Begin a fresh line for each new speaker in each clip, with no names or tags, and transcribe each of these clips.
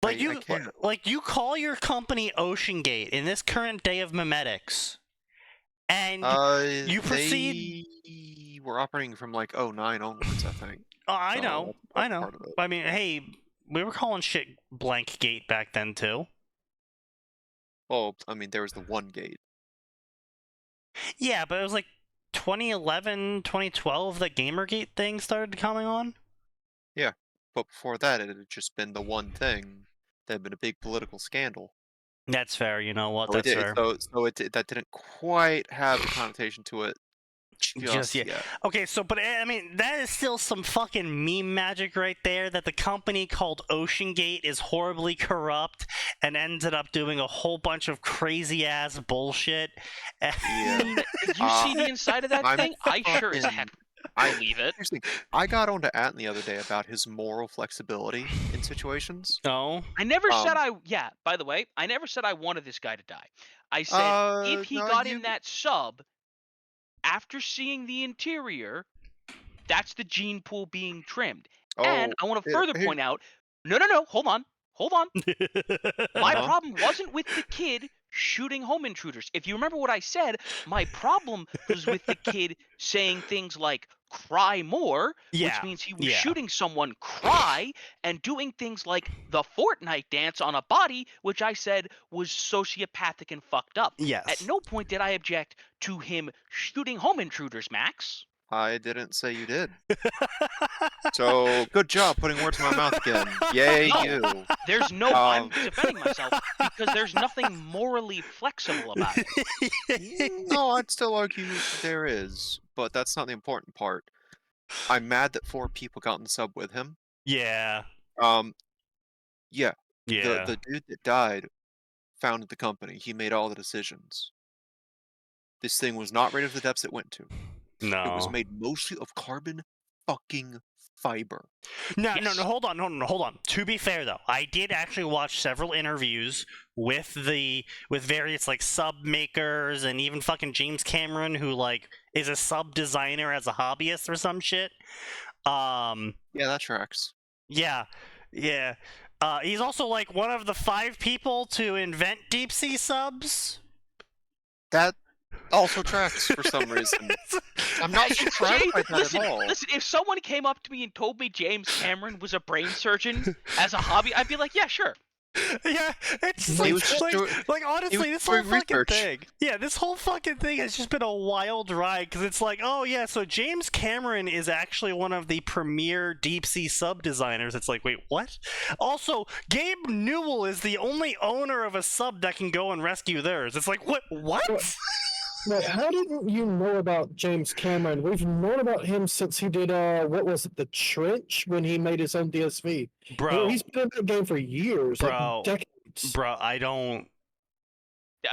I can't.
Like, you call your company OceanGate in this current day of memetics, and you proceed.
They were operating from like 09 onwards, I think.
I
So
know.
that's part of it.
I mean, hey, we were calling shit blank gate back then too.
Well, I mean, there was the one gate.
Yeah, but it was like 2011, 2012 that Gamergate thing started coming on.
Yeah, but before that, it had just been the one thing that had been a big political scandal.
That's fair. You know what?
So
That's fair.
that didn't quite have the connotation to it just
yet.
yet.
Okay, so but I mean that is still some fucking meme magic right there. That the company called OceanGate is horribly corrupt and ended up doing a whole bunch of crazy ass bullshit.
Yeah.
Did you see the inside of that thing? I sure as heck believe it.
Here's the thing. I got onto Atin the other day about his moral flexibility in situations.
No.
I never said yeah, by the way, I never said I wanted this guy to die. I said if he got in that sub, after seeing the interior, that's the gene pool being trimmed. And I want to further point out, no, hold on. My problem wasn't with the kid shooting home intruders. If you remember what I said, my problem was with the kid saying things like cry more, which means he was shooting someone cry and doing things like the Fortnite dance on a body, which I said was sociopathic and fucked up.
Yes.
At no point did I object to him shooting home intruders, Max.
I didn't say you did. So, good job putting words in my mouth again. Yay, you.
There's no... I'm defending myself because there's nothing morally flexible about it.
No, I'd still argue there is, but that's not the important part. I'm mad that 4 people got in the sub with him.
Yeah.
Yeah. The dude that died founded the company. He made all the decisions. This thing was not rated for the depths it went to.
No.
It was made mostly of carbon fucking fiber.
No, hold on. To be fair though, I did actually watch several interviews with various like sub makers and even fucking James Cameron, who like is a sub designer as a hobbyist or some shit.
Yeah, that tracks.
Yeah. He's also like one of the 5 people to invent deep sea subs.
That also tracks for some reason. I'm not surprised by that at all.
Listen, if someone came up to me and told me James Cameron was a brain surgeon as a hobby, I'd be like, yeah, sure.
Yeah, it's like honestly, this whole fucking thing. Yeah, this whole fucking thing has just been a wild ride because it's like, oh yeah, so James Cameron is actually one of the premier deep sea sub designers. It's like, wait, what? Also, Gabe Newell is the only owner of a sub that can go and rescue theirs. It's like, what?
Wait, how didn't you know about James Cameron? We've known about him since he did, what was it, The Trench, when he made his own DSV.
Bro.
He's been in that game for years, like decades.
Bro, I was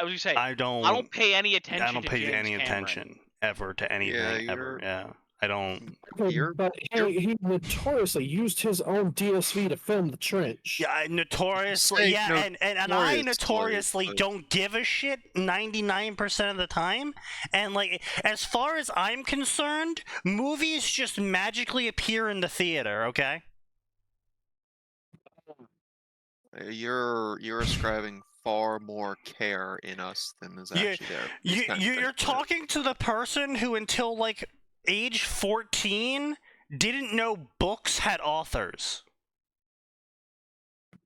gonna say, I don't pay any attention. I don't pay any attention ever to anything ever. Yeah. I don't.
But he notoriously used his own DSV to film The Trench.
Yeah, notoriously. Yeah, and I notoriously don't give a shit 99% of the time. And like, as far as I'm concerned, movies just magically appear in the theater. Okay.
You're ascribing far more care in us than is actually there.
You're talking to the person who until like age 14 didn't know books had authors.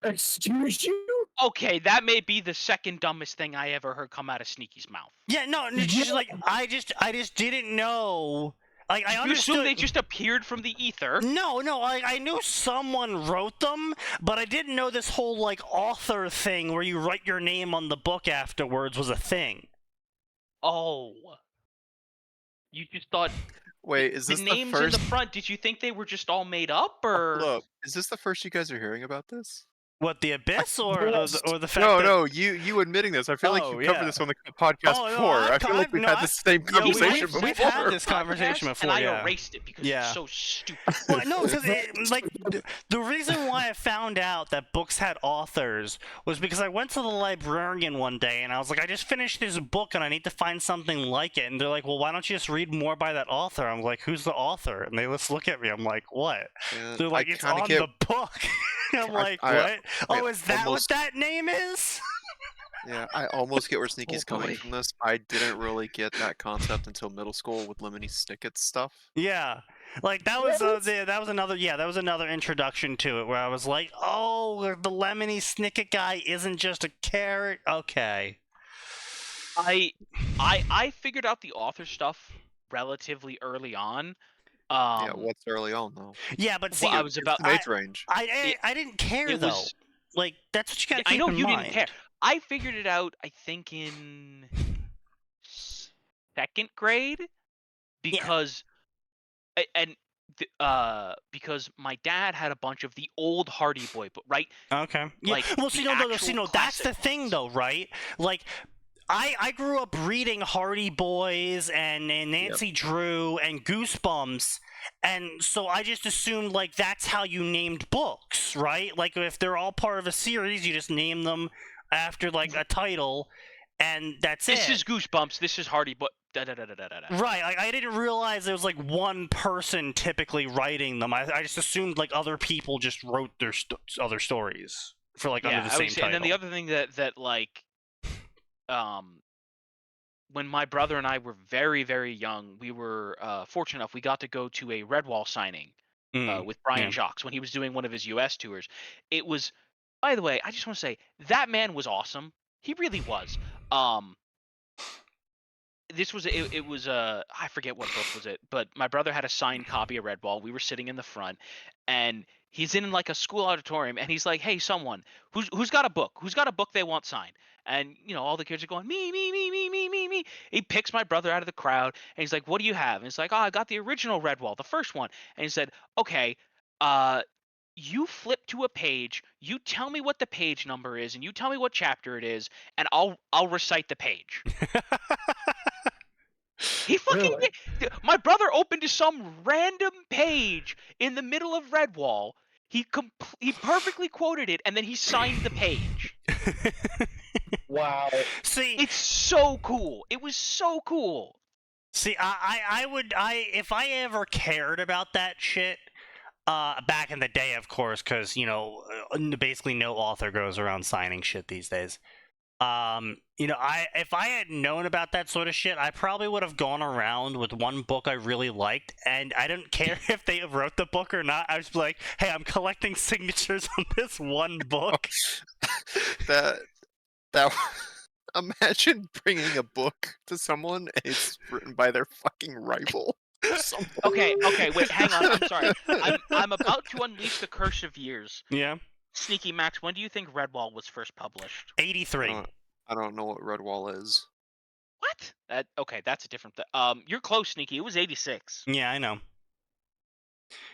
Excuse you?
Okay, that may be the second dumbest thing I ever heard come out of Sneaky's mouth.
Yeah, no, it's just like I just didn't know. Like, I understood.
You assume they just appeared from the ether?
No, I knew someone wrote them, but I didn't know this whole like author thing where you write your name on the book afterwards was a thing.
Oh. You just thought.
Wait, is this
the names in the front? Did you think they were just all made up, or?
Look, is this the first you guys are hearing about this?
What, the Abyss or the fact
No, you admitting this. I feel like you covered this on the podcast before. I feel like we've had the same conversation before.
We've had this conversation before,
and I erased it because it's so stupid.
Well, no, because like the reason why I found out that books had authors was because I went to the librarian one day and I was like, I just finished this book and I need to find something like it. And they're like, well, why don't you just read more by that author? I'm like, who's the author? And they just look at me. I'm like, what? They're like, it's on the book. I'm like, what? Oh, is that what that name is?
Yeah, I almost get where Sneaky's coming from this. I didn't really get that concept until middle school with Lemony Snicket's stuff.
Yeah, like that was another introduction to it where I was like, oh, the Lemony Snicket guy isn't just a carrot. Okay.
I figured out the author stuff relatively early on.
Yeah, what's early on though?
Yeah, but see,
I was about
age range.
I didn't care though. Like that's what you gotta keep in mind.
I know you didn't care. I figured it out, I think, in 2nd grade because because my dad had a bunch of the old Hardy Boy, but right?
Okay. Yeah.
Like,
well, that's the thing, though, right? Like, I grew up reading Hardy Boys and Nancy Drew and Goosebumps, and so I just assumed, like, that's how you named books, right? Like, if they're all part of a series, you just name them after, like, a title, and that's it.
This is Goosebumps, this is Hardy Boy,
Right, like, I didn't realize there was, like, one person typically writing them. I just assumed, like, other people just wrote their other stories for, like, under the same title.
And then the other thing that like, when my brother and I were very, very young, we were fortunate enough we got to go to a Redwall signing with Brian Jacques when he was doing one of his US tours. It was, by the way, I just want to say that man was awesome. He really was. This was it was I forget what book was it, but my brother had a signed copy of Redwall. We were sitting in the front, and he's in like a school auditorium, and he's like, "Hey, someone who's got a book? Who's got a book they want signed?" And all the kids are going, "Me, me, me, me, me, me, me." He picks my brother out of the crowd, and he's like, "What do you have?" And he's like, "Oh, I got the original Redwall, the first one." And he said, "Okay, you flip to a page, you tell me what the page number is, and you tell me what chapter it is, and I'll recite the page." He fucking did. My brother opened to some random page in the middle of Redwall. He perfectly quoted it, and then he signed the page.
Wow.
See,
it's so cool. It was so cool.
See, if I ever cared about that shit, back in the day, of course, because basically no author goes around signing shit these days. If I had known about that sort of shit, I probably would have gone around with one book I really liked, and I didn't care if they wrote the book or not. I was like, hey, I'm collecting signatures on this one book.
that imagine bringing a book to someone and it's written by their fucking rival.
Okay, wait, hang on. I'm sorry. I'm about to unleash the curse of years.
Yeah.
Sneaky Max, when do you think Redwall was first published?
83.
I don't know what Redwall is.
What? Okay, that's a different thing. You're close, Sneaky. It was 86.
Yeah, I know.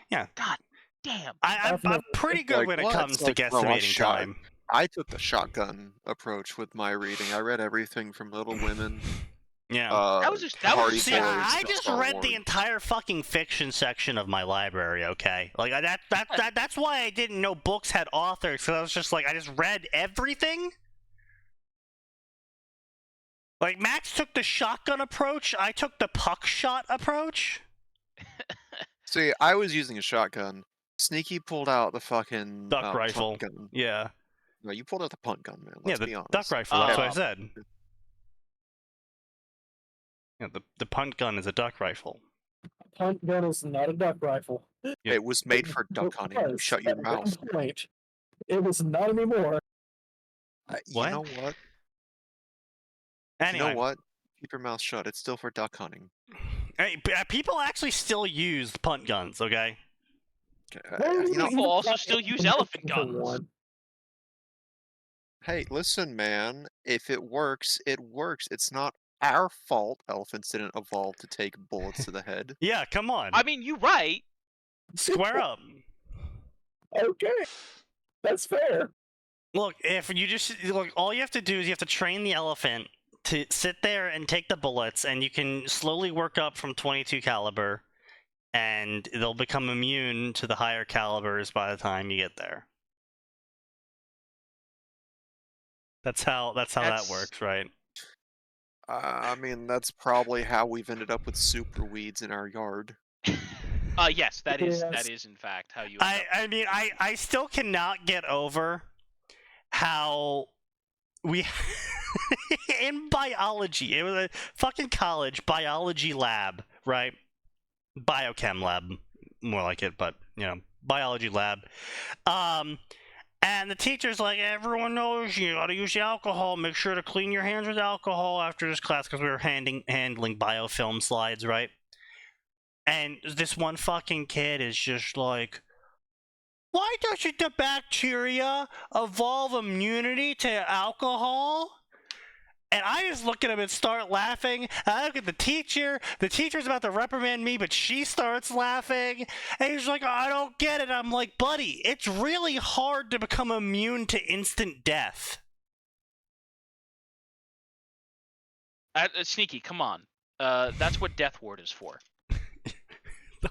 Yeah.
God damn.
I'm pretty good when it comes to guesstimating time.
I took the shotgun approach with my reading. I read everything from Little Women.
Yeah.
I
just read the entire fucking fiction section of my library, okay? Like, that's why I didn't know books had authors, because I was just like, I just read everything? Like, Max took the shotgun approach, I took the puck shot approach.
See, I was using a shotgun. Sneaky pulled out the fucking
duck rifle.
Gun.
Yeah.
No, you pulled out the punt gun, man. Let's be honest.
Duck rifle, that's what I said. Yeah, the punt gun is a duck rifle.
Punt gun is not a duck rifle.
It was made for duck hunting. Shut your mouth.
It was not anymore.
What?
You know what?
Anyway.
You know what? Keep your mouth shut. It's still for duck hunting.
Hey, people actually still use punt guns, okay?
People also still use elephant guns.
Hey, listen, man. If it works, it works. It's not our fault elephants didn't evolve to take bullets to the head.
Yeah, come on.
I mean, you're right.
Square up.
Okay. That's fair.
Look, all you have to do is you have to train the elephant to sit there and take the bullets, and you can slowly work up from 22 caliber, and they'll become immune to the higher calibers by the time you get there. That's how that works, right?
I mean, that's probably how we've ended up with super weeds in our yard.
Yes, that is in fact how you.
I mean, I still cannot get over how we in biology. It was a fucking college biology lab, right? Biochem lab, more like it, but biology lab. And the teacher's like, everyone knows you gotta use the alcohol. Make sure to clean your hands with alcohol after this class, because we were handling biofilm slides, right? And this one fucking kid is just like, why doesn't the bacteria evolve immunity to alcohol? And I just look at him and start laughing. I look at the teacher. The teacher's about to reprimand me, but she starts laughing. And he's like, I don't get it. I'm like, buddy, it's really hard to become immune to instant death.
Sneaky, come on. That's what Death Ward is for.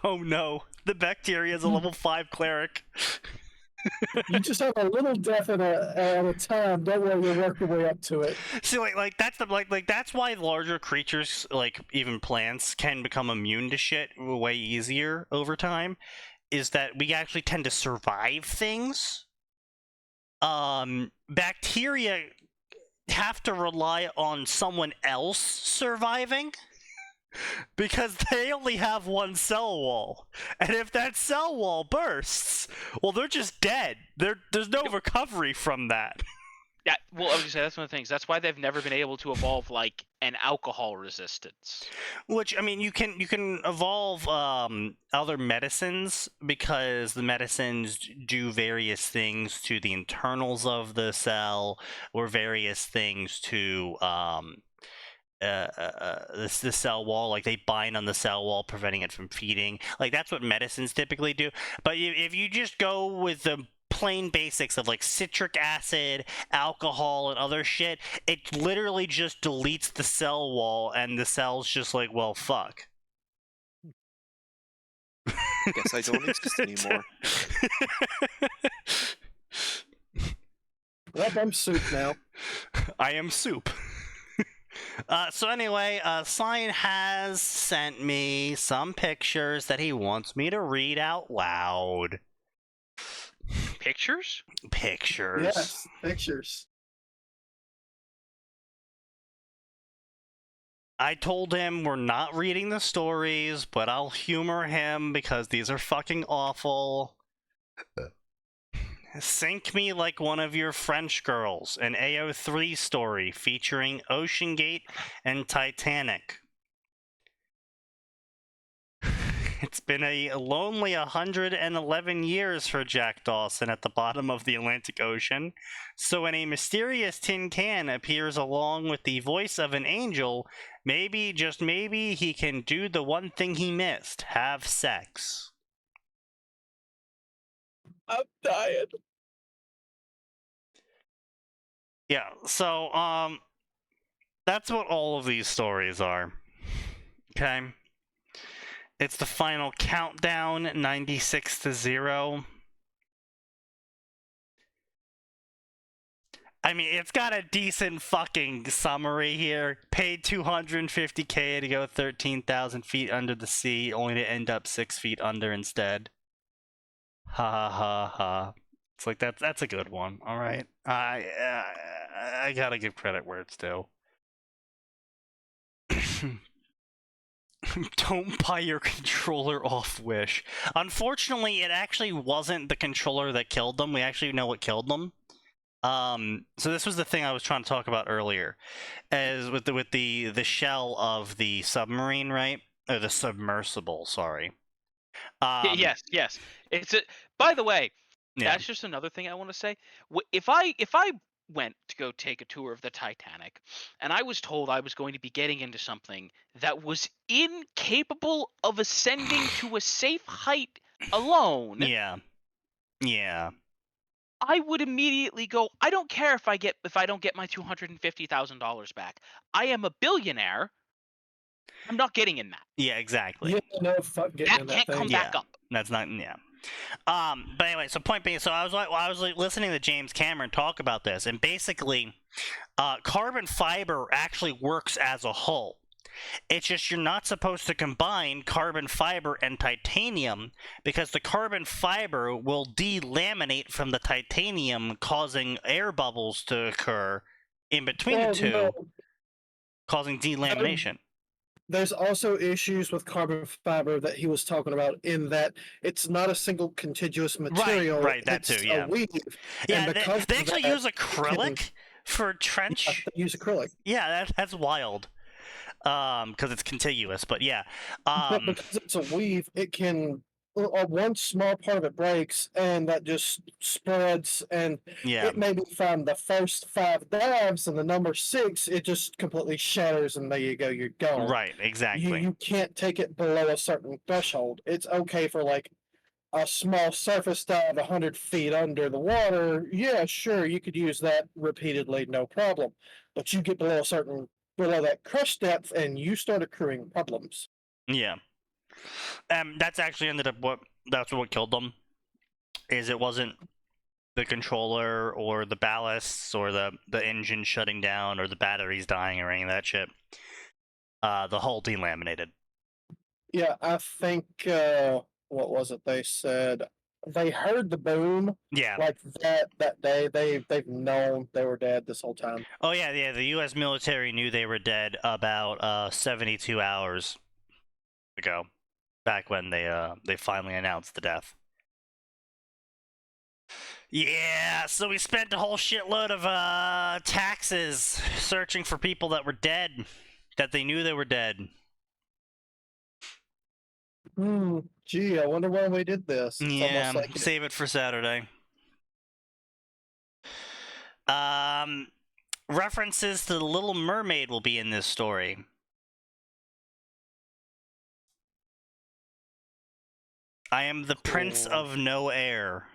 Oh no, the bacteria is a level 5 cleric.
You just have a little death at a time. Don't worry, you'll work your way up to it.
See, like that's that's why larger creatures, like even plants, can become immune to shit way easier over time. Is that we actually tend to survive things. Bacteria have to rely on someone else surviving. Because they only have one cell wall. And if that cell wall bursts, well, they're just dead. There's no recovery from that.
Yeah, well, I was going to say, that's one of the things. That's why they've never been able to evolve, like, an alcohol resistance.
Which, I mean, you can evolve other medicines, because the medicines do various things to the internals of the cell, or various things to... the cell wall, like they bind on the cell wall, preventing it from feeding. Like that's what medicines typically do. But if you just go with the plain basics of like citric acid, alcohol, and other shit, it literally just deletes the cell wall, and the cell's just like, well, fuck.
Guess I don't exist anymore.
Well, I'm soup now.
I am soup. So anyway, Cyan has sent me some pictures that he wants me to read out loud.
Pictures?
Pictures.
Yes, pictures.
I told him we're not reading the stories, but I'll humor him because these are fucking awful. Sink Me Like One of Your French Girls, an AO3 story featuring Ocean Gate and Titanic. It's been a lonely 111 years for Jack Dawson at the bottom of the Atlantic Ocean, so when a mysterious tin can appears along with the voice of an angel, maybe, just maybe, he can do the one thing he missed: have sex.
I'm dying.
Yeah, so, that's what all of these stories are. Okay? It's the final countdown, 96-0. I mean, it's got a decent fucking summary here. Paid $250K to go 13,000 feet under the sea, only to end up 6 feet under instead. Ha ha ha ha. It's like, that's a good one, alright? I gotta give credit where it's due. Don't buy your controller off Wish. Unfortunately, it actually wasn't the controller that killed them. We actually know what killed them. So this was the thing I was trying to talk about earlier, as with the shell of the submarine, right? Or the submersible, sorry.
Yes. It's a. By the way,
yeah.
That's just another thing I want to say. If I went to go take a tour of the Titanic, and I was told I was going to be getting into something that was incapable of ascending to a safe height alone,
yeah,
I would immediately go, I don't care if I don't get my $250,000 back. I am a billionaire. I'm not getting in that.
Yeah, exactly.
Yeah, no, fuck getting in that
can't
thing.
come back up.
That's not, yeah. But anyway, so point being, so I was listening to James Cameron talk about this, and basically, carbon fiber actually works as a hull. It's just you're not supposed to combine carbon fiber and titanium because the carbon fiber will delaminate from the titanium, causing air bubbles to occur in between the two, causing delamination.
There's also issues with carbon fiber that he was talking about in that it's not a single contiguous material.
Right, that
it's
too, yeah.
a weave.
Yeah, they actually use acrylic for trench.
Yeah, they use acrylic.
Yeah, that's wild. Because it's contiguous, but yeah.
But because it's a weave, it can one small part of it breaks, and that just spreads, and it maybe from the first 5 dabs, and the number 6, it just completely shatters, and there you go, you're gone.
Right, exactly.
You can't take it below a certain threshold. It's okay for like a small surface dive 100 feet under the water. Yeah, sure, you could use that repeatedly, no problem. But you get below that crush depth, and you start accruing problems.
Yeah. That's actually that's what killed them. Is it wasn't the controller or the ballasts or the engine shutting down or the batteries dying or any of that shit. The hull delaminated.
Yeah, I think what was it they said? They heard the boom.
Yeah.
Like that day, they've known they were dead this whole time.
Oh yeah. The U.S. military knew they were dead about 72 hours ago, back when they finally announced the death. Yeah, so we spent a whole shitload of taxes searching for people that were dead, that they knew they were dead.
Gee, I wonder why we did this.
It's like save it for Saturday. References to the Little Mermaid will be in this story. I am the Prince of No Air.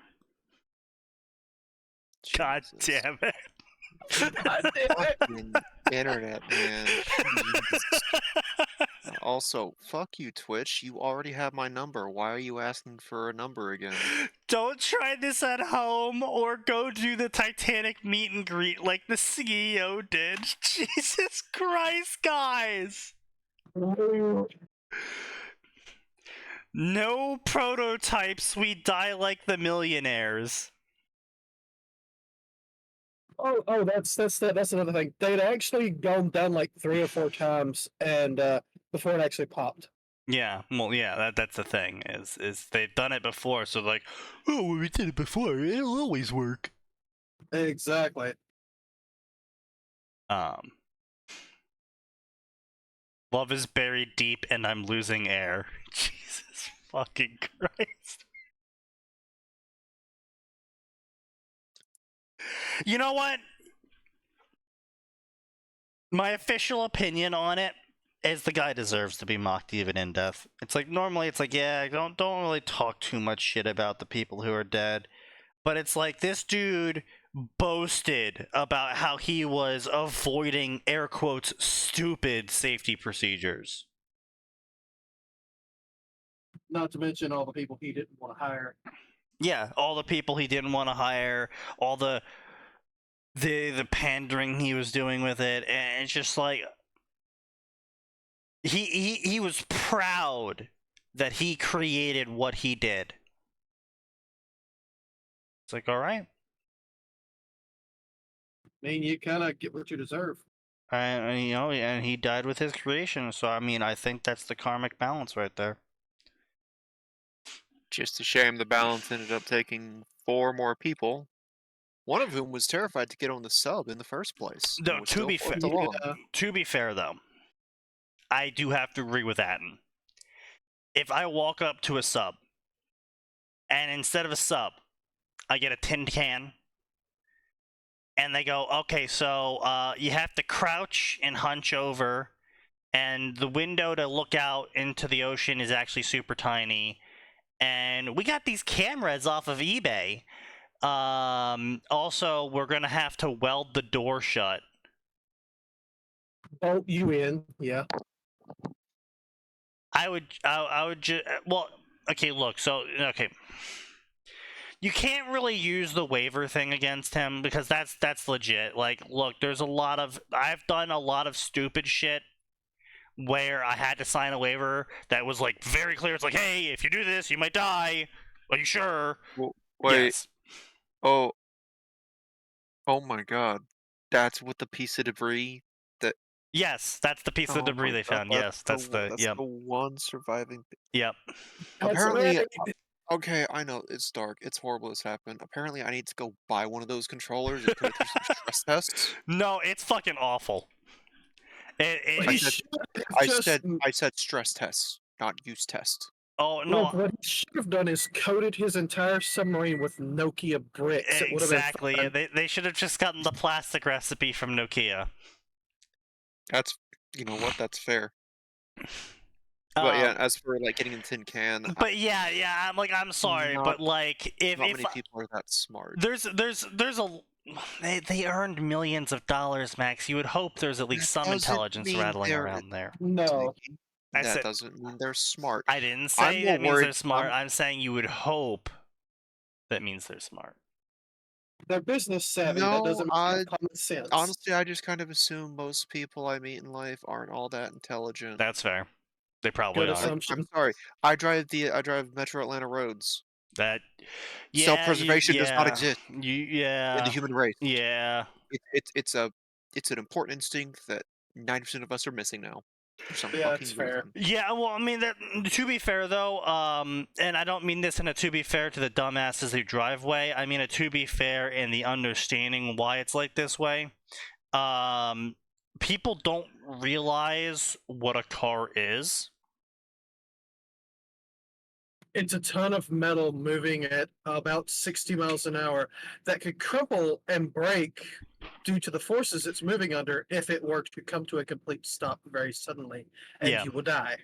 God damn it.
God damn it. Internet, man. Also, fuck you, Twitch. You already have my number. Why are you asking for a number again?
Don't try this at home or go do the Titanic meet and greet like the CEO did. Jesus Christ, guys! No prototypes, we die like the millionaires.
Oh, that's another thing. They'd actually gone down like 3 or 4 times, and before it actually popped.
Yeah, well, yeah, that's the thing. Is they've done it before, so like, oh, well, we did it before. It'll always work.
Exactly.
Love is buried deep, and I'm losing air. Jesus fucking Christ. You know what? My official opinion on it is the guy deserves to be mocked even in death. It's like, normally it's like, yeah, don't really talk too much shit about the people who are dead. But it's like, this dude boasted about how he was avoiding, air quotes, stupid safety procedures.
Not to mention all the people he didn't want to hire.
Yeah, all the people he didn't want to hire, all the pandering he was doing with it, and it's just like he was proud that he created what he did. It's like, all right.
I mean, you kind of get what you deserve.
And you know, and he died with his creation, so I mean, I think that's the karmic balance right there.
Just a shame the balance ended up taking 4 more people. One of whom was terrified to get on the sub in the first place.
No, to be fair, though, I do have to agree with Atin. If I walk up to a sub, and instead of a sub, I get a tin can, and they go, okay, so you have to crouch and hunch over, and the window to look out into the ocean is actually super tiny, and we got these cameras off of eBay. Also, we're gonna have to weld the door shut.
Bolt you in, yeah.
I would just, well, okay, look, so, okay. You can't really use the waiver thing against him, because that's legit. Like, look, I've done a lot of stupid shit where I had to sign a waiver that was like very clear. It's like, hey, if you do this, you might die. Are you sure?
Well, wait.
Yes.
Oh my God, that's what the piece of debris that.
Yes, that's the piece of debris they found. Yes, that's the
one surviving.
Yep.
Apparently, okay, I know it's dark. It's horrible this happened. Apparently, I need to go buy one of those controllers and put it through some stress tests.
No, it's fucking awful.
I said stress tests, not use test.
Oh no!
Look, what he should have done is coated his entire submarine with Nokia bricks.
Exactly. They should have just gotten the plastic recipe from Nokia.
That's, you know what? That's fair. But yeah, as for like getting in tin can.
But yeah, I'm sorry, but like if
not many people are that smart.
There's a. They earned millions of dollars, Max. You would hope there's at least some intelligence rattling around there.
No.
That doesn't mean they're smart.
I didn't say that means they're smart. I'm saying you would hope that means they're smart.
They're business savvy. That doesn't make common sense.
Honestly, I just kind of assume most people I meet in life aren't all that intelligent.
That's fair. They probably are.
I'm sorry. I drive Metro Atlanta roads. Self-preservation does not exist. In the human race.
Yeah.
It's an important instinct that 90% of us are missing now.
Yeah, that's fair.
Yeah, well, I mean, to be fair though, and I don't mean this in a to be fair to the dumbasses who drive way. I mean a to be fair in the understanding why it's like this way. People don't realize what a car is.
It's a ton of metal moving at about 60 miles an hour that could crumple and break due to the forces it's moving under if it were to come to a complete stop very suddenly, and you will die.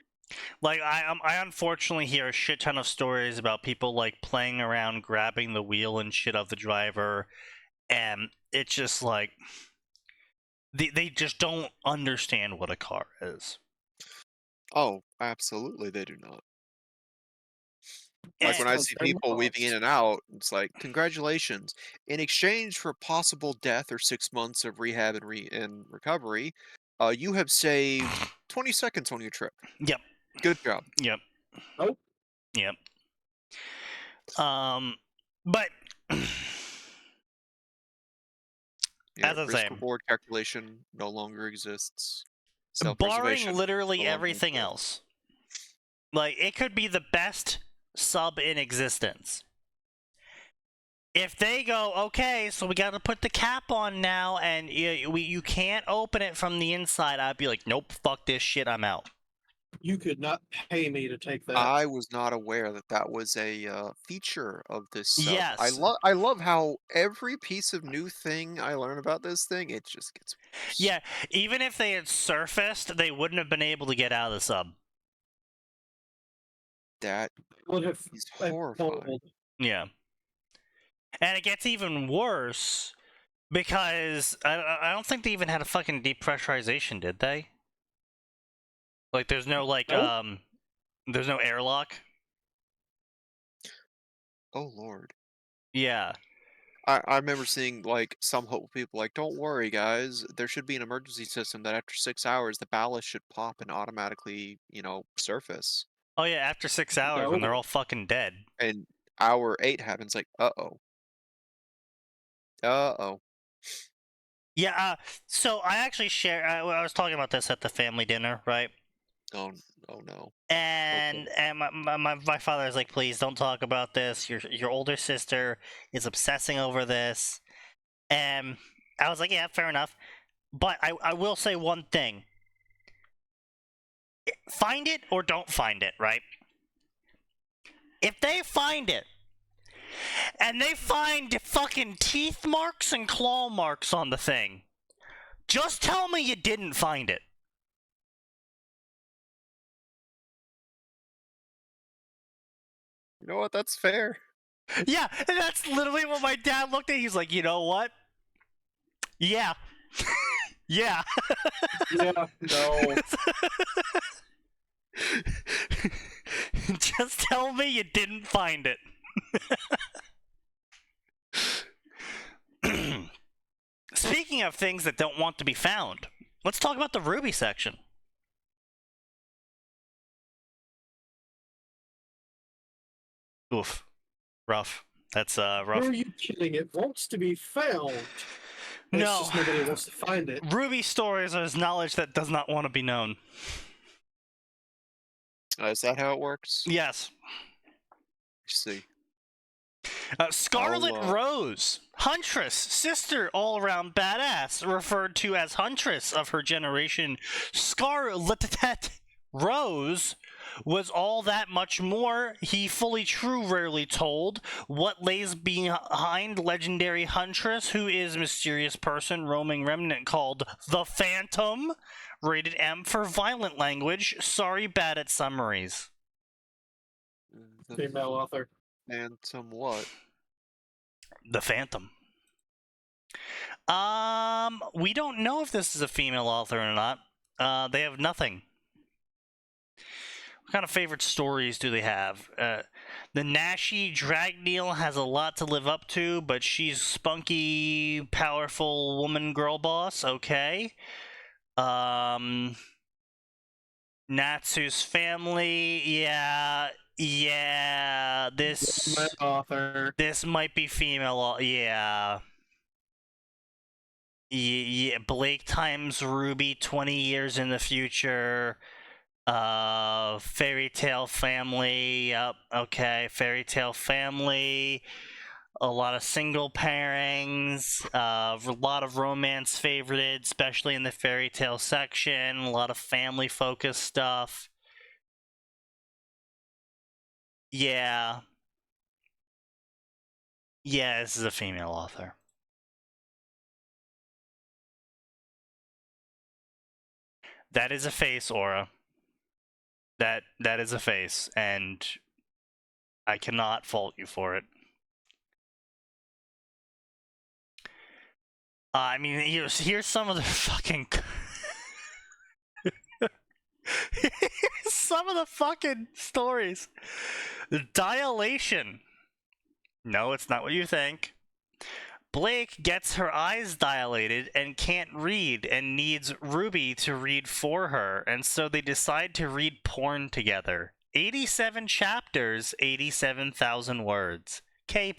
Like, I unfortunately hear a shit ton of stories about people, like, playing around, grabbing the wheel and shit of the driver, and it's just, like, they just don't understand what a car is.
Oh, absolutely they do not. Like, when I see people weaving in and out, it's like, congratulations. In exchange for possible death or 6 months of rehab and recovery, you have saved 20 seconds on your trip.
Yep.
Good job.
Yep.
Oh.
Yep. But as I say,
reward calculation no longer exists.
Barring literally everything else. Like, it could be the best sub in existence. If they go, okay, so we got to put the cap on now, and you can't open it from the inside, I'd be like, nope, fuck this shit, I'm out.
You could not pay me to take that.
I was not aware that was a feature of this sub.
Yes.
I love how every piece of new thing I learn about this thing, it just gets worse.
Yeah, even if they had surfaced, they wouldn't have been able to get out of the sub.
That is horrifying.
Yeah. And it gets even worse because I don't think they even had a fucking depressurization, did they? Like, there's no, like, there's no airlock?
Oh, Lord.
Yeah.
I remember seeing, like, some hopeful people like, don't worry, guys. There should be an emergency system that after 6 hours, the ballast should pop and automatically, surface.
Oh, yeah, after 6 hours when they're all fucking dead.
And hour 8 happens, like, uh-oh. Uh-oh.
Yeah, so I actually I was talking about this at the family dinner, right?
Oh no.
And my father was like, please don't talk about this. Your older sister is obsessing over this. And I was like, yeah, fair enough. But I will say one thing. Find it or don't find it, right? If they find it, and they find fucking teeth marks and claw marks on the thing, just tell me you didn't find it.
You know what? That's fair.
Yeah, and that's literally what my dad looked at. He's like, you know what? Yeah. Yeah.
Yeah, no.
Just tell me you didn't find it. Speaking of things that don't want to be found, let's talk about the Ruby section. Oof. Rough. That's rough.
Who are you kidding? It wants to be found.
No.
It's just nobody wants to find it.
Ruby stories is knowledge that does not want to be known.
Is that how it works?
Yes.
Let's see.
Scarlet Rose, Huntress, sister, all-around badass, referred to as Huntress of her generation. Scarlet Rose was all that much more. He fully true, rarely told. What lays behind legendary Huntress, who is mysterious person, roaming remnant called the Phantom. Rated M for violent language. Sorry, bad at summaries.
Female author.
Phantom what?
The Phantom. We don't know if this is a female author or not. They have nothing. What kind of favorite stories do they have? The Nashi Dragneel has a lot to live up to, but she's spunky, powerful woman girl boss. Okay. Natsu's family. Yeah. This
author.
This might be female. Yeah. Yeah. Blake times Ruby 20 years in the future. Fairy Tale Family. Yep. Okay. Fairy Tale Family. A lot of single pairings. A lot of romance favorited, especially in the fairy tale section. A lot of family focused stuff. Yeah. Yeah, this is a female author. That is a face, Aura. That is a face, and I cannot fault you for it. I mean, here's some of the fucking... some of the fucking stories. Dilation. No, it's not what you think. Blake gets her eyes dilated and can't read and needs Ruby to read for her, and so they decide to read porn together. 87 chapters, 87,000 words. K+.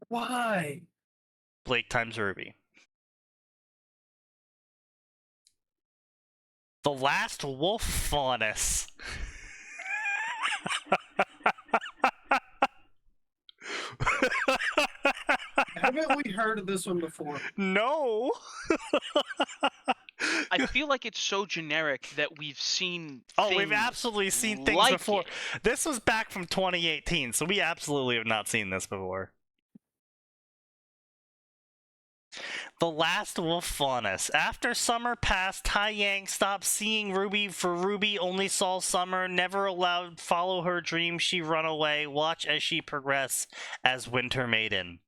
Why?
Blake times Ruby. The Last Wolf Faunus.
Haven't we heard of this one before?
No.
I feel like it's so generic that we've seen.
Oh, we've absolutely seen things
like
before.
it.
This was back from 2018, so we absolutely have not seen this before. The Last Wolf Faunus. After Summer passed, Tai Yang stopped seeing Ruby, for Ruby only saw Summer, never allowed follow her dream, she run away, watch as she progress as Winter Maiden.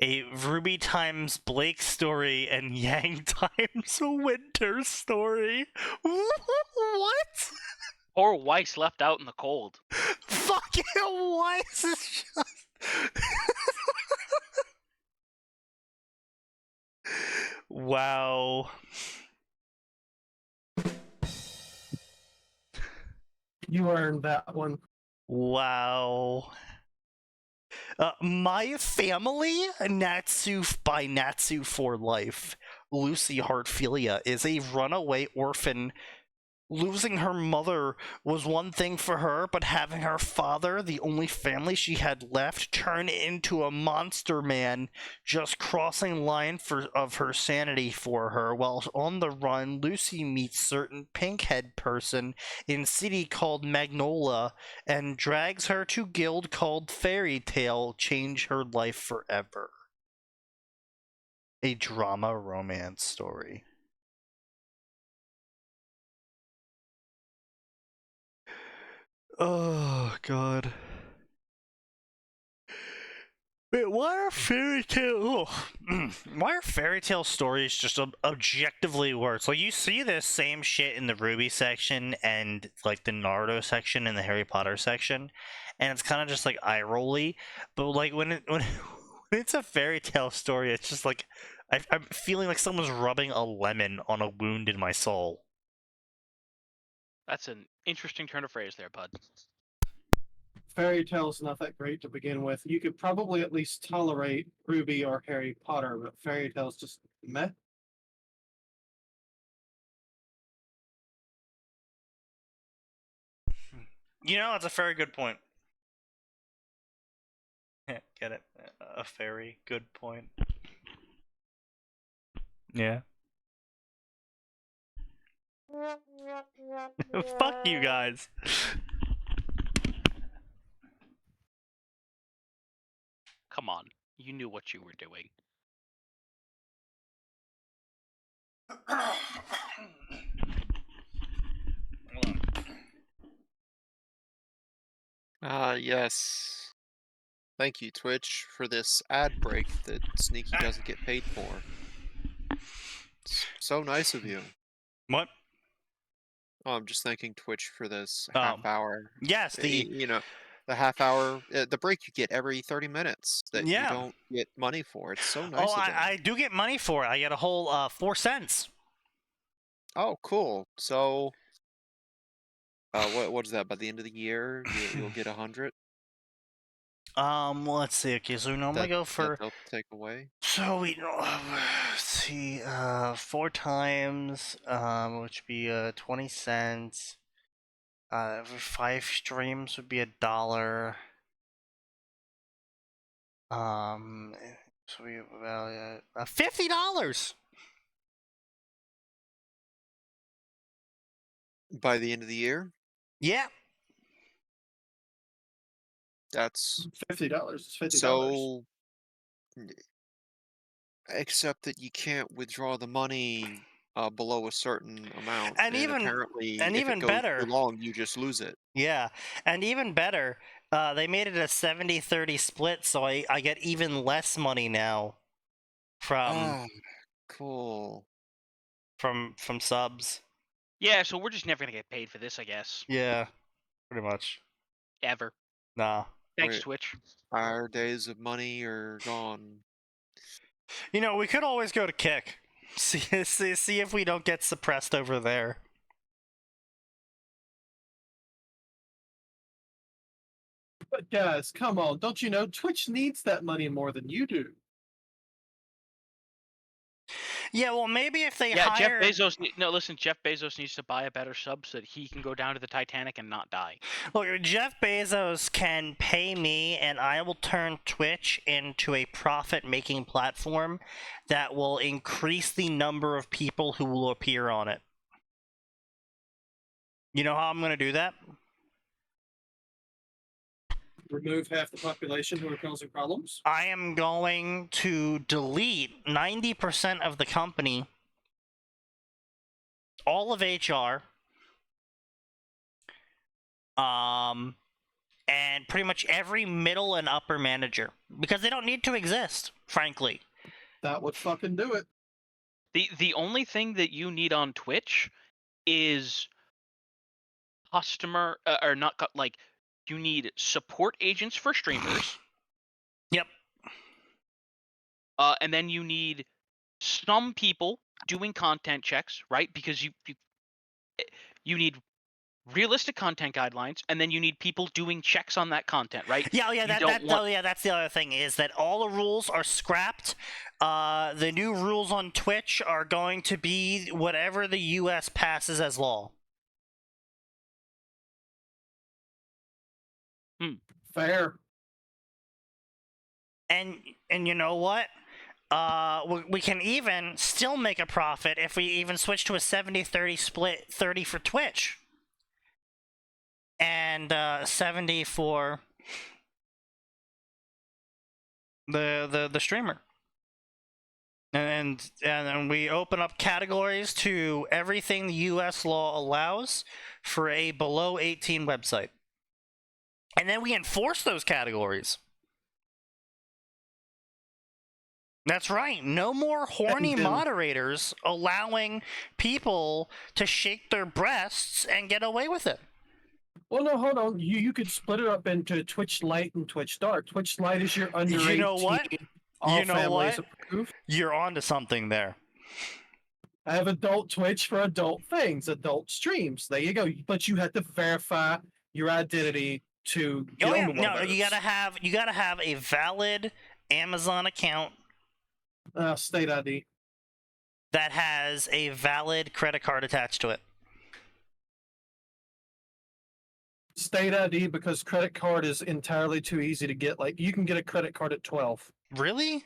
A Ruby times Blake story and Yang times Winter story. What?
Poor Weiss left out in the cold.
Fucking Weiss is just... Wow.
You earned that one.
Wow. My Family, Natsu by Natsu for Life. Lucy Heartfilia is a runaway orphan. Losing her mother was one thing for her, but having her father, the only family she had left, turn into a monster man, just crossing line of her sanity for her. While on the run, Lucy meets certain pink-head person in city called Magnolia and drags her to guild called Fairy Tale, change her life forever. A drama romance story. Oh, God. Wait, why are fairy tale stories just objectively worse? Like, you see this same shit in the Ruby section and, like, the Naruto section and the Harry Potter section, and it's kind of just, like, eye-rolly, but, like, when it's a fairy tale story, it's just, like, I'm feeling like someone's rubbing a lemon on a wound in my soul.
That's an interesting turn of phrase there, bud.
Fairy Tail's not that great to begin with. You could probably at least tolerate Ruby or Harry Potter, but Fairy Tail's just meh.
That's a very good point. Get it? A very good point. Yeah. Fuck you guys.
Come on. You knew what you were doing.
Yes. Thank you, Twitch, for this ad break that Sneaky doesn't get paid for. It's so nice of you.
What?
Oh, I'm just thanking Twitch for this half hour.
Yes,
the half hour, the break you get every 30 minutes that you don't get money for. It's so nice of them.
I do get money for it. I get a whole 4 cents.
Oh, cool. So, what is that? By the end of the year, you'll get 100.
Let's see. Okay, so we normally go for.
They'll take away.
So we let's see. 4 times, which would be 20 cents. Every 5 streams would be $1. So we have about $50.
By the end of the year?
Yeah.
That's $50. It's $50.
So, except that you can't withdraw the money below a certain amount,
and
apparently,
and
if
even
it goes
better,
too long, you just lose it.
Yeah, and even better, they made it a 70-30 split, so I get even less money now from
cool
from subs.
Yeah, so we're just never gonna get paid for this, I guess.
Yeah, pretty much.
Ever.
Nah.
Thanks, Twitch.
Our days of money are gone.
We could always go to Kick. See if we don't get suppressed over there.
But guys, come on, don't you know Twitch needs that money more than you do?
Yeah, well, maybe if they
hire... Jeff Bezos needs to buy a better sub so that he can go down to the Titanic and not die.
Look, Jeff Bezos can pay me, and I will turn Twitch into a profit-making platform that will increase the number of people who will appear on it. You know how I'm going to do that?
Remove half the population who are causing problems?
I am going to delete 90% of the company, all of HR, and pretty much every middle and upper manager, because they don't need to exist, frankly.
That would fucking do it.
The only thing that you need on Twitch is customer, or not, like, you need support agents for streamers.
Yep.
And then you need some people doing content checks, right? Because you need realistic content guidelines, and then you need people doing checks on that content, right?
Yeah, that's the other thing, is that all the rules are scrapped. The new rules on Twitch are going to be whatever the US passes as law.
Fair.
And you know what? We can even still make a profit if we even switch to a 70-30 split, 30 for Twitch, and 70 for the streamer. And then we open up categories to everything the US law allows for a below 18 website. And then we enforce those categories. That's right. No more horny moderators allowing people to shake their breasts and get away with it.
Well, no, hold on. You could split it up into Twitch Lite and Twitch Dark. Twitch Lite is your under 18.
You know what?
All families approved.
You're onto something there.
I have adult Twitch for adult things, adult streams. There you go. But you have to verify your identity to get on one of those.
you gotta have a valid Amazon account.
State ID.
That has a valid credit card attached to it.
State ID, because credit card is entirely too easy to get. Like, you can get a credit card at 12.
Really?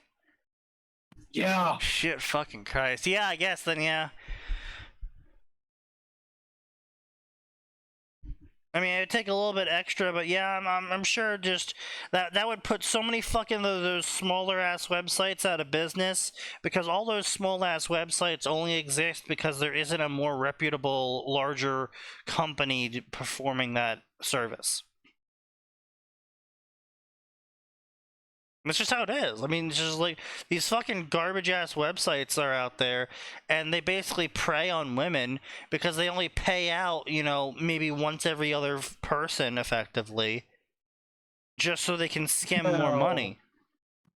Yeah.
Shit fucking Christ. Yeah, I guess then, yeah. I mean, it'd take a little bit extra, but yeah, I'm sure just that would put so many fucking those smaller ass websites out of business, because all those small ass websites only exist because there isn't a more reputable, larger company performing that service. That's just how it is. I mean, it's just like these fucking garbage ass websites are out there, and they basically prey on women because they only pay out, you know, maybe once every other person effectively, just so they can skim more money.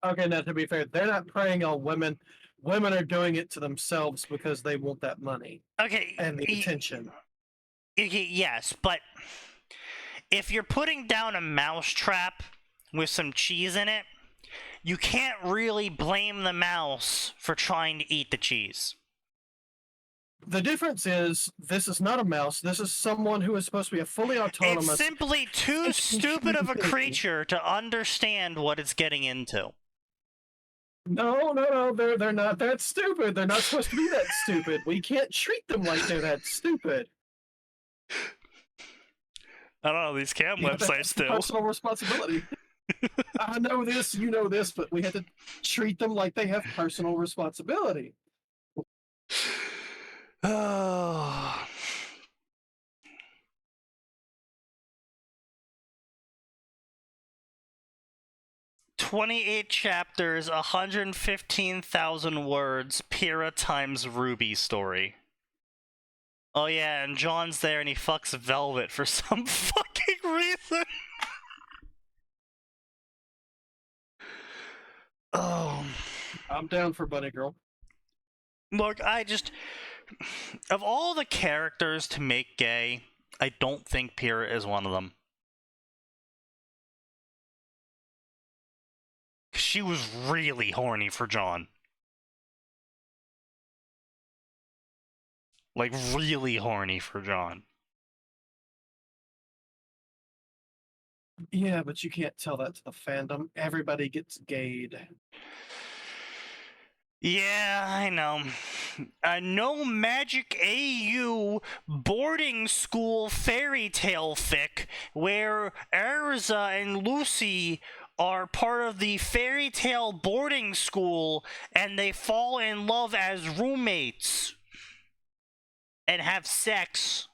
Okay, now to be fair, they're not preying on women. Women are doing it to themselves because they want that money.
Okay.
And the attention.
Yes, but if you're putting down a mousetrap with some cheese in it, you can't really blame the mouse for trying to eat the cheese.
The difference is, this is not a mouse. This is someone who is supposed to be a fully autonomous...
It's simply too stupid of a creature to understand what it's getting into.
No, they're not that stupid. They're not supposed to be that stupid. We can't treat them like they're that stupid.
I don't know, these cam websites do.
Personal responsibility. I know this, you know this, but we have to treat them like they have personal responsibility.
Oh. "28 chapters, 115,000 words, Pyrrha times Ruby story." Oh yeah, and John's there and he fucks Velvet for some fucking reason. Oh.
I'm down for Bunny Girl.
Look, of all the characters to make gay, I don't think Pyrrha is one of them. She was really horny for John. Like, really horny for John.
Yeah, but you can't tell that to the fandom. Everybody gets gayed.
Yeah, I know. No Magic AU boarding school fairy tale fic where Erza and Lucy are part of the fairy tale boarding school and they fall in love as roommates and have sex.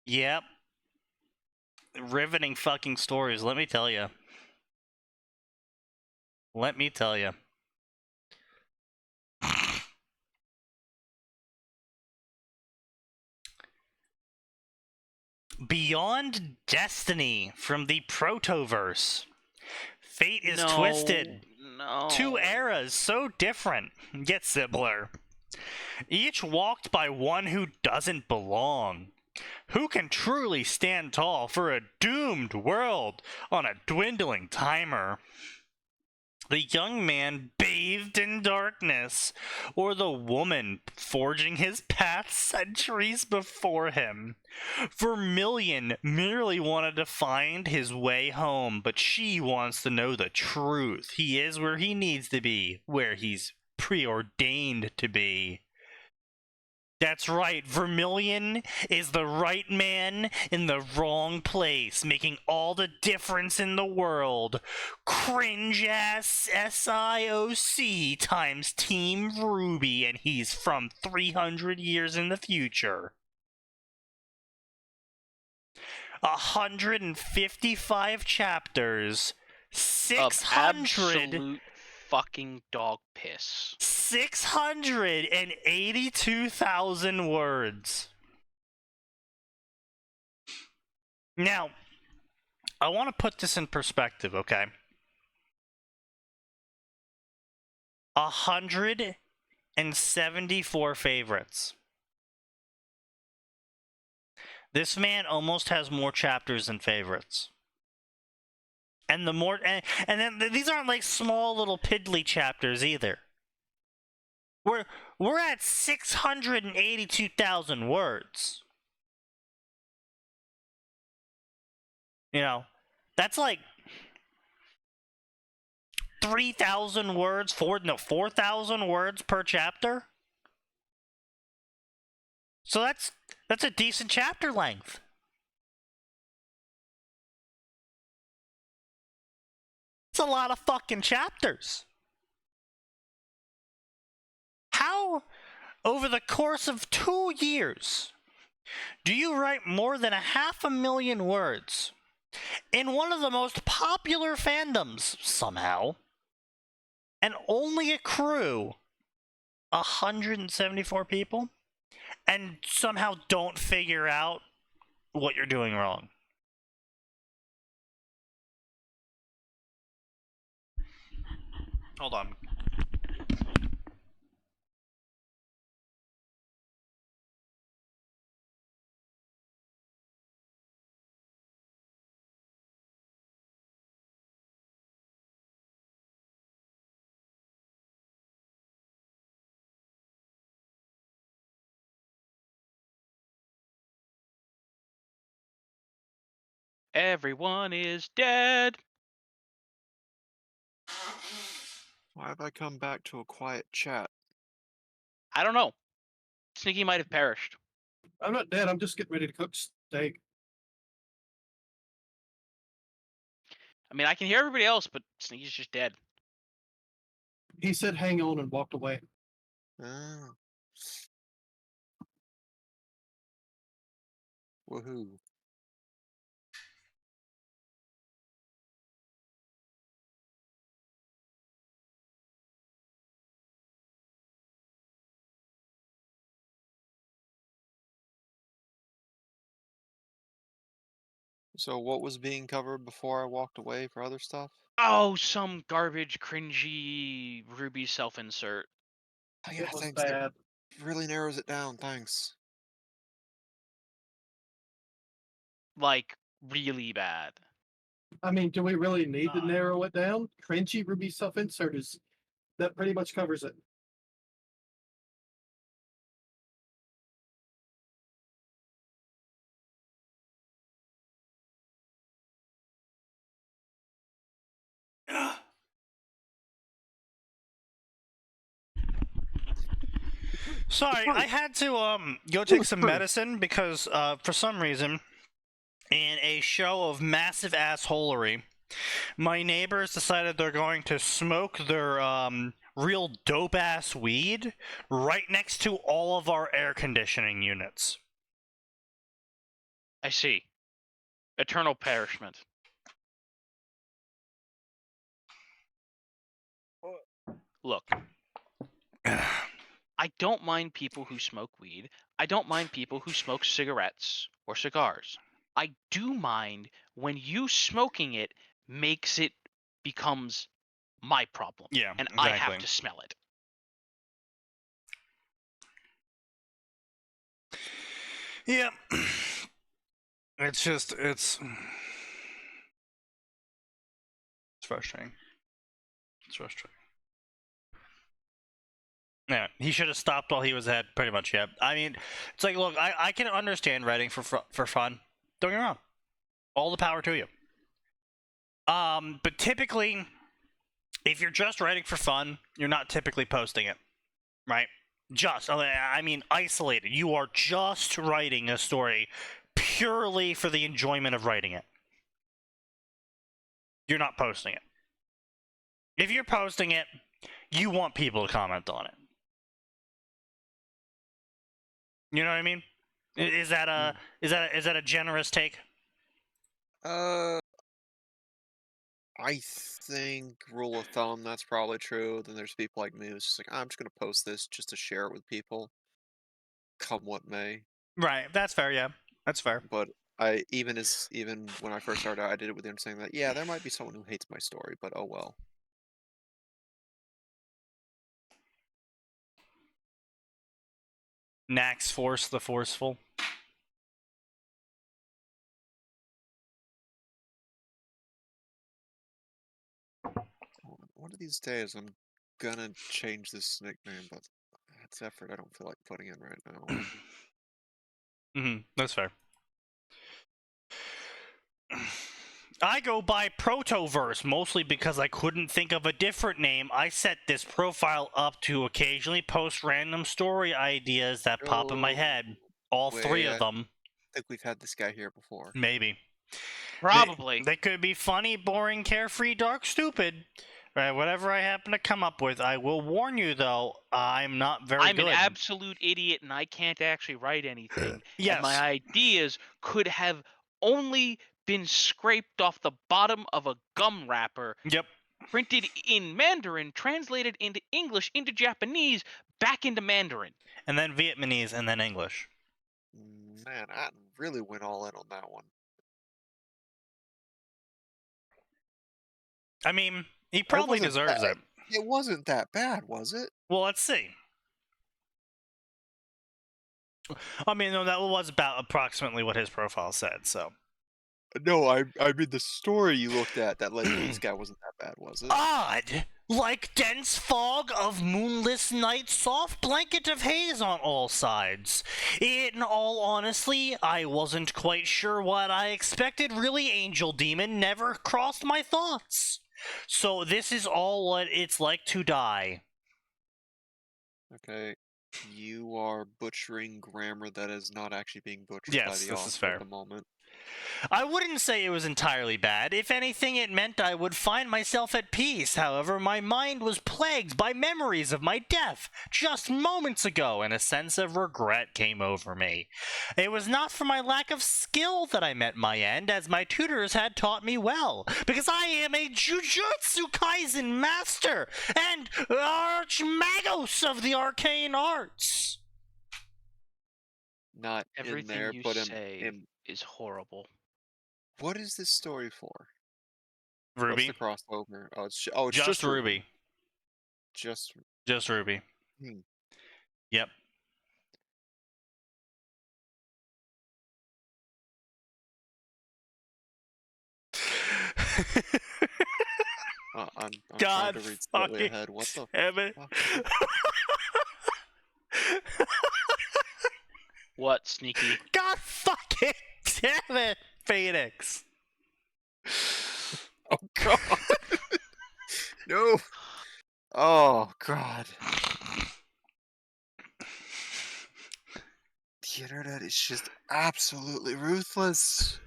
Yep. Riveting fucking stories, let me tell you. Let me tell you. Beyond Destiny from the Protoverse. Fate is twisted.
No.
Two eras so different, yet similar. Each walked by one who doesn't belong. Who can truly stand tall for a doomed world on a dwindling timer? The young man bathed in darkness, or the woman forging his path centuries before him? Vermilion merely wanted to find his way home, but she wants to know the truth. He is where he needs to be, where he's preordained to be. That's right, Vermilion is the right man in the wrong place, making all the difference in the world. Cringe-ass SIOC times Team Ruby, and he's from 300 years in the future. 155 chapters, 600...
absolute fucking dog piss.
682,000 words. Now, I want to put this in perspective, okay? and 74 favorites. This man almost has more chapters than favorites. And the more, and then these aren't like small little piddly chapters either. We're at 682,000 words. You know, that's like 3,000 words, 4,000 words per chapter. So that's a decent chapter length. It's a lot of fucking chapters. How, over the course of 2 years, do you write more than 500,000 words in one of the most popular fandoms, somehow, and only accrue 174 people, and somehow don't figure out what you're doing wrong? Hold on.
Everyone is dead.
Why have I come back to a quiet chat?
I don't know. Sneaky might have perished.
I'm not dead. I'm just getting ready to cook steak.
I mean, I can hear everybody else, but Sneaky's just dead.
He said hang on and walked away.
Oh. Woohoo. So what was being covered before I walked away for other stuff?
Oh, some garbage, cringy Ruby self-insert.
Oh, yeah,
It was
thanks.
bad.
It really narrows it down. Thanks.
Like, really bad.
I mean, do we really need to narrow it down? Cringy Ruby self-insert is that pretty much covers it.
Sorry, I had to go take some medicine because for some reason, in a show of massive assholery, my neighbors decided they're going to smoke their real dope ass weed right next to all of our air conditioning units.
I see. Eternal perishment. Look, I don't mind people who smoke weed. I don't mind people who smoke cigarettes or cigars. I do mind when you smoking it becomes my problem.
Yeah,
and
exactly.
I have to smell it.
Yeah. It's just, it's frustrating. It's frustrating. Yeah, he should have stopped while he was ahead, pretty much, yeah. I mean, it's like, look, I can understand writing for fun. Don't get me wrong. All the power to you. But typically, if you're just writing for fun, you're not typically posting it, right? I mean, isolated. You are just writing a story purely for the enjoyment of writing it. You're not posting it. If you're posting it, you want people to comment on it. You know what I mean? Is that a generous take?
I think rule of thumb that's probably true. Then there's people like me who's just like, I'm just gonna post this just to share it with people, come what may.
Right, that's fair. Yeah, that's fair.
But even when I first started, I did it with the understanding that yeah, there might be someone who hates my story, but oh well.
Nax Force the Forceful.
One of these days, I'm gonna change this nickname, but it's effort I don't feel like putting in right now.
That's fair. I go by Protoverse, mostly because I couldn't think of a different name. I set this profile up to occasionally post random story ideas that pop in my head. All three of them.
I think we've had this guy here before.
Maybe.
Probably.
They could be funny, boring, carefree, dark, stupid. Right, whatever I happen to come up with. I will warn you, though, I'm not very good.
I'm an absolute idiot, and I can't actually write anything.
Yes.
And my ideas could have only been scraped off the bottom of a gum wrapper.
Yep.
Printed in Mandarin, translated into English, into Japanese, back into Mandarin.
And then Vietnamese, and then English.
Man, Atin really went all in on that one.
I mean, he probably deserves it.
It wasn't that bad, was it?
Well, let's see. I mean, no, that was about approximately what his profile said, so.
No, I mean the story you looked at that led to this guy wasn't that bad, was it?
Odd! Like dense fog of moonless night, soft blanket of haze on all sides. In all honesty, I wasn't quite sure what I expected. Really, Angel Demon never crossed my thoughts. So this is all what it's like to die.
Okay, you are butchering grammar that is not actually being butchered by the
this is
author
fair.
at the moment.
I wouldn't say it was entirely bad. If anything, it meant I would find myself at peace. However, my mind was plagued by memories of my death just moments ago, and a sense of regret came over me. It was not for my lack of skill that I met my end, as my tutors had taught me well, because I am a Jujutsu Kaisen master and Archmagos of the arcane arts.
Not
Everything
in there,
you
but
say is horrible.
What is this story for?
Ruby.
What's the crossover? Oh, it's
just Ruby.
Just
Ruby. Yep.
I'm
God
trying to read slightly ahead. What the fuck?
What, Sneaky?
God fucking damn it, Phoenix.
Oh god. No. Oh god. The internet is just absolutely ruthless.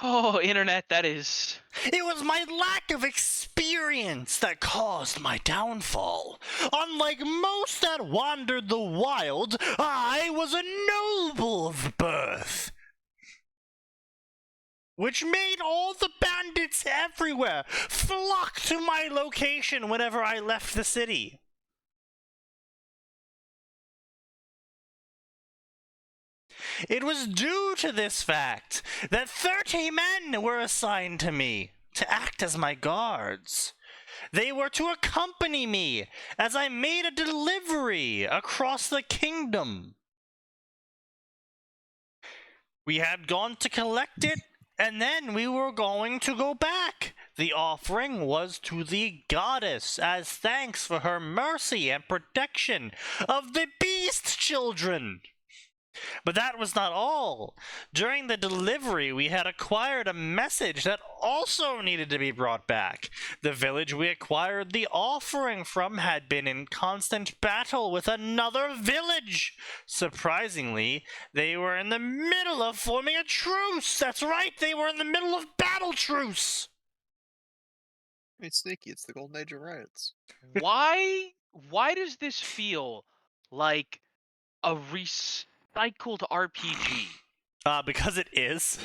Oh, internet, that is...
It was my lack of experience that caused my downfall. Unlike most that wandered the wild, I was a noble of birth, which made all the bandits everywhere flock to my location whenever I left the city. It was due to this fact that 30 men were assigned to me to act as my guards. They were to accompany me as I made a delivery across the kingdom. We had gone to collect it, and then we were going to go back. The offering was to the goddess as thanks for her mercy and protection of the beast children. But that was not all. During the delivery, we had acquired a message that also needed to be brought back. The village we acquired the offering from had been in constant battle with another village. Surprisingly, they were in the middle of forming a truce. That's right, they were in the middle of battle truce.
Hey, Sneaky, it's the golden age of riots.
Why does this feel like a recycled RPG?
Because it is.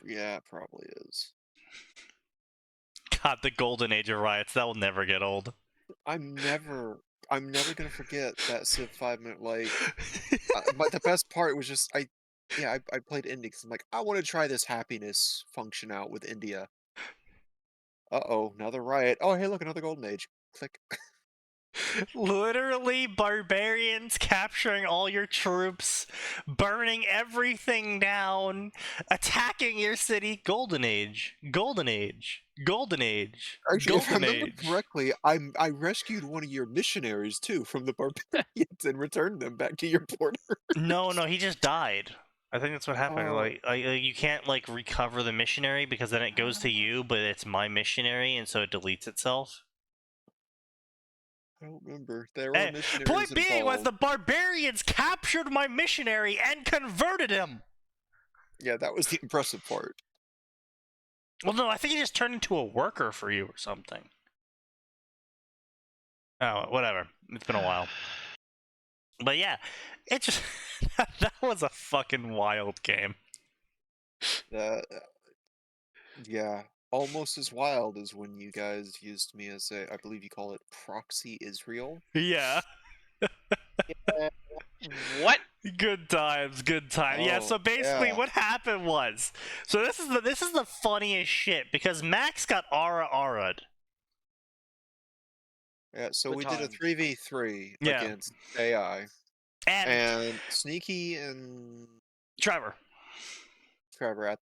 Yeah, it probably is.
God, the golden age of riots, that will never get old.
I'm never gonna forget that Civ 5-minute, like, but the best part was just, I played India because I'm like, I want to try this happiness function out with India. Uh-oh, another riot. Oh, hey, look, another golden age. Click.
Literally barbarians capturing all your troops, burning everything down, attacking your city. Golden age, golden age, golden age,
Actually, if I
golden
remember
age.
correctly, I rescued one of your missionaries too from the barbarians and returned them back to your border.
No, he just died. I think that's what happened.
Oh.
Like, you can't like recover the missionary because then it goes to you, but it's my missionary, and so it deletes itself.
I don't remember. There were missionaries
Point being was
involved.
the barbarians captured my missionary and converted him.
Yeah, that was the impressive part.
Well, no, I think he just turned into a worker for you or something. Oh, whatever. It's been a while. But yeah, it just that was a fucking wild game.
Yeah, almost as wild as when you guys used me as a, I believe you call it proxy Israel.
Yeah.
What?
Good times, good times. Yeah, so basically what happened was, so this is the funniest shit because Max got Ara'd.
Yeah, so
Good
we did a
times.
3v3
Yeah.
against AI.
And
Sneaky and
Trevor.
Trevor.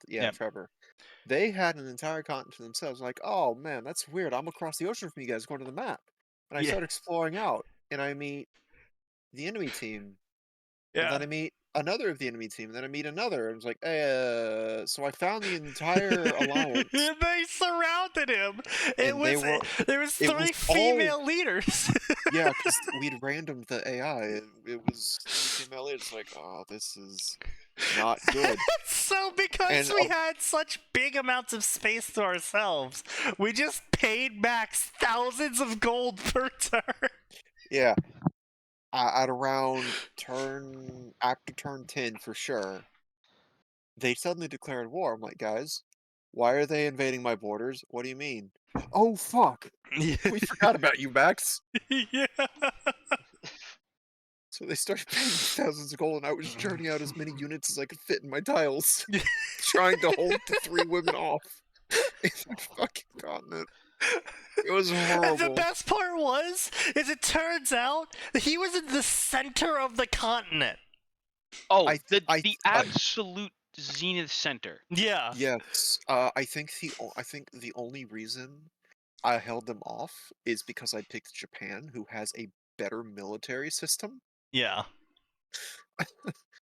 They had an entire continent to themselves. Like, oh man, that's weird. I'm across the ocean from you guys going to the map. And I start exploring out, and I meet the enemy team. And then I meet another of the enemy team, and then I meet another. And it's like, so I found the entire alliance.
They surrounded him. There was 3 female leaders.
Yeah, because we'd randomed the AI. It was 3 female leaders. Like, oh, this is not good.
So because we had such big amounts of space to ourselves, we just paid Max thousands of gold per turn.
Yeah. At around after turn 10 for sure, they suddenly declared war. I'm like, guys, why are they invading my borders? What do you mean? Oh, fuck. We forgot about you, Max.
Yeah.
So they started paying me thousands of gold, and I was churning out as many units as I could fit in my tiles, trying to hold the 3 women off in the fucking continent. It was horrible.
And the best part is it turns out that he was in the center of the continent.
Oh, the absolute zenith center.
Yeah.
Yes. I think the only reason I held them off is because I picked Japan, who has a better military system.
Yeah.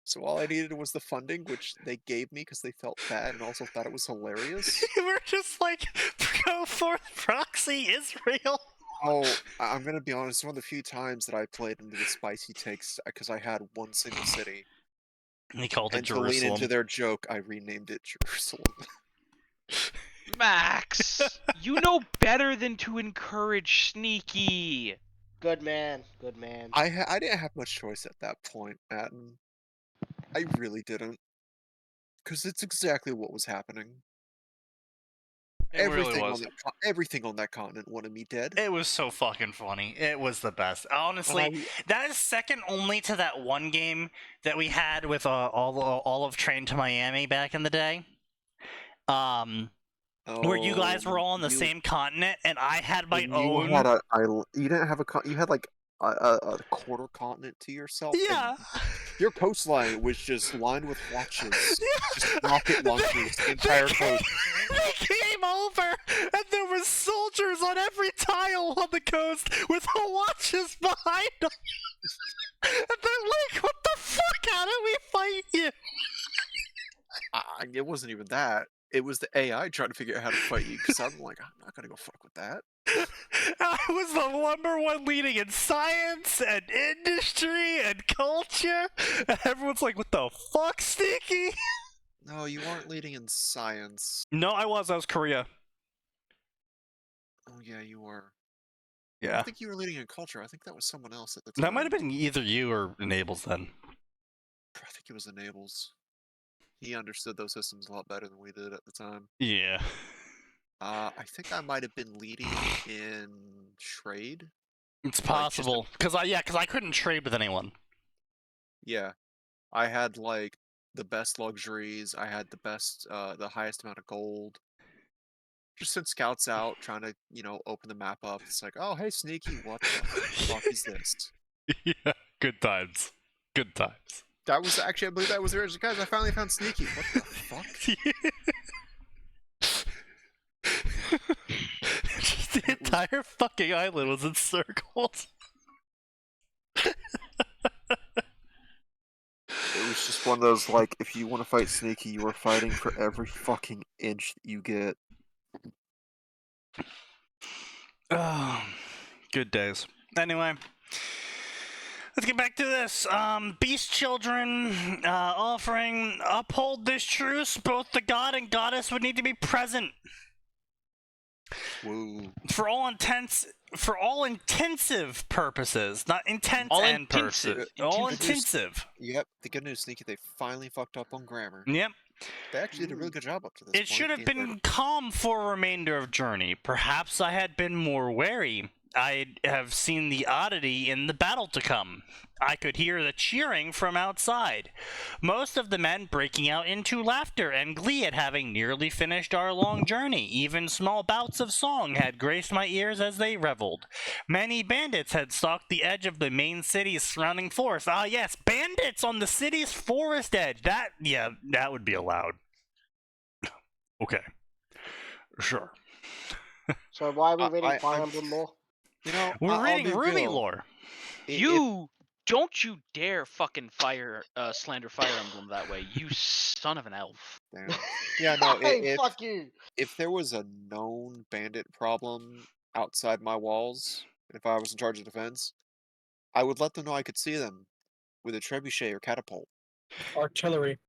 So all I needed was the funding, which they gave me because they felt bad and also thought it was hilarious.
We're just like, go for proxy Israel.
Oh, I'm gonna be honest, one of the few times that I played into the spicy takes, because I had one single city.
He called it Jerusalem.
And to lean into their joke, I renamed it Jerusalem.
Max, you know better than to encourage Sneaky.
Good man, good man.
I didn't have much choice at that point, Atin. I really didn't. Because it's exactly what was happening. Everything on that continent wanted me dead.
It was so fucking funny. It was the best. Honestly, that is second only to that one game that we had with all of Train to Miami back in the day. Where you guys were all on the same continent, and I had my own.
You didn't have you had like a quarter continent to yourself.
Yeah.
Your coastline was just lined with watches. Just rocket launchers, the entire coast.
They came over, and there was soldiers on every tile on the coast with watches behind them. And they're like, what the fuck? How did we fight you?
It wasn't even that. It was the AI trying to figure out how to fight you, because I'm like, I'm not gonna go fuck with that.
I was the #1 leading in science and industry and culture, and everyone's like, what the fuck, Sneaky?
No, you weren't leading in science.
No, I was Korea.
Oh yeah, you were.
Yeah.
I think you were leading in culture. I think that was someone else at the time.
That might have been either you or Enables then.
I think it was Enables. He understood those systems a lot better than we did at the time.
Yeah.
I think I might have been leading in trade.
It's possible, because I couldn't trade with anyone.
Yeah, I had like the best luxuries. I had the best, the highest amount of gold. Just send scouts out trying to, open the map up. It's like, oh, hey, Sneaky, what the fuck is this?
Yeah, good times. Good times.
That was actually, I believe that was the original. Guys, I finally found Sneaky. What the fuck?
Just the entire fucking island was in circles.
It was just one of those, like, if you want to fight Sneaky, you are fighting for every fucking inch that you get.
Oh, good days. Anyway, let's get back to this. Beast children offering uphold this truce. Both the god and goddess would need to be present.
Woo.
For all intensive purposes, not intense
All
and
intensive.
all
Intensive.
intensive.
Yep, the good news, Sneaky, they finally fucked up on grammar.
Yep.
They actually did a really good job up to this
It
point.
should have been calm for a remainder of Journey. Perhaps I had been more wary. I'd have seen the oddity in the battle to come. I could hear the cheering from outside. Most of the men breaking out into laughter and glee at having nearly finished our long journey. Even small bouts of song had graced my ears as they reveled. Many bandits had stalked the edge of the main city's surrounding forest. Ah yes, bandits on the city's forest edge. That would be allowed. Okay. Sure.
So why are we reading Fire Emblem lore?
We're reading Ruby lore.
Don't you dare fucking slander Fire Emblem that way, you son of an elf.
Yeah, no,
Fuck you.
If there was a known bandit problem outside my walls, if I was in charge of defense, I would let them know I could see them with a trebuchet or catapult.
Artillery.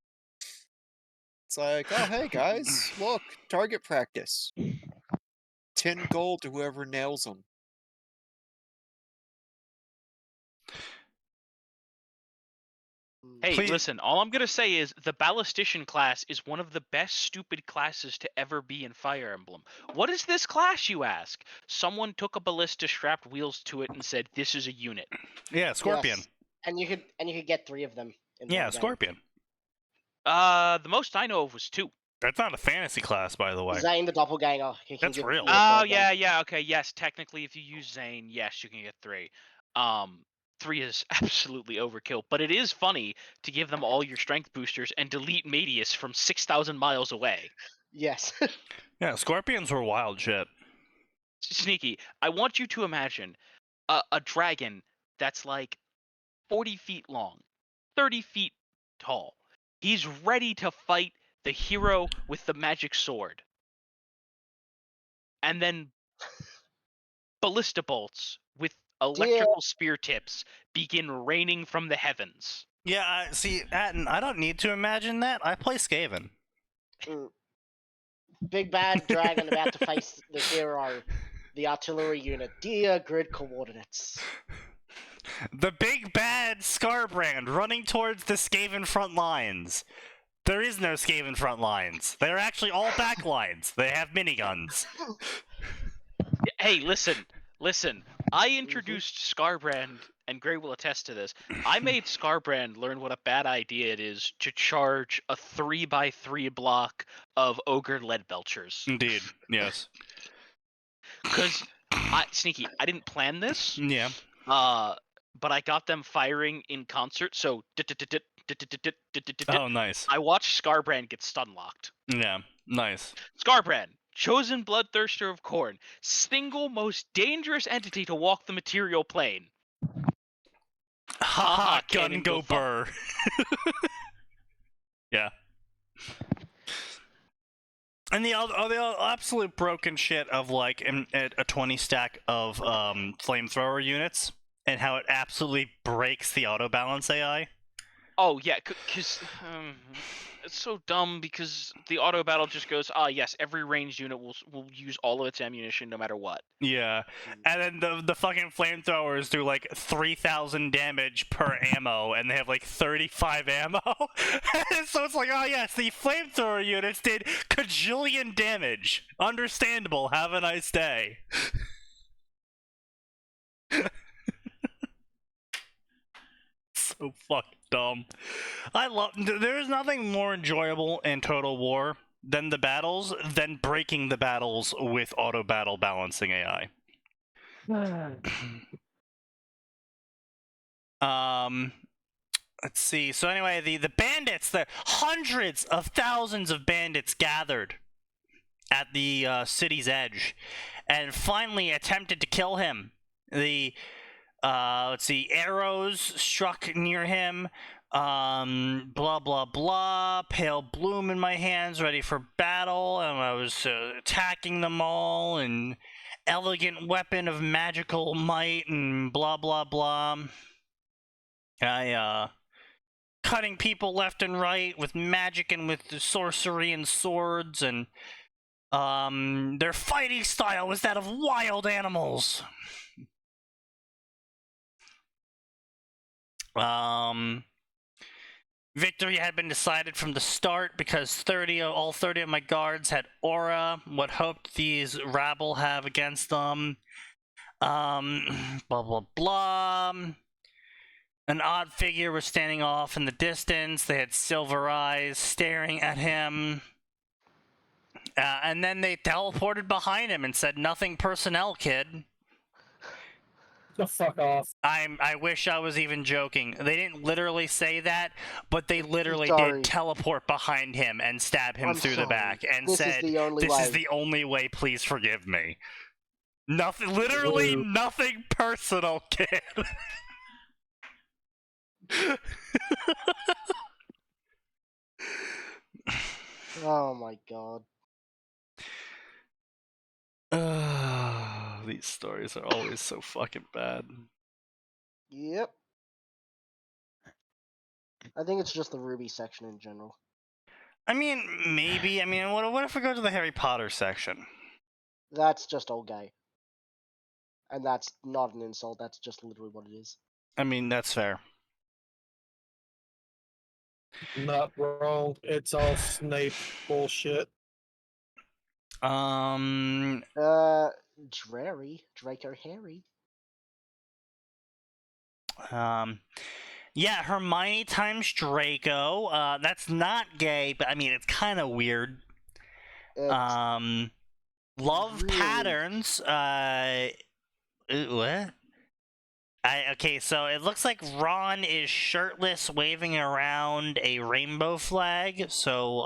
It's like, oh, hey, guys, look, target practice. 10 gold to whoever nails them.
Hey,
Please.
listen, all I'm going to say is the Ballistician class is one of the best stupid classes to ever be in Fire Emblem. What is this class, you ask? Someone took a ballista, strapped wheels to it, and said, this is a unit.
Yeah, Scorpion.
Yes. And you could get 3 of them.
Yeah, Scorpion.
The most I know of was 2.
That's not a fantasy class, by the way.
Zane the Doppelganger.
That's real.
Oh, yeah, okay, yes, technically, if you use Zane, yes, you can get 3. 3 is absolutely overkill, but it is funny to give them all your strength boosters and delete Medius from 6,000 miles away.
Yes.
Yeah, Scorpions were wild shit.
Sneaky, I want you to imagine a dragon that's like 40 feet long, 30 feet tall. He's ready to fight the hero with the magic sword. And then ballista bolts with electrical spear tips begin raining from the heavens.
Yeah, see, Atin, I don't need to imagine that. I play Skaven.
Big bad dragon about to face the hero. The artillery unit. Dear grid coordinates.
The big bad Scarbrand running towards the Skaven front lines. There is no Skaven front lines. They're actually all back lines. They have miniguns.
Hey, listen. I introduced Scarbrand, and Gray will attest to this. I made Scarbrand learn what a bad idea it is to charge a 3x3 block of Ogre Lead Belchers.
Indeed, yes.
Because, Sneaky, I didn't plan this.
Yeah.
But I got them firing in concert, so...
Oh, nice.
I watched Scarbrand get stun locked.
Yeah, nice.
Scarbrand, chosen bloodthirster of Khorne, single most dangerous entity to walk the material plane.
Haha, gun go burr. Yeah. And the absolute broken shit of like a 20 stack of flamethrower units and how it absolutely breaks the auto balance AI.
Oh yeah, because it's so dumb because the auto battle just goes, yes, every ranged unit will use all of its ammunition no matter what.
Yeah, and then the fucking flamethrowers do like 3,000 damage per ammo, and they have like 35 ammo. So it's like, oh yes, the flamethrower units did cajillion damage. Understandable. Have a nice day. So fucking dumb. There's nothing more enjoyable in Total War then the battles, then breaking the battles with auto battle balancing AI. Let's see. So anyway, the bandits, the hundreds of thousands of bandits gathered at the city's edge, and finally attempted to kill him. The let's see, arrows struck near him. Blah blah blah. Pale bloom in my hands, ready for battle, and I was attacking them all. And elegant weapon of magical might, and blah blah blah. I cutting people left and right with magic and with sorcery and swords, and their fighting style was that of wild animals. Victory had been decided from the start because all 30 of my guards had aura. What hoped these rabble have against them? Blah blah blah. An odd figure was standing off in the distance. They had silver eyes staring at him. And then they teleported behind him and said, "Nothing personnel, kid."
The fuck off.
I wish I was even joking. They didn't literally say that, but they literally did teleport behind him and stab him through the back and said, "This is the only way, please forgive me." Nothing, literally nothing personal, kid.
Oh my god.
These stories are always so fucking bad.
Yep. I think it's just the Ruby section in general.
I mean, maybe. I mean, what if we go to the Harry Potter section?
That's just all gay. And that's not an insult, that's just literally what it is.
I mean, that's fair.
Not wrong. It's all Snape bullshit.
Draco Harry.
Yeah, Hermione times Draco. That's not gay, but I mean, it's kind of weird. Love really... patterns. What? Okay, so it looks like Ron is shirtless, waving around a rainbow flag. So,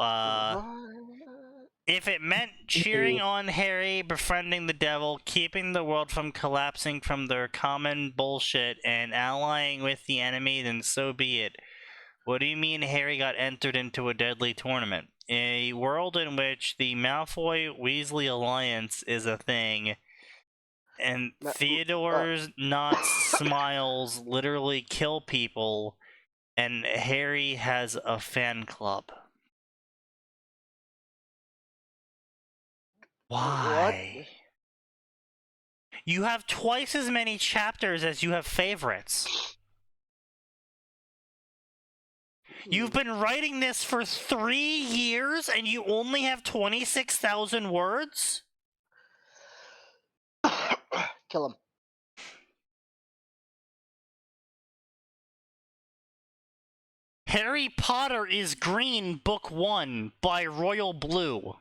if it meant cheering on Harry, befriending the devil, keeping the world from collapsing from their common bullshit, and allying with the enemy, then so be it. What do you mean Harry got entered into a deadly tournament? A world in which the Malfoy-Weasley alliance is a thing, and Theodore's not smiles literally kill people, and Harry has a fan club. Why? What? You have twice as many chapters as you have favorites. You've been writing this for 3 years and you only have 26,000 words?
Kill him.
Harry Potter is Green, Book 1, by Royal Blue.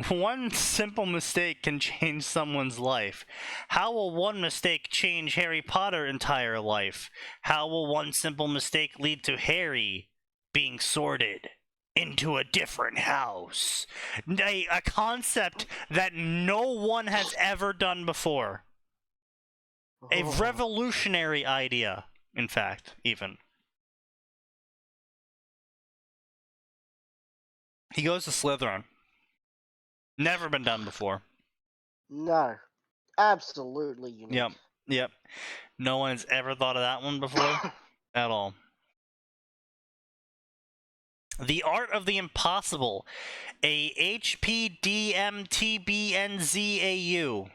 One simple mistake can change someone's life. How will one mistake change Harry Potter's entire life? How will one simple mistake lead to Harry being sorted into a different house? A concept that no one has ever done before. A revolutionary idea, in fact, even. He goes to Slytherin. Never been done before.
No. Absolutely unique.
Yep. No one's ever thought of that one before at all. The Art of the Impossible. A HPDMTBNZAU.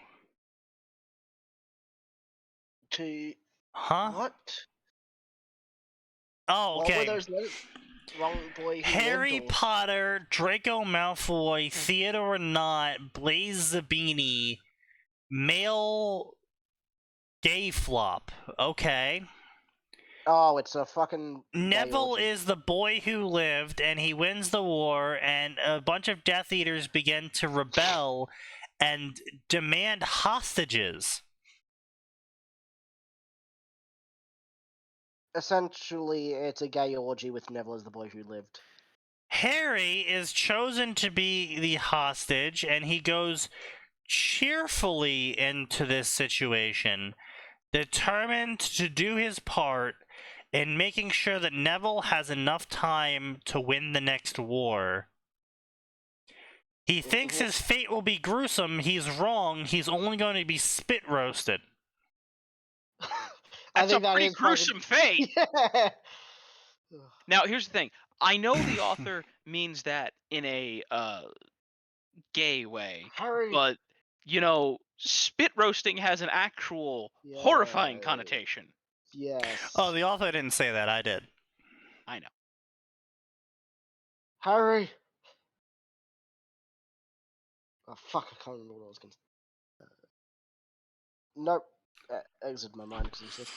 Huh? What?
Oh, okay.
What were those letters? Wrong boy.
Harry Potter, Draco Malfoy, Theodore Nott, Blaze Zabini, male gay flop. Okay.
Oh, it's a fucking...
Neville
biology.
is the boy who lived, and he wins the war, and a bunch of Death Eaters begin to rebel and demand hostages.
Essentially, it's a gay orgy with Neville as the boy who lived.
Harry is chosen to be the hostage, and he goes cheerfully into this situation, determined to do his part in making sure that Neville has enough time to win the next war. He thinks his fate will be gruesome. He's wrong. He's only going to be spit roasted.
That's a pretty gruesome fate.
Yeah.
Now, here's the thing. I know the author means that in a gay way,
Harry.
but, you know, spit roasting has an actual horrifying connotation.
Yes.
Oh, the author didn't say that. I did.
I know.
Harry. Oh, fuck, I can't remember what I was going to say. Nope. Exit my mind because he said...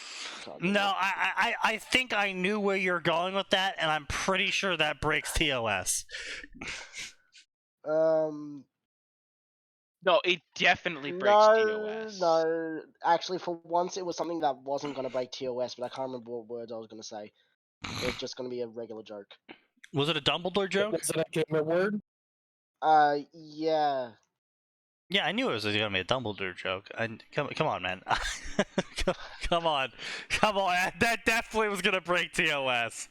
No, I think I knew where you're going with that, and I'm pretty sure that breaks TOS.
No, it definitely breaks TOS.
No, actually, for once, it was something that wasn't going to break TOS, but I can't remember what words I was going to say. It was just going to be a regular joke.
Was it a Dumbledore joke?
Was it a gamer word?
Yeah.
Yeah, I knew it was going to be a Dumbledore joke. Come on, man. Come on. That definitely was going to break TOS.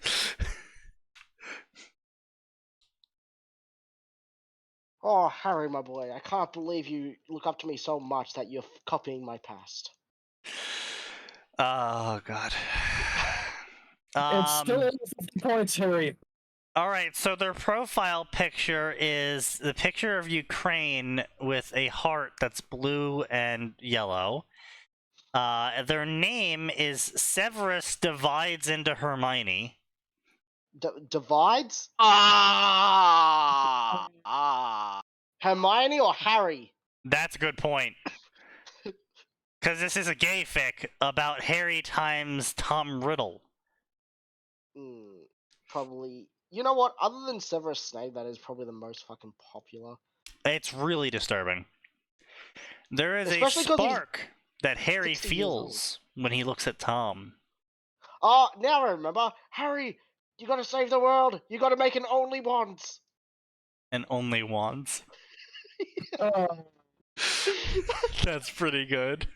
Oh, Harry, my boy, I can't believe you look up to me so much that you're copying my past.
Oh, God.
It's still only 50 points, Harry.
Alright, so their profile picture is the picture of Ukraine with a heart that's blue and yellow. Their name is Severus Divides into Hermione.
Divides? Hermione or Harry?
That's a good point. Because this is a gay fic about Harry times Tom Riddle.
Probably. You know what? Other than Severus Snape, that is probably the most fucking popular.
It's really disturbing. There is a spark that Harry feels when he looks at Tom.
Oh, now I remember. Harry, you gotta save the world. You gotta make an only wands.
And only wands? That's pretty good.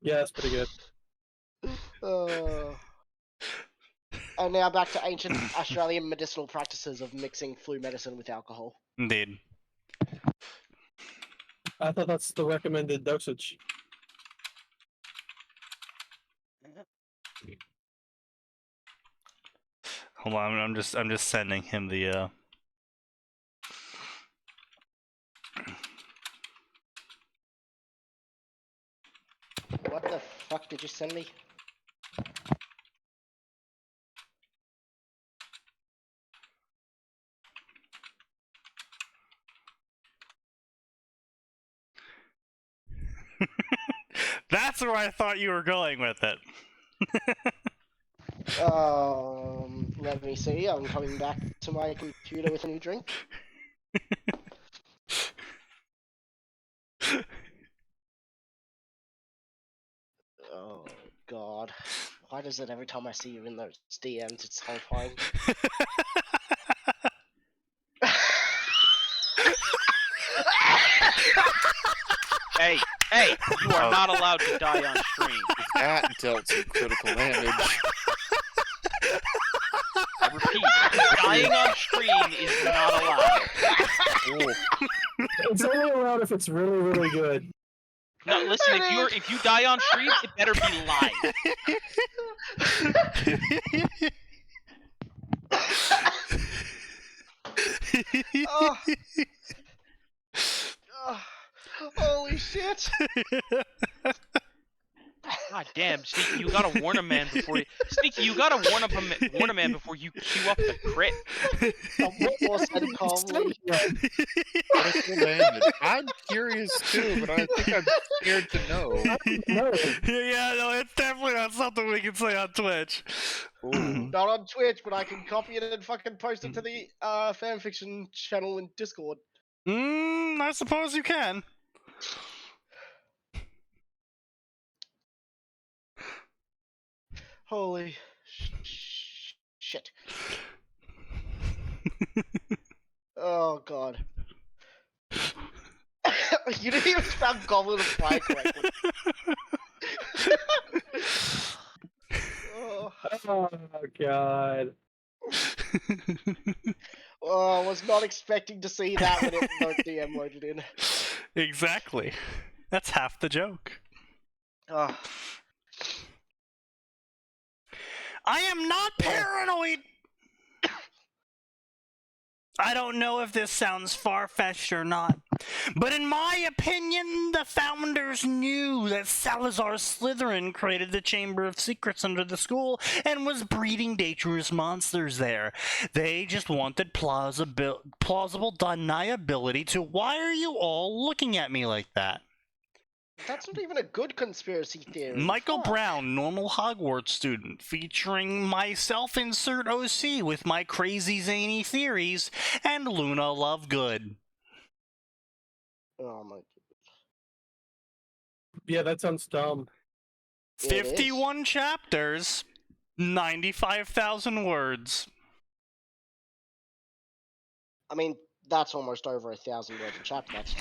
Yeah, that's pretty good.
And now back to ancient Australian medicinal practices of mixing flu medicine with alcohol.
Indeed.
I thought that's the recommended dosage.
Hold on, I'm just sending him the
What the fuck did you send me?
That's where I thought you were going with it.
Let me see. I'm coming back to my computer with a new drink. Oh, God. Why does it every time I see you in those DMs, it's horrifying?
Hey, you are not allowed to die on stream.
That dealt some critical damage.
I repeat, dying on stream is not allowed.
Ooh.
It's only allowed if it's really, really good.
No, listen, if you die on stream, it better be live.
Holy shit!
God damn, Sneaky, you gotta warn a man before you... Sneaky, you gotta warn a man before you queue up the crit.
What more said calmly?
Critical damage. I'm curious too, but I think I'm scared to know.
Yeah, no, it's definitely not something we can say on Twitch.
Not on Twitch, but I can copy it and fucking post it to the fanfiction channel in Discord.
I suppose you can.
Holy shit. Oh god. You didn't even spell Goblet of Fire correctly.
Oh god.
Oh, I was not expecting to see that when it DM loaded in.
Exactly. That's half the joke.
Oh.
I am not paranoid! I don't know if this sounds far-fetched or not, but in my opinion, the founders knew that Salazar Slytherin created the Chamber of Secrets under the school and was breeding dangerous monsters there. They just wanted plausible deniability to, why are you all looking at me like that?
That's not even a good conspiracy theory.
Michael Brown, normal Hogwarts student, featuring myself insert OC with my crazy zany theories, and Luna Lovegood.
Oh my god.
Yeah, that sounds dumb.
51 chapters, 95,000 words.
I mean, that's almost over 1,000 words a chapter. That's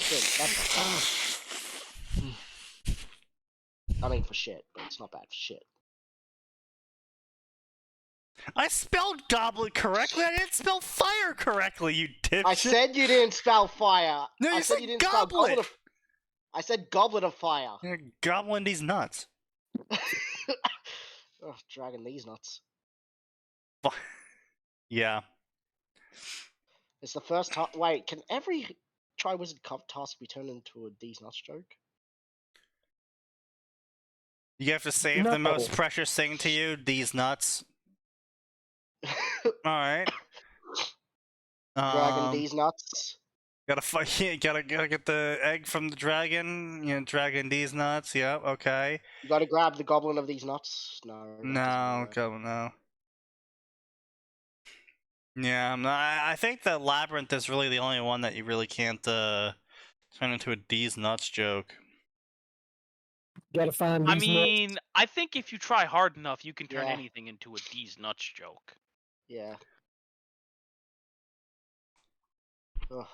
I mean, for shit, but it's not bad for shit.
I spelled goblet correctly. I didn't spell fire correctly, you dipshit.
I said you didn't spell fire.
No, you said
you didn't
goblet.
Spell goblet of... I said goblet of fire.
You're gobbling these nuts.
Oh, dragging these nuts.
Yeah.
It's the first time. Wait, can every Triwizard Cup task be turned into a these nuts joke?
You have to save the most precious thing to you, these nuts. Alright.
Dragging these nuts.
Gotta get the egg from the dragon. You know, dragging these nuts. Yep. Okay.
You gotta grab the goblin of these nuts. No.
No. Yeah. I think that labyrinth is really the only one that you really can't turn into a these nuts joke.
Gotta find these nuts.
I think if you try hard enough, you can turn anything into a these nuts joke.
Yeah. Ugh.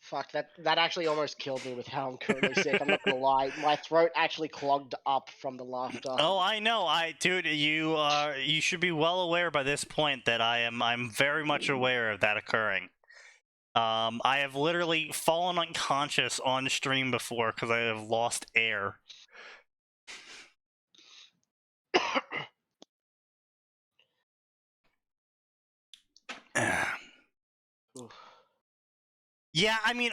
Fuck, that actually almost killed me with how I'm currently sick. I'm not gonna lie. My throat actually clogged up from the laughter.
Oh, I know. Dude, you should be well aware by this point that I'm very much aware of that occurring. I have literally fallen unconscious on stream before because I have lost air. Yeah, I mean,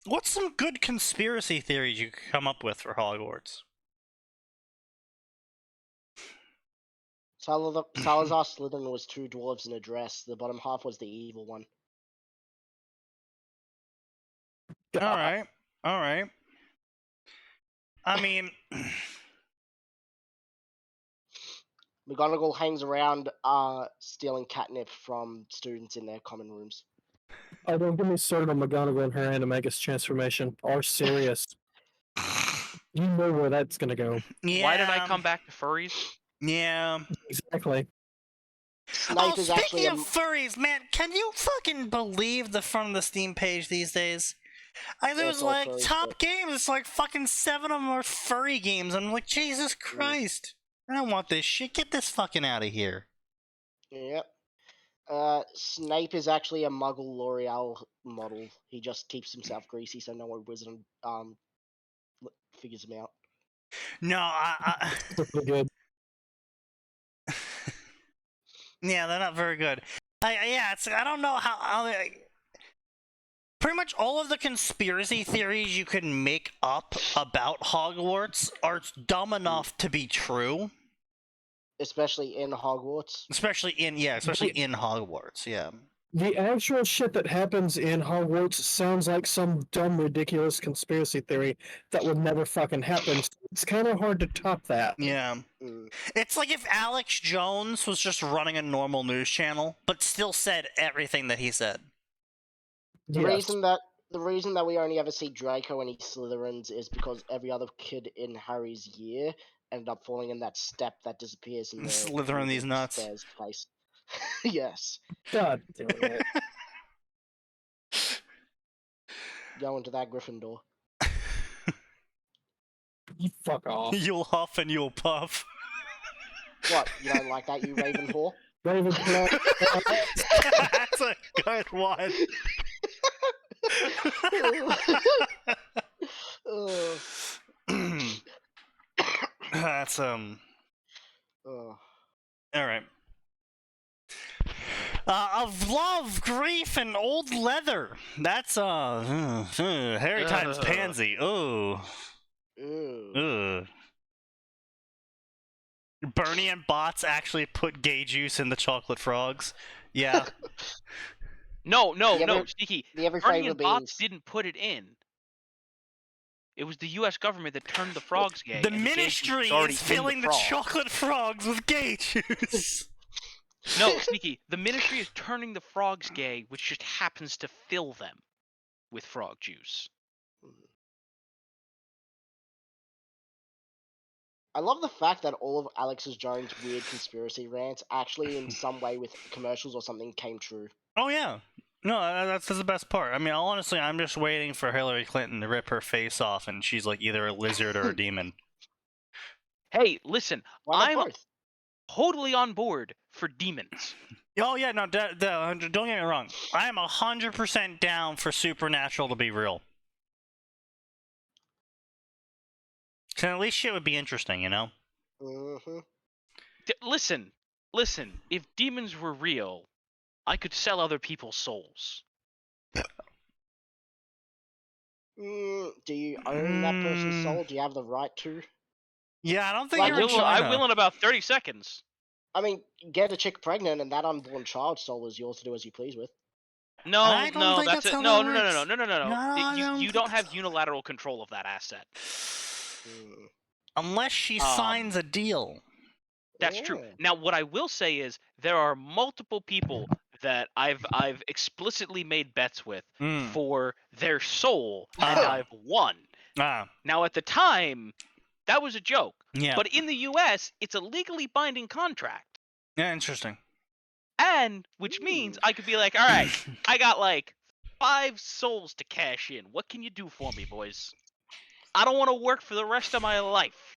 what's some good conspiracy theories you could come up with for Hogwarts?
Salazar Slytherin was 2 dwarves in a dress. The bottom half was the evil one.
Alright. I mean...
McGonagall hangs around stealing catnip from students in their common rooms.
Oh, don't get me started on McGonagall and her Animagus transformation. Are serious. You know where that's gonna go.
Yeah.
Why did I come back to furries?
Yeah.
Exactly.
Snape is
speaking of furries, man, can you fucking believe the front of the Steam page these days? There's like top games, it's like fucking 7 of them are furry games. I'm like, Jesus Christ. I don't want this shit. Get this fucking out of here.
Yep. Snape is actually a Muggle L'Oreal model. He just keeps himself greasy so no one wizard figures him out.
No,
Good.
Yeah, they're not very good. I don't know how Pretty much all of the conspiracy theories you can make up about Hogwarts are dumb enough to be true.
Especially in Hogwarts.
Especially in Hogwarts, yeah.
The actual shit that happens in Hogwarts sounds like some dumb, ridiculous conspiracy theory that would never fucking happen. So it's kind of hard to top that.
Yeah. It's like if Alex Jones was just running a normal news channel, but still said everything that he said.
The reason that we only ever see Draco and Slytherins is because every other kid in Harry's year ended up falling in that step that disappears in the
Slytherin these nuts.
Stairs place. Yes.
God damn it.
Go into that Gryffindor.
You fuck off.
You'll huff and you'll puff.
What? You don't like that, you Raven whore?
Ravenclaw.
That's a good one. That's Alright. Of love, grief, and old leather. That's Harry times pansy. Ooh. Bernie and Bots actually put gay juice in the chocolate frogs. Yeah.
No, Sneaky. Bernie and Bots
beans.
didn't put it in. It was the U.S. government that turned the frogs gay.
The ministry is filling the chocolate frogs with gay juice.
No, Sneaky. The ministry is turning the frogs gay, which just happens to fill them with frog juice.
I love the fact that all of Alex's Jones' weird conspiracy rants actually in some way with commercials or something came true.
Oh yeah. No, that's the best part. I mean, honestly, I'm just waiting for Hillary Clinton to rip her face off and she's like either a lizard or a demon.
Hey, listen, I'm
both?
totally on board for demons.
Oh yeah, no, don't get me wrong. I am 100% down for supernatural to be real. So at least shit would be interesting, you know?
Mm-hmm.
Listen, if demons were real, I could sell other people's souls.
Do you own that person's soul? Do you have the right to?
Yeah, I don't think
I will in about 30 seconds.
I mean, get a chick pregnant and that unborn child's soul is yours to do as you please with.
No, that's it. No. You don't have
so.
unilateral control of that asset.
Unless she signs a deal.
That's true. Now, what I will say is there are multiple people that I've explicitly made bets with for their soul, and I've won. Now, at the time, that was a joke.
Yeah.
But in the U.S., it's a legally binding contract.
Yeah, interesting.
And which means I could be like, all right, I got like 5 souls to cash in. What can you do for me, boys? I don't want to work for the rest of my life.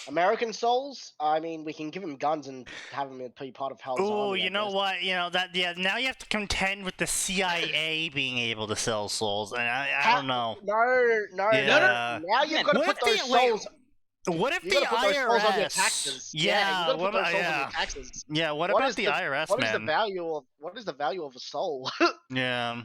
American souls? I mean, we can give them guns and have them be part of Hell's Army.
Oh, you know what? You know that. Yeah. Now you have to contend with the CIA being able to sell souls, and I don't know.
No. Now you've got to put those souls.
What if the IRS? On your taxes. Yeah. What about taxes? Yeah. What about the IRS,
what
man?
What is the value of a soul?
Yeah.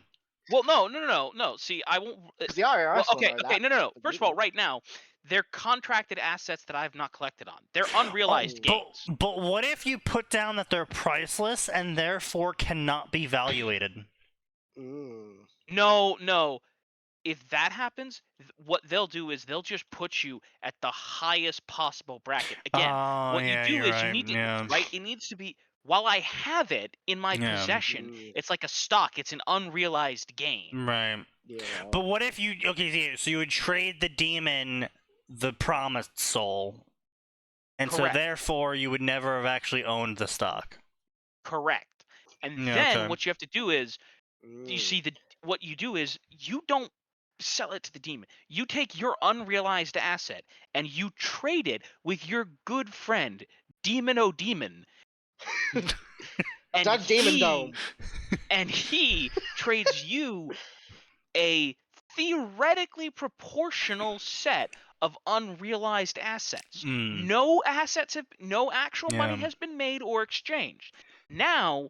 Well, no. See, I won't.
The IRS.
Well, okay. No. First of all, right now, they're contracted assets that I have not collected on. They're unrealized gains.
But what if you put down that they're priceless and therefore cannot be valuated?
No. If that happens, what they'll do is they'll just put you at the highest possible bracket. Again, what you do is you need to, right? It needs to be, while I have it in my possession, it's like a stock. It's an unrealized gain.
Right. Yeah. But what if you, so you would trade the demon the promised soul, and
Correct.
So therefore you would never have actually owned the stock.
Correct. And then what you have to do is, you see, what you do is you don't sell it to the demon. You take your unrealized asset and you trade it with your good friend, Demon O'Demon.
Doug Demon Dome.
And he trades you a theoretically proportional set of unrealized assets. No actual money has been made or exchanged. Now,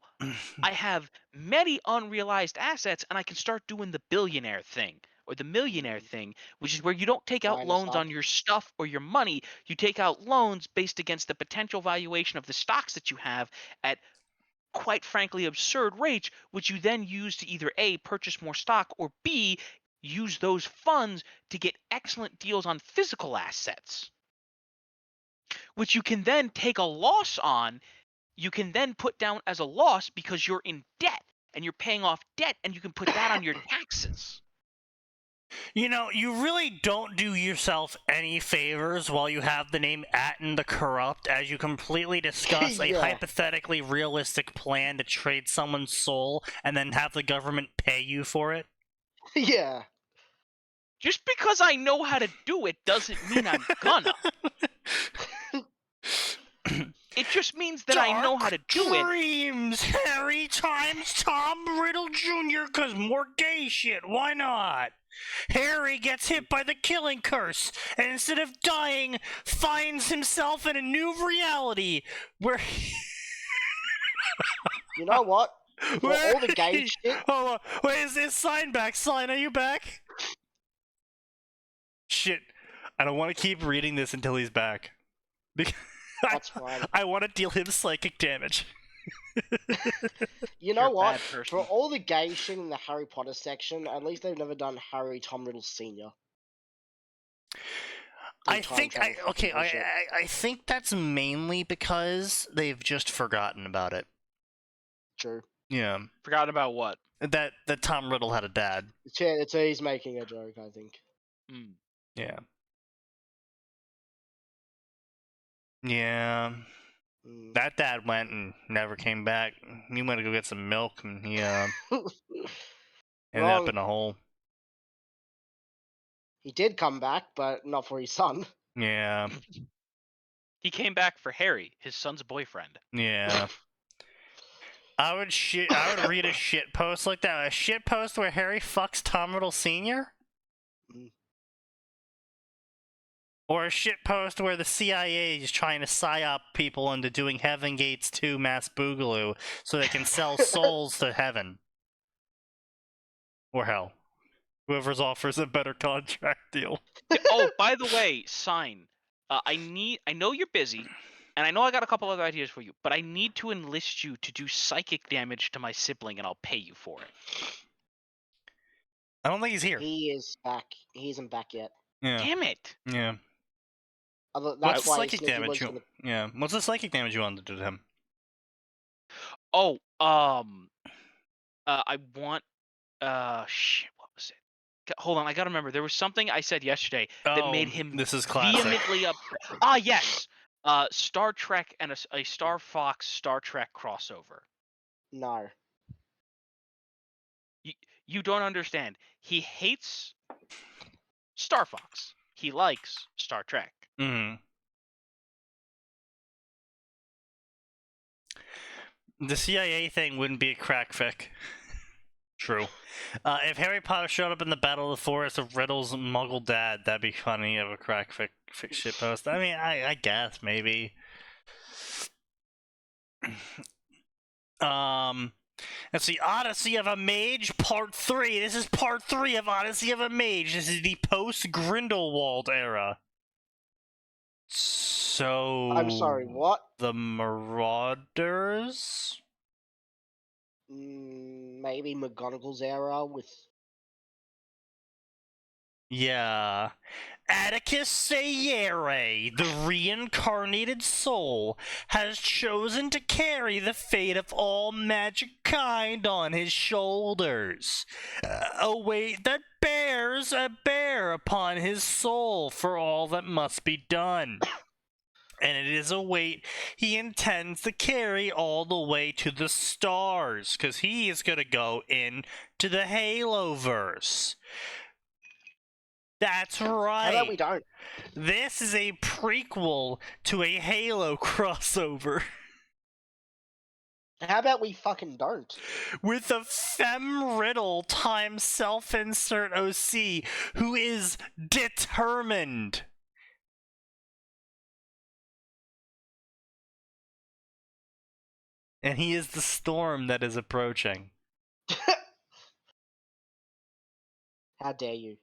I have many unrealized assets, and I can start doing the billionaire thing or the millionaire thing, which is where you don't take out
Buying a
loans
stock.
on your stuff or your money. You take out loans based against the potential valuation of the stocks that you have at, quite frankly, absurd rates, which you then use to either A, purchase more stock, or B, use those funds to get excellent deals on physical assets, which you can then take a loss on. You can then put down as a loss because you're in debt and you're paying off debt, and you can put that on your taxes.
You know, you really don't do yourself any favors while you have the name Atin the Corrupt as you completely discuss a
Yeah.
hypothetically realistic plan to trade someone's soul and then have the government pay you for it.
Yeah.
Just because I know how to do it doesn't mean I'm gonna. It just means that I know how to do it.
Dreams, Harry times Tom Riddle Jr. Cause more gay shit, why not? Harry gets hit by the killing curse, and instead of dying, finds himself in a new reality where
You know what? For all the gay shit.
Hold on. Wait, is this Sign back? Sign, are you back? Shit. I don't want to keep reading this until he's back. Because
That's fine.
I want to deal him psychic damage.
You know
You're a
what?
bad person.
For all the gay shit in the Harry Potter section, at least they've never done Harry Tom Riddle Sr.
I think I think that's mainly because they've just forgotten about it.
True.
Yeah.
Forgotten about what?
That Tom Riddle had a dad.
It's he's making a joke, I think.
Mm.
Yeah. Yeah.
Mm.
That dad went and never came back. He went to go get some milk and he ended up in a hole.
He did come back, but not for his son.
Yeah.
He came back for Harry, his son's boyfriend.
Yeah. I would read a shit post like that. A shit post where Harry fucks Tom Riddle Sr.?
Mm.
Or a shit post where the CIA is trying to psyop people into doing Heaven Gates 2 Mass Boogaloo so they can sell souls to heaven. Or hell. Whoever's offers a better contract deal.
Oh, by the way, Sign. I know you're busy, and I know I got a couple other ideas for you, but I need to enlist you to do psychic damage to my sibling, and I'll pay you for it.
I don't think he's here.
He is back. He isn't back yet.
Yeah.
Damn it!
Yeah.
That's
What's
why
psychic
Sneaky
damage
was
you...
gonna...
Yeah. What's the psychic damage you wanted to do to him?
Oh, I want, shit, what was it? Hold on, I gotta remember. There was something I said yesterday that made him
this is classic.
vehemently upset. Ah, yes! Star Trek and a Star Fox Star Trek crossover.
No.
You don't understand. He hates Star Fox. He likes Star Trek.
Mm-hmm. The CIA thing wouldn't be a crack fic. True. If Harry Potter showed up in the Battle of the Forest of Riddle's Muggle dad, that'd be funny of a crack fic shitpost. I mean, I guess, maybe. Let's see, Odyssey of a Mage, Part 3. This is Part 3 of Odyssey of a Mage. This is the post-Grindelwald era. So...
I'm sorry, what?
The Marauders?
Maybe McGonagall's era with...
Yeah. Atticus Sayere, the reincarnated soul, has chosen to carry the fate of all magic kind on his shoulders. A weight that bears a bear upon his soul for all that must be done. And it is a weight he intends to carry all the way to the stars, because he is going to go into the Haloverse. That's right.
How about we don't?
This is a prequel to a Halo crossover.
How about we fucking don't?
With a Femme Riddle times self-insert OC who is determined. And he is the storm that is approaching.
How dare you?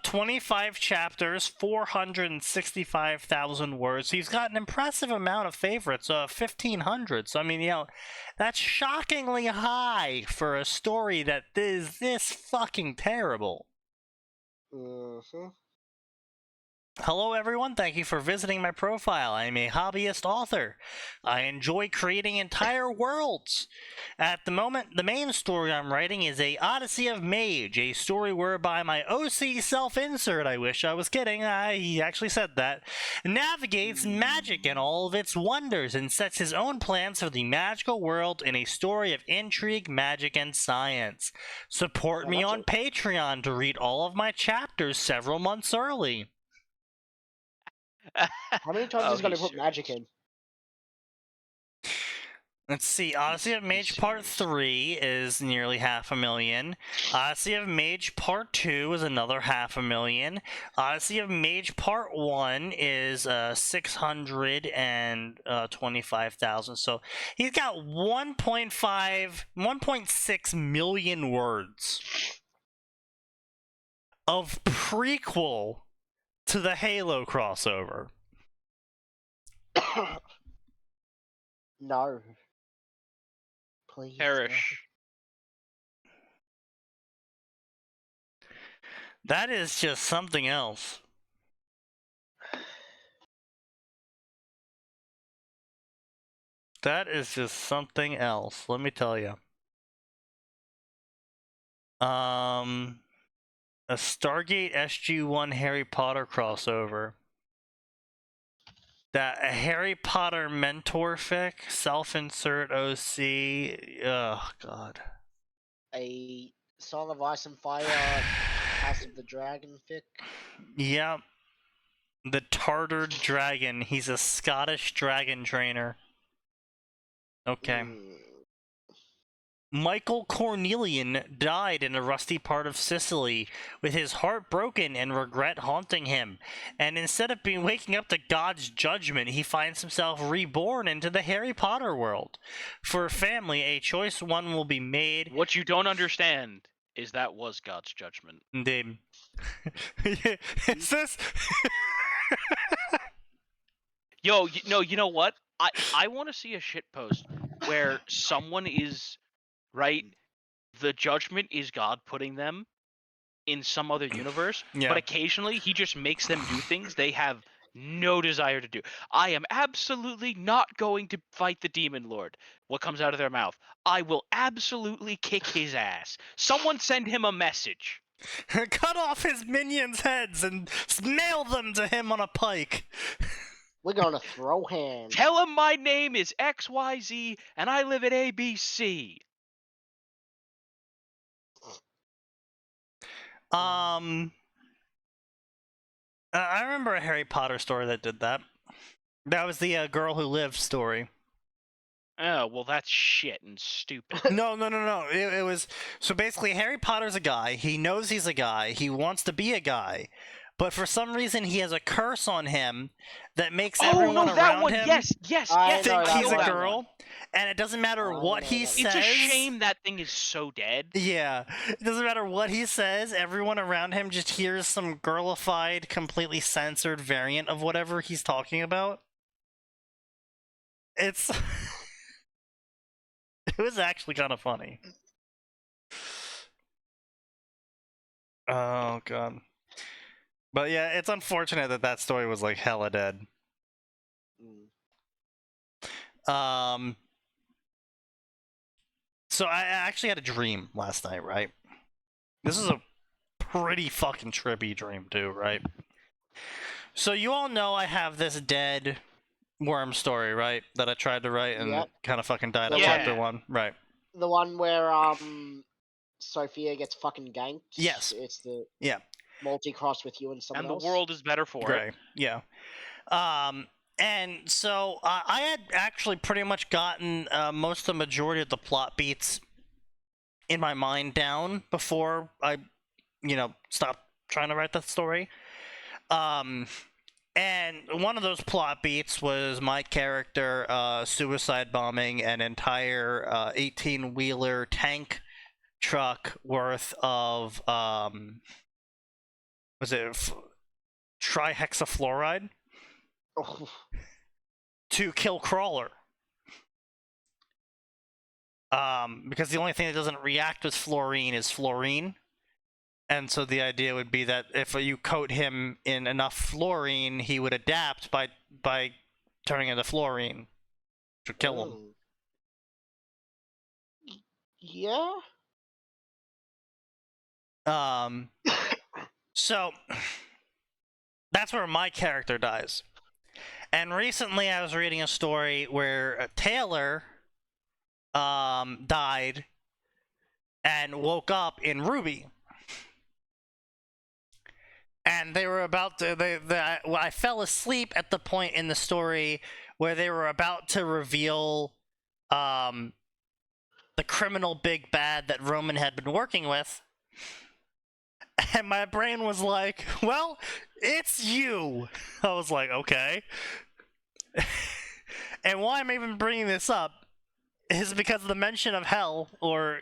25 chapters, 465,000 words. He's got an impressive amount of favorites, 1,500. So, I mean, that's shockingly high for a story that is this fucking terrible.
Mm-hmm.
Hello everyone, thank you for visiting my profile. I am a hobbyist author. I enjoy creating entire worlds. At the moment, the main story I'm writing is a Odyssey of Mage, a story whereby my OC self-insert, I wish I was kidding, he actually said that, navigates magic and all of its wonders and sets his own plans for the magical world in a story of intrigue, magic, and science. Support me on Patreon to read all of my chapters several months early.
How many times is he going to put magic in?
Let's see, Odyssey of Mage Part 3 is nearly 500,000. Odyssey of Mage Part 2 is another 500,000. Odyssey of Mage Part 1 is 625,000. So he's got 1.6 million words of prequel to the Halo crossover.
No. Please.
Perish.
That is just something else. That is just something else, let me tell you. A Stargate SG-1 Harry Potter crossover. That a Harry Potter mentor fic, self-insert OC. Oh god.
A Song of Ice and Fire, House of the Dragon fic.
Yep. The Tartared Dragon. He's a Scottish dragon trainer. Okay. Michael Cornelian died in a rusty part of Sicily, with his heart broken and regret haunting him. And instead of waking up to God's judgment, he finds himself reborn into the Harry Potter world. For a family, a choice one will be made.
What you don't understand is that was God's judgment.
Indeed. Is this?
Yo, you know what? I want to see a shitpost where someone is, right, the judgment is God putting them in some other universe, but occasionally he just makes them do things they have no desire to do. I am absolutely not going to fight the demon lord. What comes out of their mouth? I will absolutely kick his ass. Someone send him a message.
Cut off his minions' heads and nail them to him on a pike.
We're gonna throw hands.
Tell him my name is XYZ and I live at ABC.
I remember a Harry Potter story that did that. That was the Girl Who Lived story.
Oh, well, that's shit and stupid.
No. It was... So basically, Harry Potter's a guy. He knows he's a guy. He wants to be a guy. But for some reason, he has a curse on him that makes everyone around him
yes,
think he's a girl. And it doesn't matter what he says.
It's a shame that thing is so dead.
Yeah. It doesn't matter what he says. Everyone around him just hears some girlified, completely censored variant of whatever he's talking about. It's... It was actually kind of funny. Oh, God. But yeah, it's unfortunate that that story was like hella dead. So I actually had a dream last night, right? This is a pretty fucking trippy dream too, right? So you all know I have this dead worm story, right? That I tried to write and kind of fucking died at chapter 1, right?
The one where Sophia gets fucking ganked.
Yes.
It's the multi-cross with you and someone else.
And the world is better for it.
Yeah. And so I had actually pretty much gotten most of the majority of the plot beats in my mind down before I, stopped trying to write that story. And And one of those plot beats was my character suicide bombing an entire 18-wheeler tank truck worth of trihexafluoride to kill Crawler. Because the only thing that doesn't react with fluorine is fluorine. And so the idea would be that if you coat him in enough fluorine, he would adapt by turning into fluorine to kill him.
Yeah.
So that's where my character dies. And recently I was reading a story where Taylor died and woke up in Ruby. And they were about to. I fell asleep at the point in the story where they were about to reveal the criminal big bad that Roman had been working with. And my brain was like, well, it's you. I was like, okay. And why I'm even bringing this up is because of the mention of hell, or,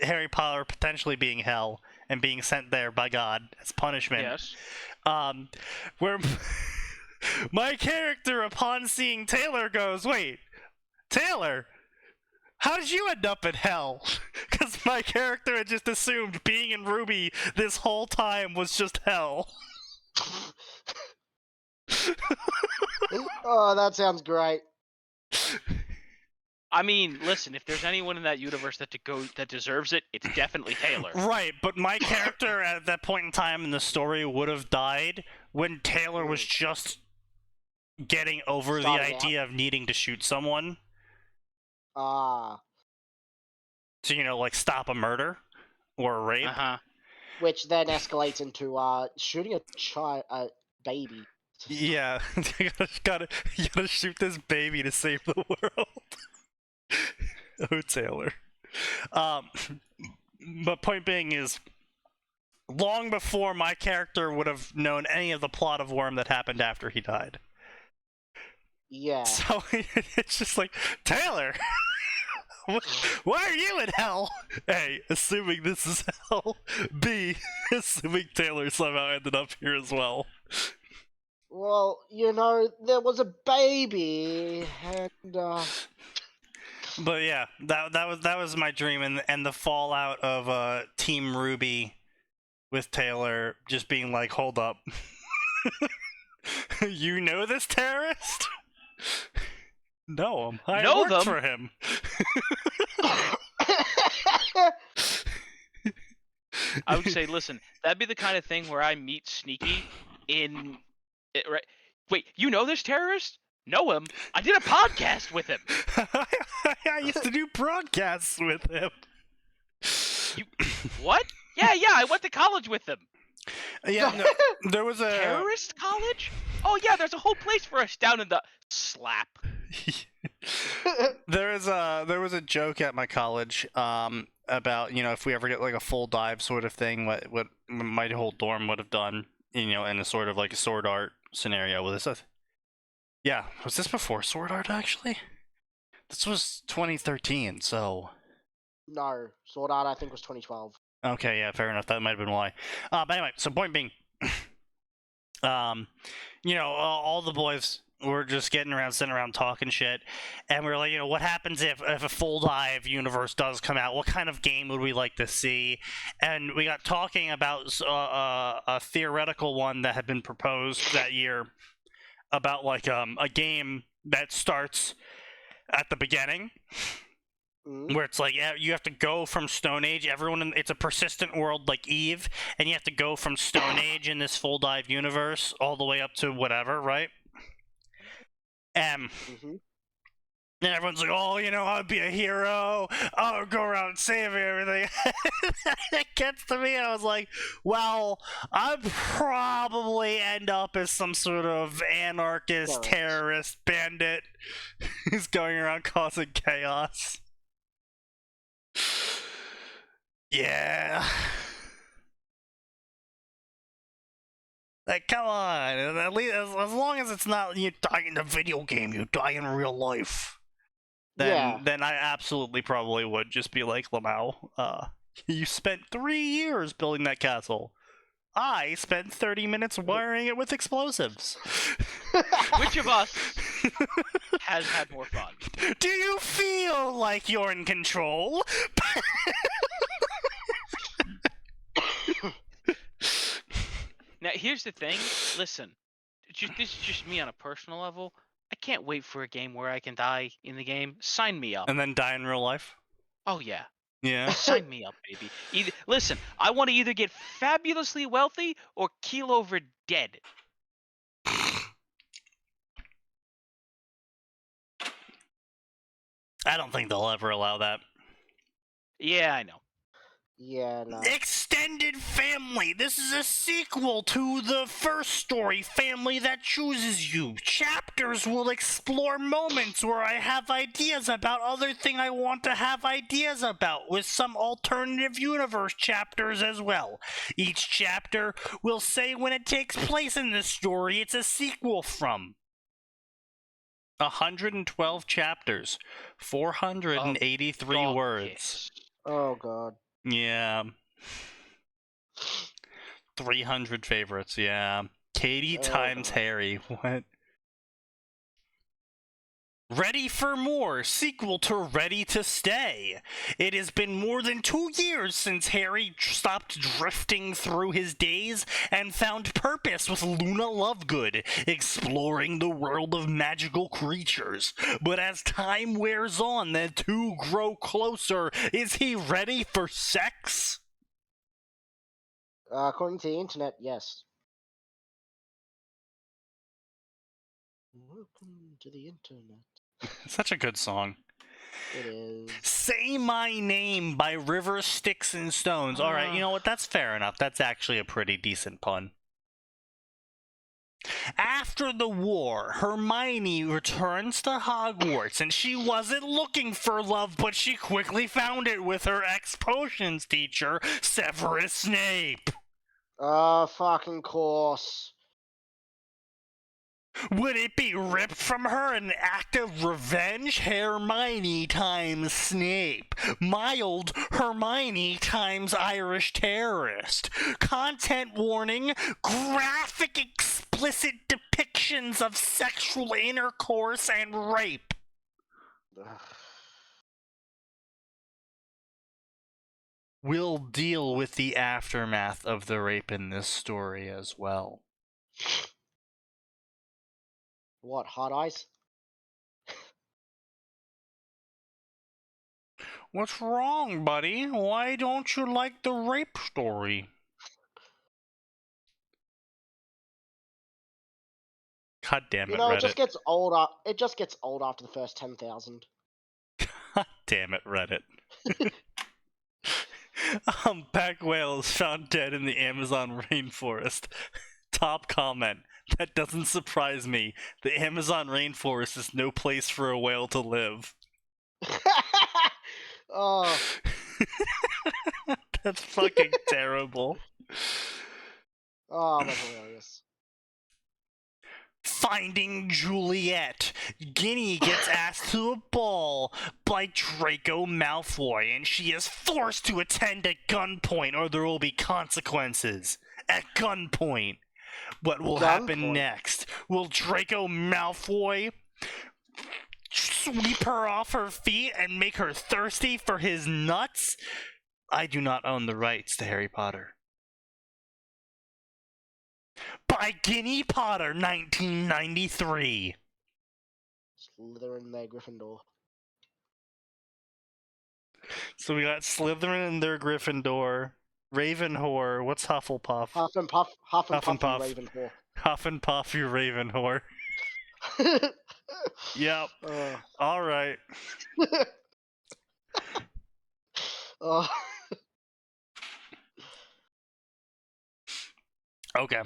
Harry Potter potentially being hell and being sent there by God as punishment.
Yes.
Where my character, upon seeing Taylor, goes, wait, Taylor, how did you end up in hell? Because my character had just assumed being in Ruby this whole time was just hell.
Oh, that sounds great.
I mean, listen, if there's anyone in that universe that deserves it, it's definitely Taylor.
Right, but my character at that point in time in the story would have died when Taylor was just getting over the idea of needing to shoot someone.
Ah.
So, like, stop a murder or a rape.
Uh-huh.
Which then escalates into shooting a baby.
Yeah, you gotta shoot this baby to save the world. Oh, Taylor. But point being is, long before my character would have known any of the plot of Worm that happened after he died.
Yeah.
So it's just like, Taylor, why are you in hell? A, assuming this is hell. B, assuming Taylor somehow ended up here as well.
Well, there was a baby, and
But yeah, that was my dream, and the fallout of Team Ruby with Taylor just being like, hold up, you know this terrorist? No, I worked for him.
I would say, listen, that'd be the kind of thing where I meet Sneaky right? Wait, you know this terrorist? Know him? I did a podcast with him.
I used to do broadcasts with him.
What? Yeah, I went to college with him.
Yeah, no, there was a
terrorist college. Oh yeah, there's a whole place for us down in the slap.
There was a joke at my college about if we ever get like a full dive sort of thing, what my whole dorm would have done, in a sort of like a sword art scenario with this. Yeah, was this before Sword Art, actually? This was 2013, so...
No, Sword Art I think was 2012.
Okay, yeah, fair enough, that might have been why. But anyway, so point being... all the boys were just sitting around talking shit, and we were like, what happens if a full dive universe does come out? What kind of game would we like to see? And we got talking about a theoretical one that had been proposed that year, about like a game that starts at the beginning, where it's like, you have to go from Stone Age. It's a persistent world like Eve, and you have to go from Stone Age in this full dive universe all the way up to whatever, right? And everyone's like, oh, I'd be a hero. I'll go around and save everything. It gets to me, and I was like, well, I'd probably end up as some sort of anarchist, terrorist, bandit who's going around causing chaos. Yeah. Like, come on. At least as long as it's not you die in a video game, you die in real life. Then I absolutely probably would just be like, Lamau, you spent 3 years building that castle. I spent 30 minutes wiring it with explosives.
Which of us has had more fun?
Do you feel like you're in control?
Now, here's the thing. Listen, this is just me on a personal level. I can't wait for a game where I can die in the game. Sign me up.
And then die in real life?
Oh, yeah.
Yeah.
Sign me up, baby. Listen, I want to either get fabulously wealthy or keel over dead.
I don't think they'll ever allow that.
Yeah, I know.
Yeah, no.
Extended Family! This is a sequel to the first story, Family That Chooses You. Chapters will explore moments where I have ideas about other thing I want to have ideas about, with some alternative universe chapters as well. Each chapter will say when it takes place in the story it's a sequel from. 112 chapters, 483 words.
Oh, God.
Yeah. 300 favorites, yeah. Katie times Harry, what? Ready for More, sequel to Ready to Stay. It has been more than 2 years since Harry stopped drifting through his days and found purpose with Luna Lovegood, exploring the world of magical creatures. But as time wears on, the two grow closer. Is he ready for sex?
According to the internet, yes. Welcome to the internet.
Such a good song.
It is.
Say My Name by River Sticks and Stones. Alright, you know what? That's fair enough. That's actually a pretty decent pun. After the war, Hermione returns to Hogwarts, and she wasn't looking for love, but she quickly found it with her ex-potions teacher, Severus Snape.
Fucking course.
Would it be ripped from her an act of revenge? Hermione times Snape. Mild Hermione times Irish terrorist. Content warning, graphic explicit depictions of sexual intercourse and rape. We'll deal with the aftermath of the rape in this story as well.
What, hot eyes?
What's wrong, buddy? Why don't you like the rape story? God damn it,
You know,
Reddit.
it just gets old after the first 10,000.
God damn it, Reddit. Pack whales found dead in the Amazon rainforest. Top comment. That doesn't surprise me. The Amazon rainforest is no place for a whale to live.
Oh.
That's fucking terrible.
Oh, that's hilarious.
Finding Juliet. Ginny gets asked to a ball by Draco Malfoy, and she is forced to attend at gunpoint or there will be consequences. At gunpoint. What will happen next? Will Draco Malfoy sweep her off her feet and make her thirsty for his nuts? I do not own the rights to Harry Potter. By Ginny Potter, 1993.
Slytherin there, Gryffindor.
So we got Slytherin and their Gryffindor. Ravenwhore. What's Hufflepuff?
Huff and Puff, Ravenwhore.
Huff and Puff, you Ravenwhore. Yep. Alright. Okay.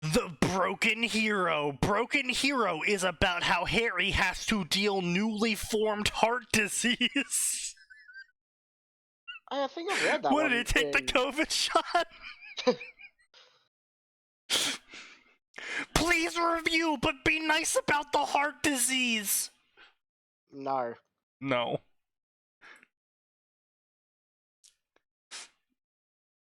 The Broken Hero. Broken Hero is about how Harry has to deal newly formed heart disease.
I think I've read that
What
one.
did he take the COVID shot? Please review, but be nice about the heart disease.
No.
No.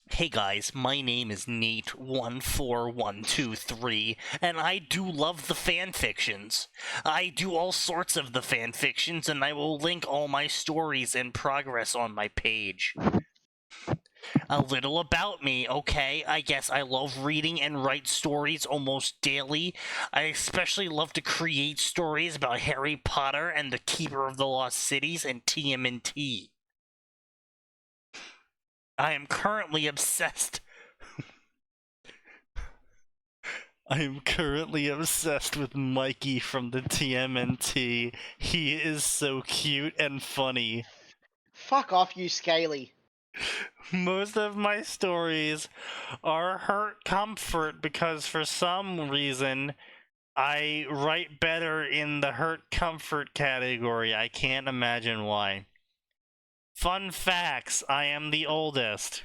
Hey guys, my name is Nate14123, and I do love the fanfictions. I do all sorts of the fanfictions, and I will link all my stories in progress on my page. A little about me, okay? I guess I love reading and write stories almost daily. I especially love to create stories about Harry Potter and the Keeper of the Lost Cities and TMNT. I am currently obsessed. I am currently obsessed with Mikey from the TMNT. He is so cute and funny.
Fuck off, you Scaly.
Most of my stories are hurt comfort because for some reason I write better in the hurt comfort category. I can't imagine why. Fun facts, I am the oldest.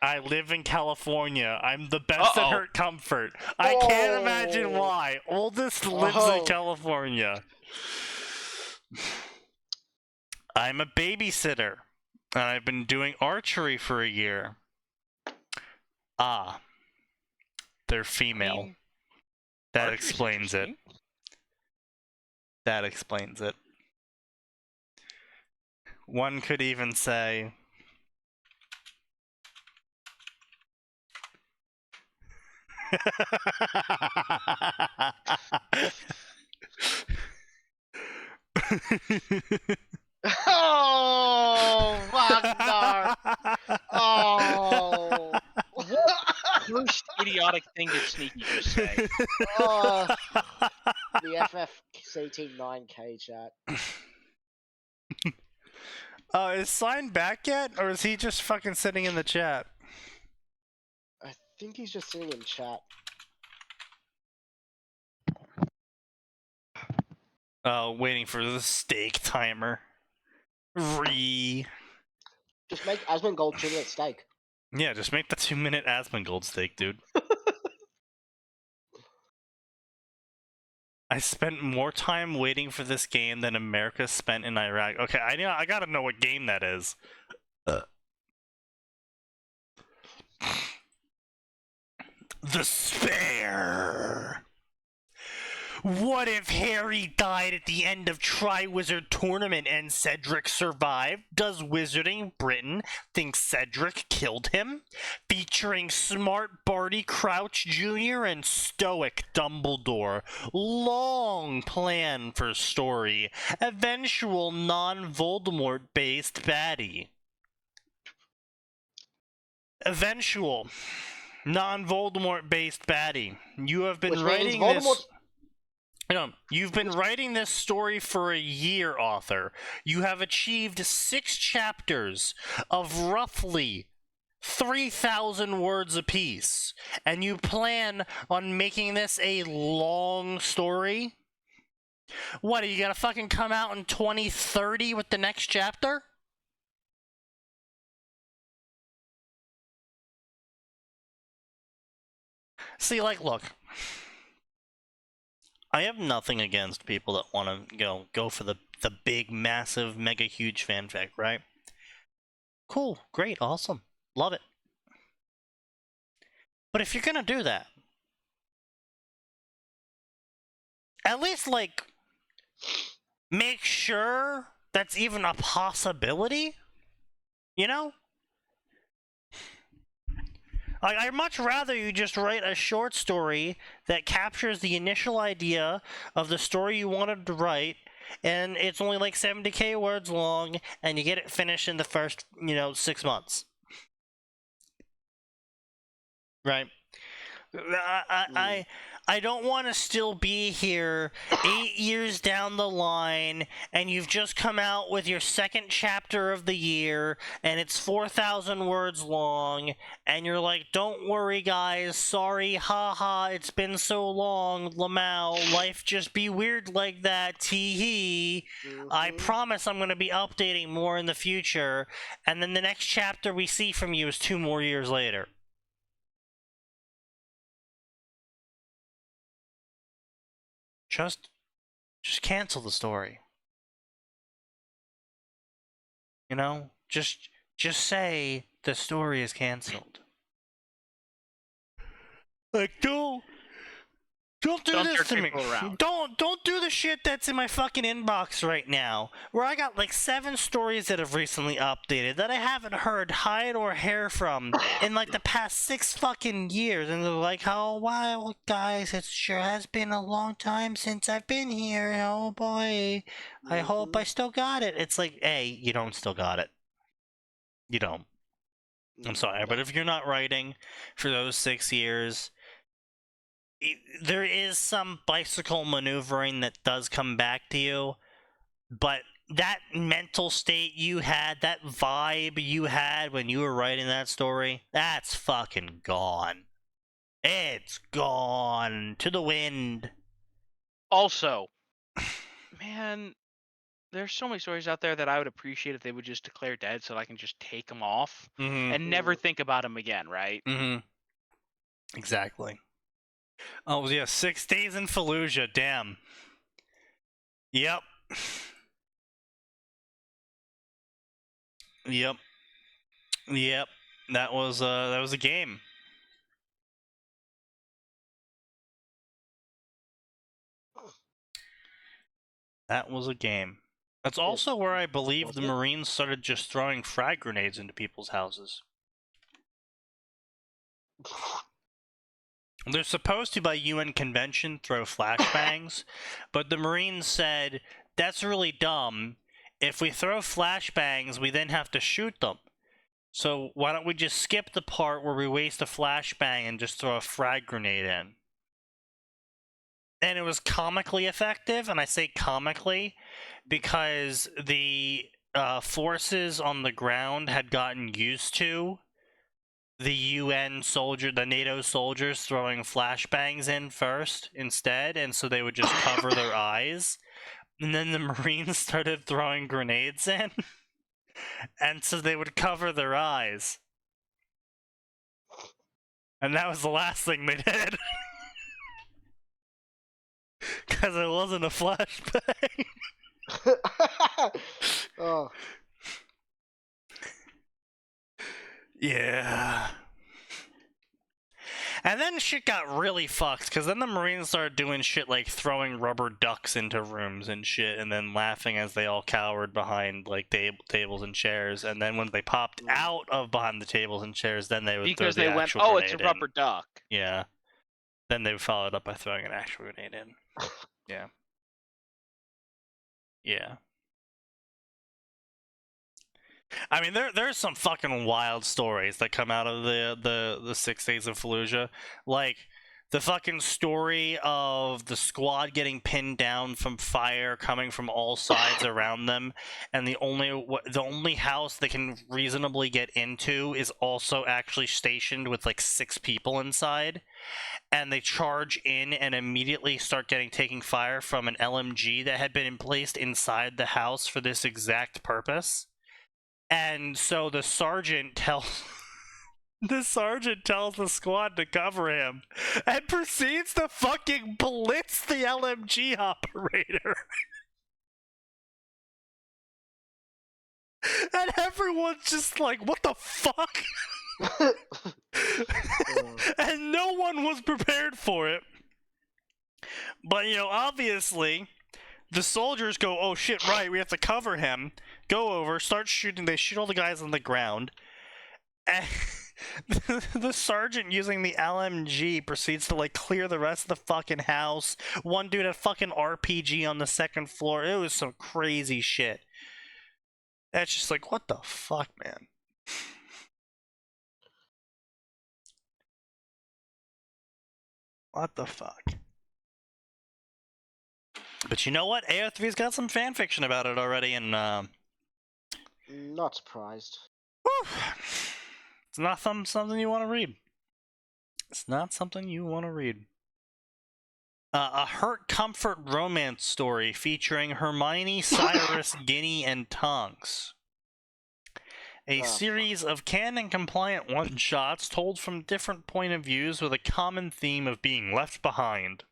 I live in California. I'm the best at hurt comfort. I can't imagine why. Oldest lives in California. I'm a babysitter. And I've been doing archery for a year. Ah. They're female. That explains it. That explains it. One could even say...
Oh, fuck no. Oh.
Most idiotic thing did Sneaky just say?
Oh. The FFCT9K chat.
Is Sign back yet? Or is he just fucking sitting in the chat?
I think he's just sitting in chat.
Oh, waiting for the steak timer.
Just make Asmongold 2-minute steak.
Yeah, just make the 2-minute Asmongold steak, dude. I spent more time waiting for this game than America spent in Iraq. Okay, I gotta know what game that is. The Spare! What if Harry died at the end of Triwizard Tournament and Cedric survived? Does Wizarding Britain think Cedric killed him? Featuring smart Barty Crouch Jr. and stoic Dumbledore. Long plan for story. Eventual non-Voldemort-based baddie. Eventual non-Voldemort-based baddie. You have been writing this... You've been writing this story for a year, author. You have achieved 6 chapters of roughly 3,000 words apiece, and you plan on making this a long story? What, are you gonna fucking come out in 2030 with the next chapter? See, like, look. I have nothing against people that want to, go for the big, massive, mega huge fanfic, right? Cool, great, awesome, love it. But if you're gonna do that, at least, like, make sure that's even a possibility, you know? I'd much rather you just write a short story that captures the initial idea of the story you wanted to write, and it's only like 70k words long, and you get it finished in the first, 6 months. Right? I don't want to still be here 8 years down the line, and you've just come out with your second chapter of the year, and it's 4,000 words long, and you're like, don't worry, guys, sorry, haha, it's been so long, Lamau, life just be weird like that, tee-hee. I promise I'm going to be updating more in the future, and then the next chapter we see from you is 2 more years later. Just cancel the story. You know? Just say the story is canceled. Like, don't do this to me. Don't do the shit that's in my fucking inbox right now, where I got like 7 stories that have recently updated that I haven't heard hide or hair from in like the past 6 fucking years, and they're like, oh wow, guys, it sure has been a long time since I've been here. Oh boy, I hope I still got it. It's like, hey, you don't still got it. You don't. I'm sorry, but if you're not writing for those 6 years, there is some bicycle maneuvering that does come back to you, but that mental state you had, that vibe you had when you were writing that story, that's fucking gone. It's gone to the wind.
Also, man, there's so many stories out there that I would appreciate if they would just declare dead so that I can just take them off and never think about them again, right?
Exactly. Oh, yeah, 6 days in Fallujah, damn. Yep. Yep. That was a game. That was a game. That's also where I believe the Marines started just throwing frag grenades into people's houses. They're supposed to, by UN convention, throw flashbangs, but the Marines said, that's really dumb. If we throw flashbangs, we then have to shoot them. So why don't we just skip the part where we waste a flashbang and just throw a frag grenade in? And it was comically effective, and I say comically because the forces on the ground had gotten used to the UN soldier, the NATO soldiers throwing flashbangs in first instead, and so they would just cover their eyes. And then the Marines started throwing grenades in, and so they would cover their eyes. And that was the last thing they did. Because it wasn't a flashbang.
Oh.
Yeah. And then shit got really fucked, because then the Marines started doing shit like throwing rubber ducks into rooms and shit, and then laughing as they all cowered behind like tables and chairs, and then when they popped out of behind the tables and chairs, then they would
because
throw the
they went,
actual
oh,
grenade
it's a rubber
in.
duck.
Yeah. Then they followed up by throwing an actual grenade in. Yeah. Yeah. I mean, there's some fucking wild stories that come out of the 6 days of Fallujah. Like, the fucking story of the squad getting pinned down from fire coming from all sides around them, and the only house they can reasonably get into is also actually stationed with like 6 people inside, and they charge in and immediately start taking fire from an LMG that had been placed inside the house for this exact purpose. And so the sergeant tells the squad to cover him and proceeds to fucking blitz the LMG operator. And everyone's just like, what the fuck? And no one was prepared for it. But, you know, obviously, the soldiers go, oh shit, right, we have to cover him. Go over, start shooting, they shoot all the guys on the ground. And the sergeant using the LMG proceeds to like clear the rest of the fucking house. One dude had fucking RPG on the 2nd floor. It was some crazy shit. That's just like, what the fuck, man? What the fuck? But you know what? AO3's got some fan fiction about it already, and
Not surprised.
whew, it's not something you want to read. It's not something you want to read. A hurt comfort romance story featuring Hermione, Cyrus, Ginny, and Tonks. A series of canon-compliant one-shots told from different point of views with a common theme of being left behind.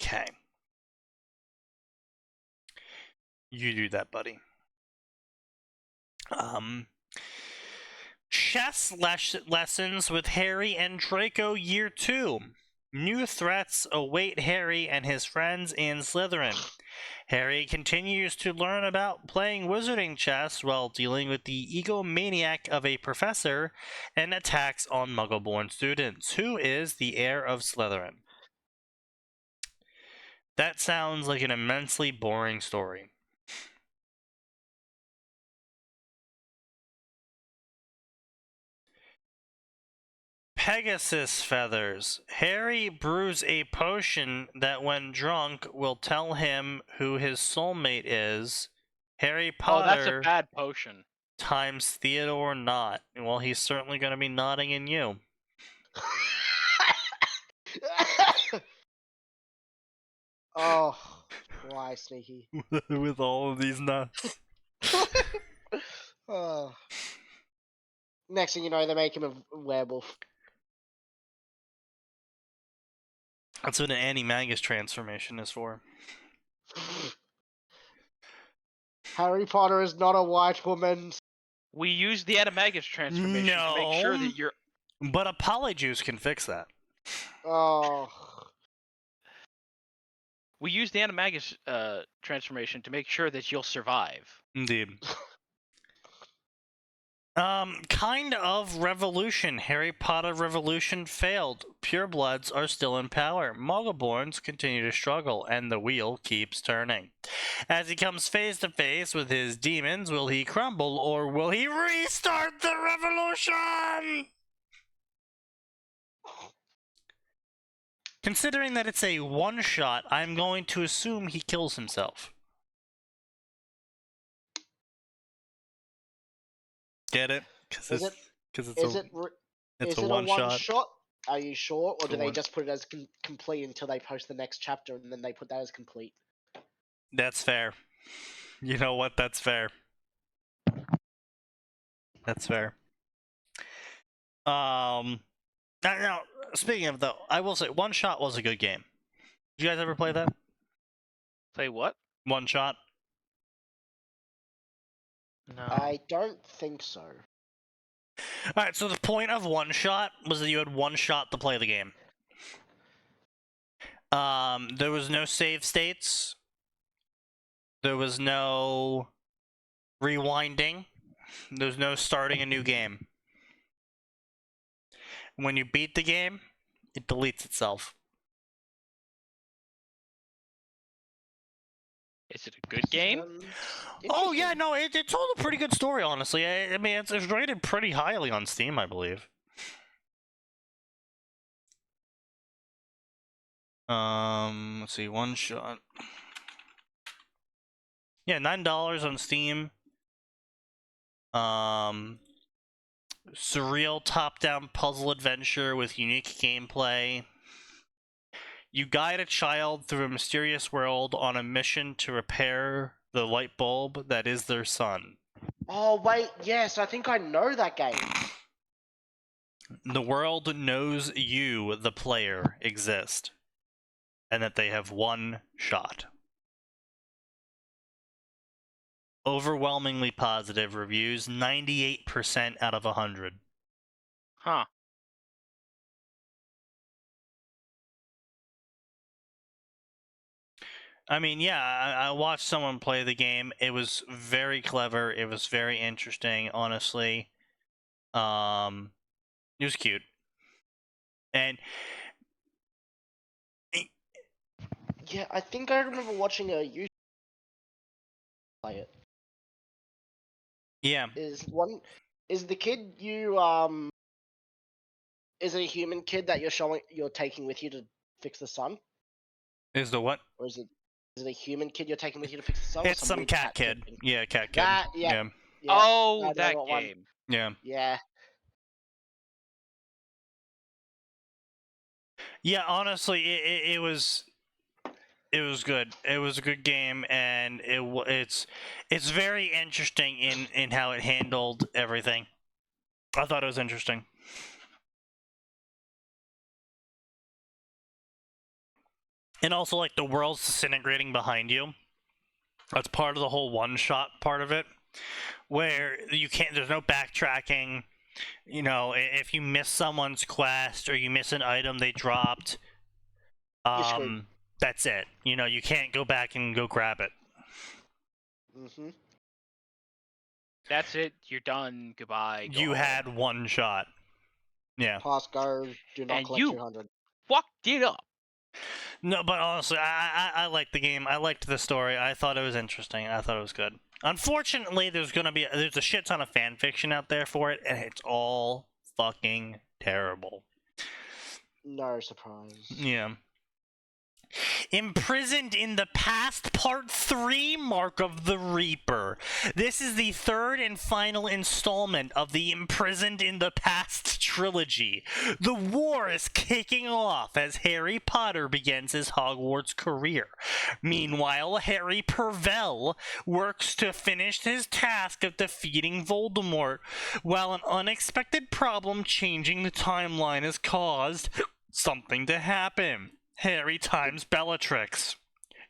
Okay. You do that, buddy. Chess lessons with Harry and Draco Year 2. New threats await Harry and his friends in Slytherin. Harry continues to learn about playing wizarding chess while dealing with the egomaniac of a professor and attacks on Muggle-born students. Who is the heir of Slytherin? That sounds like an immensely boring story. Pegasus feathers. Harry brews a potion that when drunk will tell him who his soulmate is. Harry Potter.
Oh, that's a bad potion.
Times Theodore Nott. Well, he's certainly going to be nodding in you.
Oh, why, Sneaky?
With all of these nuts.
Oh. Next thing you know, they make him a werewolf.
That's what an animagus transformation is for.
Harry Potter is not a white woman.
We use the animagus transformation to make sure that you're...
But a polyjuice can fix that.
Oh.
We use the animagus transformation to make sure that you'll survive.
Indeed. Kind of revolution. Harry Potter revolution failed. Purebloods are still in power. Muggleborns continue to struggle, and the wheel keeps turning. As he comes face to face with his demons, will he crumble or will he restart the revolution? Considering that it's a one-shot, I'm going to assume he kills himself. Get it?
Is it
a one-shot.
Are you sure? Or do they just put it as complete until they post the next chapter and then they put that as complete?
That's fair. You know what? That's fair. That's fair. Now, speaking of though, I will say One Shot was a good game. Did you guys ever play that?
Play what?
One Shot?
No.
I don't think so.
Alright, so the point of One Shot was that you had one shot to play the game. There was no save states. There was no rewinding. There was no starting a new game. When you beat the game, it deletes itself.
Is it a good game?
Oh yeah, no, it told a pretty good story, honestly. I mean, it's rated pretty highly on Steam, I believe. Let's see, One Shot. Yeah, $9 on Steam. Surreal top-down puzzle adventure with unique gameplay. You guide a child through a mysterious world on a mission to repair the light bulb that is their sun.
Oh, wait, yes, I think I know that game.
The world knows you, the player, exist, and that they have one shot. Overwhelmingly positive reviews, 98% out of 100.
Huh.
I mean, yeah, I watched someone play the game. It was very clever. It was very interesting, honestly. It was cute. And
yeah, I think I remember watching a YouTube play it.
Yeah.
Is the kid you Is it a human kid that you're taking with you to fix the sun?
Is the what?
Or is it a human kid you're taking with you to fix the sun?
It's some cat kid. Yeah, cat kid.
That,
yeah.
Oh, that game.
Yeah.
Yeah.
Yeah, honestly, it was good. It was a good game, and it's very interesting in how it handled everything. I thought it was interesting. And also, like, the world's disintegrating behind you. That's part of the whole one-shot part of it, where there's no backtracking. You know, if you miss someone's quest or you miss an item they dropped, that's it. You know, you can't go back and go grab it.
Mm-hmm.
That's it. You're done. Goodbye.
You had one shot. Yeah.
Pass go. Do not collect 200.
Fucked it up.
No, but honestly, I liked the game. I liked the story. I thought it was interesting. I thought it was good. Unfortunately, there's a shit ton of fan fiction out there for it, and it's all fucking terrible.
No surprise.
Yeah. Imprisoned in the Past Part 3, Mark of the Reaper. This is the third and final installment of the Imprisoned in the Past trilogy. The war is kicking off as Harry Potter begins his Hogwarts career. Meanwhile, Harry Pervel works to finish his task of defeating Voldemort, while an unexpected problem changing the timeline has caused something to happen. Harry times Bellatrix.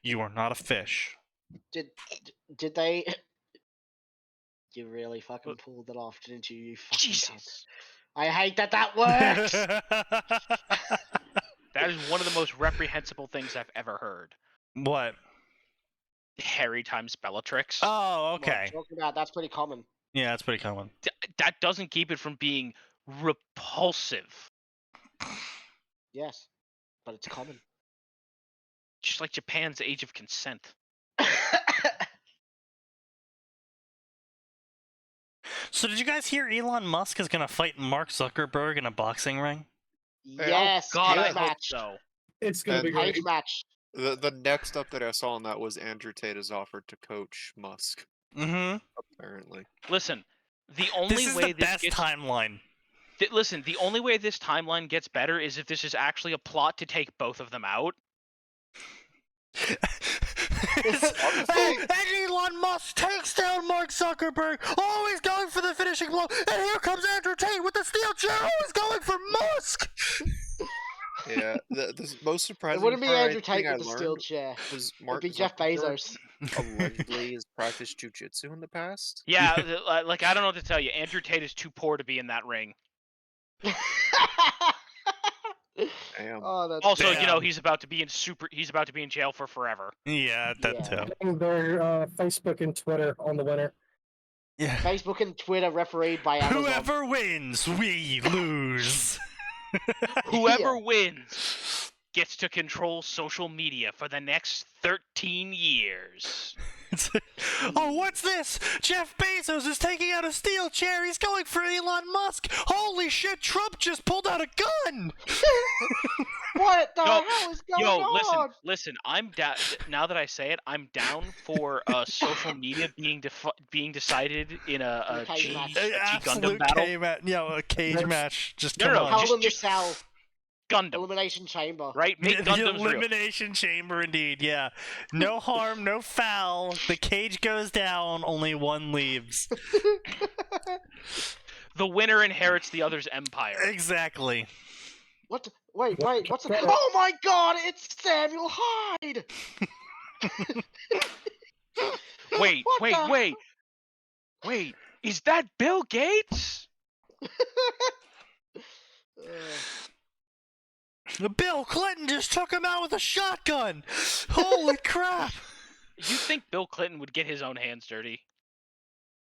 You are not a fish.
Did they? You really fucking pulled it off, didn't you? You fucking
Jesus.
cunt. I hate that works.
That is one of the most reprehensible things I've ever heard.
What?
Harry times Bellatrix.
Oh, okay.
Talking about that's pretty common.
Yeah, that's pretty common.
That doesn't keep it from being repulsive.
Yes. But it's common.
Just like Japan's Age of Consent.
So did you guys hear Elon Musk is going to fight Mark Zuckerberg in a boxing ring?
Yes.
God, I
cage
hope
match.
so.
It's gonna be great.
Cage match.
The next update I saw on that was Andrew Tate has offered to coach Musk.
Mm-hmm.
Apparently.
Listen, the only
This is
way
the best timeline.
Listen, the only way this timeline gets better is if this is actually a plot to take both of them out.
And Elon Musk takes down Mark Zuckerberg, always going for the finishing blow, and here comes Andrew Tate with the steel chair, always going for Musk!
Yeah, the most surprising
It wouldn't be
part
Andrew Tate with the steel chair.
was
It'd
Mark
be Jeff Bezos.
allegedly has practiced jujitsu in the past.
Yeah, like, I don't know what to tell you. Andrew Tate is too poor to be in that ring.
Damn.
Oh, that's
Also,
Damn.
you know, he's about to be in jail for forever.
Yeah, that too.
Their Facebook and Twitter on the winner.
Yeah.
Facebook and Twitter refereed by Amazon.
Whoever wins, we lose.
Whoever wins gets to control social media for the next 13 years.
Oh, what's this? Jeff Bezos is taking out a steel chair. He's going for Elon Musk. Holy shit, Trump just pulled out a gun.
What the hell is going on?
Listen, I'm down. Now that I say it, I'm down for social media being decided in a G Gundam battle.
A cage match. Just
No,
Hell in the Cell.
Gundam.
Elimination Chamber.
Right? Make Gundams real.
Elimination Chamber, indeed, yeah. No harm, no foul. The cage goes down, only one leaves.
The winner inherits the other's empire.
Exactly.
What? Wait, what's the... Oh my god, it's Samuel Hyde!
Wait, is that Bill Gates?
Bill Clinton just took him out with a shotgun! Holy crap!
You think Bill Clinton would get his own hands dirty?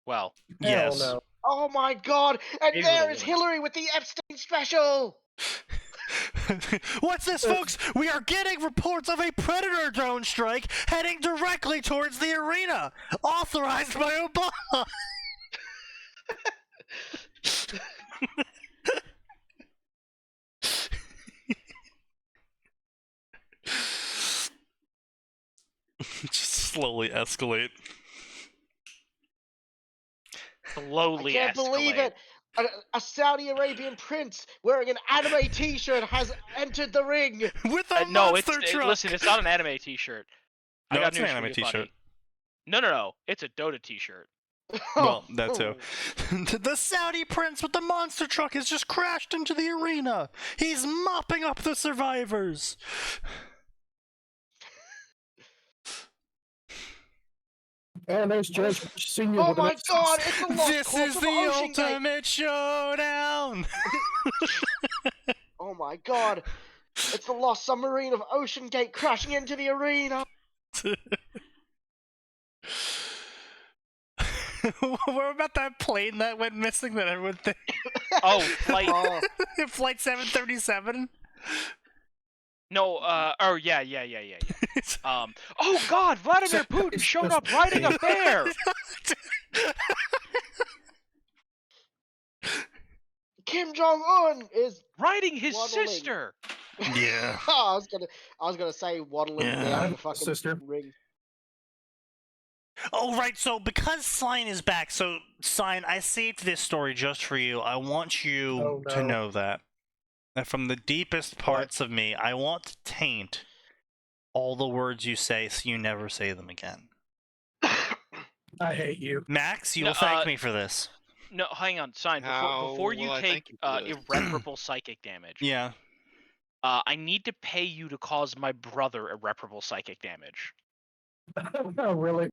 Well,
yes.
Hell no.
Oh my god, and
Maybe
there
a
is
little.
Hillary with the Epstein special!
What's this, folks? We are getting reports of a Predator drone strike heading directly towards the arena, authorized by Obama. Slowly escalate.
Slowly
I can't believe it! A Saudi Arabian prince wearing an anime T-shirt has entered the ring
with a
no,
monster truck.
Listen, it's not an anime T-shirt.
No,
I got
it's an
news for
anime
you,
T-shirt.
buddy. No, it's a Dota T-shirt.
Well, that too. The Saudi prince with the monster truck has just crashed into the arena. He's mopping up the survivors.
And there's George Senior.
Oh my God! It's the lost
This
corpse
is
of
the
Ocean Gate.
ultimate showdown.
Oh my God! It's the lost submarine of Ocean Gate crashing into the arena.
What about that plane that went missing that everyone thinks?
Oh, flight.
Flight 737?
No, oh, yeah. Oh God, Vladimir Putin showed up riding a bear!
Kim Jong-un is
riding his
waddling.
sister!
Yeah.
I was gonna say waddling down the fucking
sister.
ring.
Oh, right, so because Sign is back, so Sign, I saved this story just for you. I want you to know that from the deepest parts of me, I want to taint all the words you say so you never say them again.
I hate you.
Max, you will thank me for this.
No, hang on, Sign, before you take irreparable psychic damage.
Yeah.
I need to pay you to cause my brother irreparable psychic damage.
Oh, really?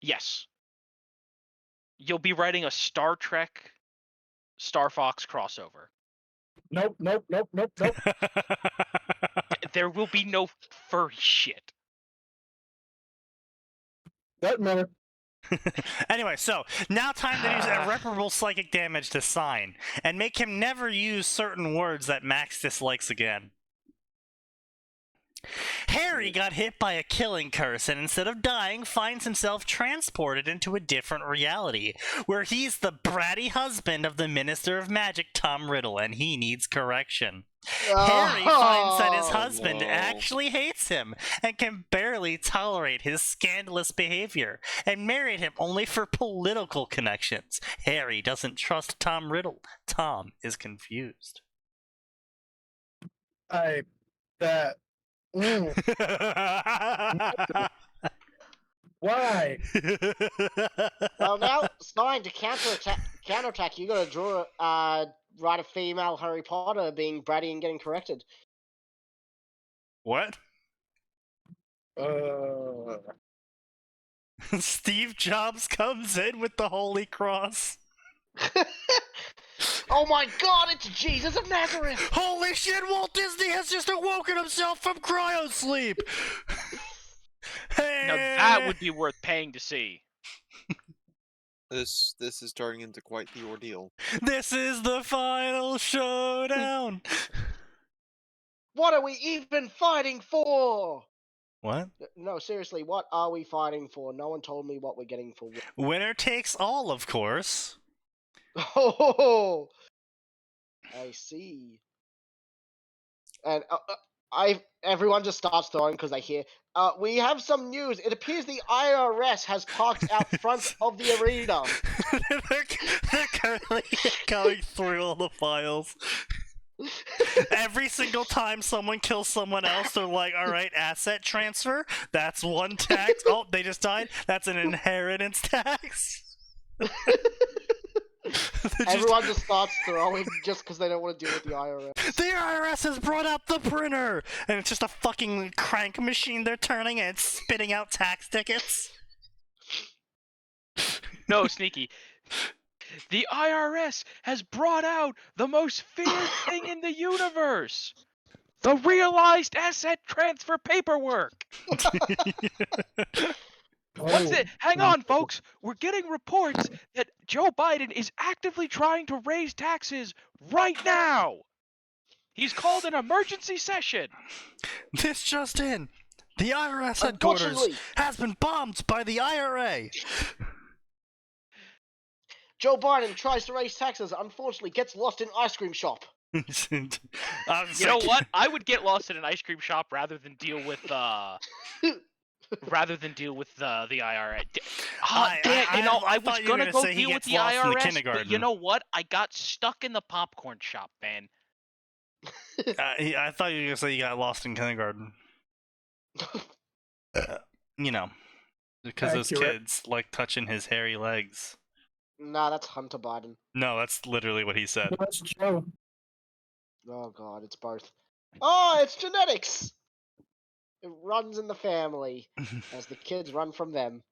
Yes. You'll be writing a Star Trek Star Fox crossover.
Nope.
There will be no furry shit.
Doesn't matter.
Anyway, so now time to use irreparable psychic damage to Sign and make him never use certain words that Max dislikes again. Harry got hit by a killing curse and instead of dying finds himself transported into a different reality where he's the bratty husband of the Minister of Magic, Tom Riddle, and he needs correction. Harry finds that his husband actually hates him and can barely tolerate his scandalous behavior and married him only for political connections. Harry doesn't trust Tom Riddle. Tom is confused.
Why?
Well, now it's fine to counterattack. You gotta draw, write a female Harry Potter being bratty and getting corrected.
What? Steve Jobs comes in with the Holy Cross.
Oh my God, it's Jesus of Nazareth!
Holy shit, Walt Disney has just awoken himself from cryosleep!
Now that would be worth paying to see.
This is turning into quite the ordeal.
This is the final showdown!
What are we even fighting for?
What?
No, seriously, what are we fighting for? No one told me what we're getting for.
Winner takes all, of course.
Oh, I see. And everyone just starts throwing because they hear. We have some news. It appears the IRS has parked out front of the arena.
They're currently going through all the files. Every single time someone kills someone else, they're like, alright, asset transfer, that's one tax. Oh, they just died, that's an inheritance tax.
Everyone just starts throwing just because they don't want to deal with the IRS.
The IRS has brought out the printer! And it's just a fucking crank machine they're turning and it's spitting out tax tickets.
No, Sneaky. The IRS has brought out the most feared thing in the universe! The realized asset transfer paperwork! What's it? Hang on, folks. We're getting reports that Joe Biden is actively trying to raise taxes right now. He's called an emergency session.
This just in. The IRS headquarters has been bombed by the IRA.
Joe Biden tries to raise taxes, unfortunately gets lost in ice cream shop.
You know what? I would get lost in an ice cream shop rather than deal with rather than deal with the IRS.
I
was
thought you were
gonna
gonna
go
say he
deal with
gets
the
lost in the
IRS, but
kindergarten.
you know what? I got stuck in the popcorn shop, man.
I thought you were gonna say you got lost in kindergarten. You know, because those
Accurate.
kids like touching his hairy legs.
Nah, that's Hunter Biden.
No, that's literally what he said.
That's Joe.
Oh god, it's both. Oh, it's genetics! It runs in the family, as the kids run from them.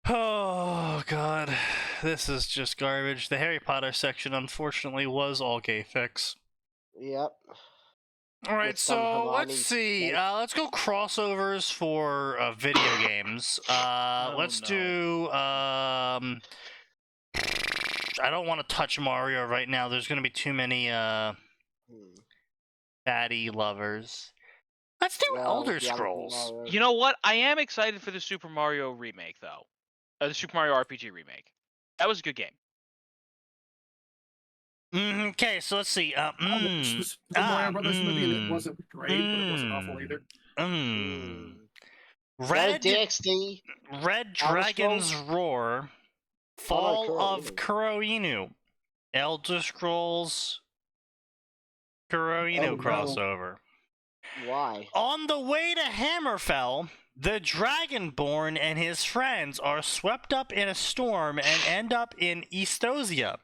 Oh god, this is just garbage. The Harry Potter section, unfortunately, was all gay fics.
Yep.
Alright,
With some
so let's
Hermione
see.
Snape.
Let's go crossovers for video games. Let's do. I don't want to touch Mario right now. There's gonna be too many fatty lovers. Let's do Elder Scrolls.
You know what? I am excited for the Super Mario remake, though. The Super Mario RPG remake. That was a good game.
Okay, so let's see.
I watched the Super Mario Brothers movie and it wasn't great, but it wasn't awful either.
Red
DXD.
Red Dragon's Roar, Fall of Kuro Inu, Elder Scrolls Kuro Inu crossover.
Why?
On the way to Hammerfell, the Dragonborn and his friends are swept up in a storm and end up in Estosia.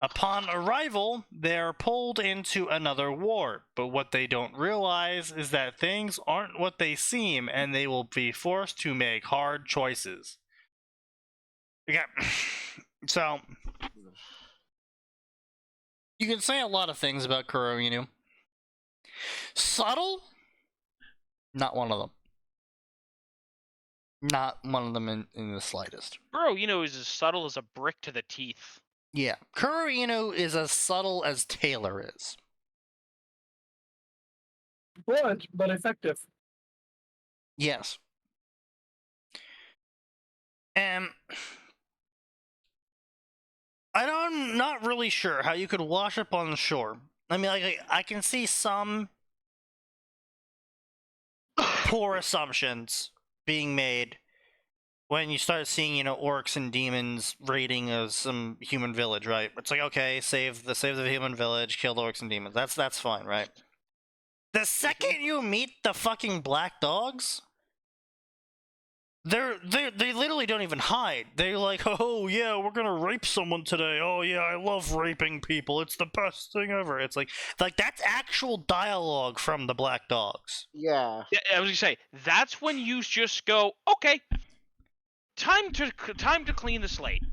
Upon arrival, they are pulled into another war, but what they don't realize is that things aren't what they seem, and they will be forced to make hard choices. Okay, so you can say a lot of things about Kuro Inu. Subtle? Not one of them. Not one of them in the slightest.
Bro, is as subtle as a brick to the teeth.
Yeah, Kuro Inu is as subtle as Taylor is.
Blunt, but effective.
Yes. And I'm not really sure how you could wash up on the shore. I mean, like, I can see some poor assumptions being made when you start seeing, orcs and demons raiding some human village, right? It's like, okay, save the human village, kill the orcs and demons. That's fine, right? The second you meet the fucking black dogs, they literally don't even hide. They're like, oh yeah, we're gonna rape someone today. Oh yeah, I love raping people. It's the best thing ever. It's like that's actual dialogue from the black dogs.
Yeah.
Yeah, I was gonna say that's when you just go, okay, time to clean the slate.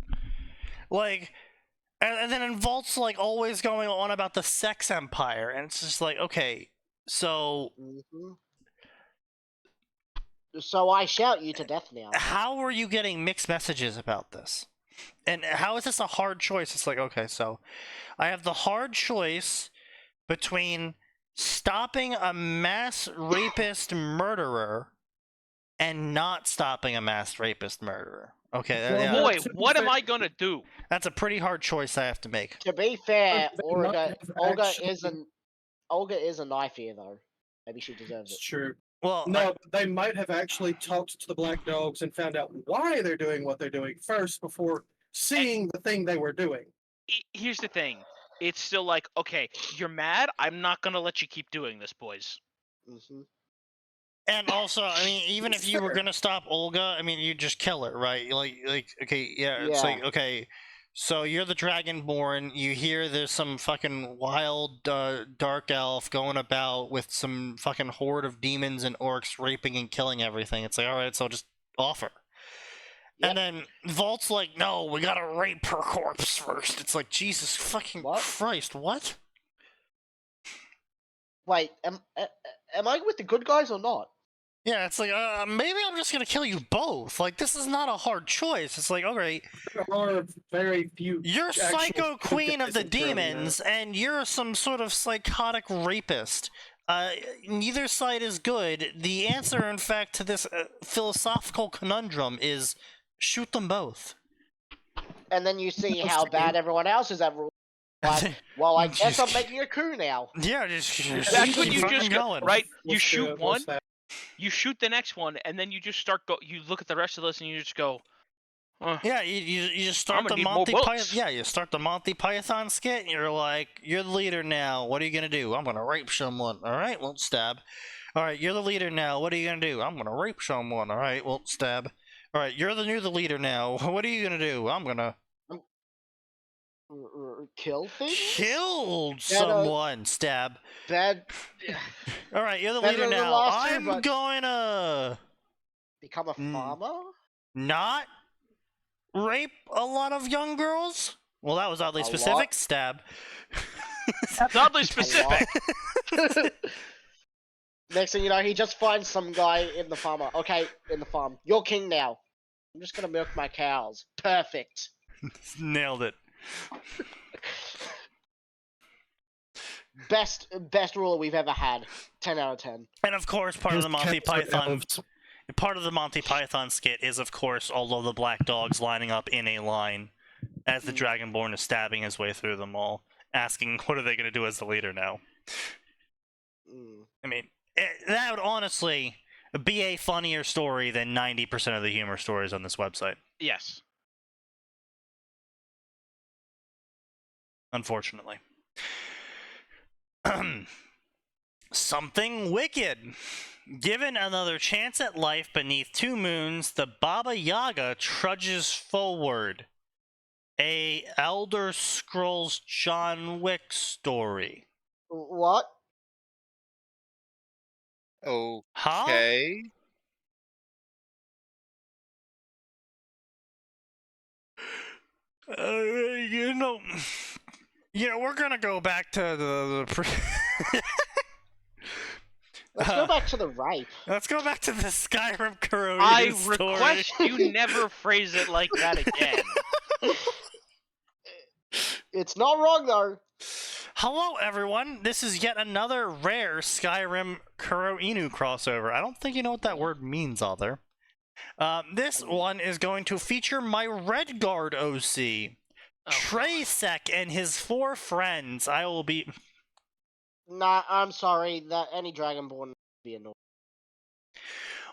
Like, and then Vault's like always going on about the sex empire, and it's just like, okay, so.
So I shout you to death now.
How are you getting mixed messages about this? And how is this a hard choice? It's like, okay, so I have the hard choice between stopping a mass rapist murderer and not stopping a mass rapist murderer. Okay,
Well,
Boy, what am I gonna do?
That's a pretty hard choice I have to make.
To be fair,
Olga
is a knife here though. Maybe she deserves it.
It's true.
Well,
no, they might have actually talked to the black dogs and found out why they're doing what they're doing first before seeing the thing they were doing.
Here's the thing. It's still like, okay, you're mad? I'm not gonna let you keep doing this, boys.
And also, I mean, even if you were gonna stop Olga, I mean, you just kill her, right? Like, okay, yeah, it's like, okay, so you're the Dragonborn, you hear there's some fucking wild, dark elf going about with some fucking horde of demons and orcs raping and killing everything. It's like, alright, so just offer. Yep. And then Vault's like, no, we gotta rape her corpse first. It's like, Jesus fucking Christ, what?
Wait, am I with the good guys or not?
Yeah, it's like, maybe I'm just gonna kill you both. Like, this is not a hard choice. It's like, alright.
There are very few.
You're Psycho Queen of the Demons, and you're some sort of psychotic rapist. Neither side is good. The answer, in fact, to this philosophical conundrum is shoot them both.
And then you see how bad everyone else is at like, well, I guess I'm making a coup now.
Yeah, just
that's when you just go, right? You shoot one, You shoot the next one, and then you just you look at the rest of the list, and you just go,
yeah, you just start the
need more
Monty Python.
bullets.
Yeah, you start the Monty Python skit, and you're like, you're the leader now. What are you gonna do? I'm gonna rape someone. All right, well, stab. All right, you're the leader now. What are you gonna do? I'm gonna rape someone. All right, well, stab. All right, you're the leader now. What are you gonna do? I'm gonna
kill things.
Kill someone. Stab.
Bad.
All right, you're the
Better
leader
than the
now.
last two,
I'm
but-
going to
Become a farmer.
not rape a lot of young girls. Well, that was oddly
A
specific.
lot?
Stab.
That's oddly specific.
Next thing you know, he just finds some guy in the farmer. Okay, in the farm. You're king now. I'm just gonna milk my cows. Perfect.
Nailed it.
Best ruler we've ever had. 10 out of 10.
And of course, part of the Monty Python skit is, of course, all of the black dogs lining up in a line as the Dragonborn is stabbing his way through them all, asking, what are they going to do as the leader now? I mean, that would honestly be a funnier story than 90% of the humor stories on this website.
Yes.
Unfortunately. Something wicked. Given another chance at life beneath two moons, the Baba Yaga trudges forward. A Elder Scrolls John Wick story.
What?
Okay.
You know, we're gonna go back to the
Let's go back to the rape.
Let's go back to the Skyrim Kuroyu
I
story.
request you never phrase it like that again.
It's not wrong, though.
Hello, everyone. This is yet another rare Skyrim Kuroinu crossover. I don't think you know what that word means, Other. This one is going to feature my Redguard OC, Traysec, and his 4 friends. I will be...
Nah, I'm sorry. That any Dragonborn would be annoying.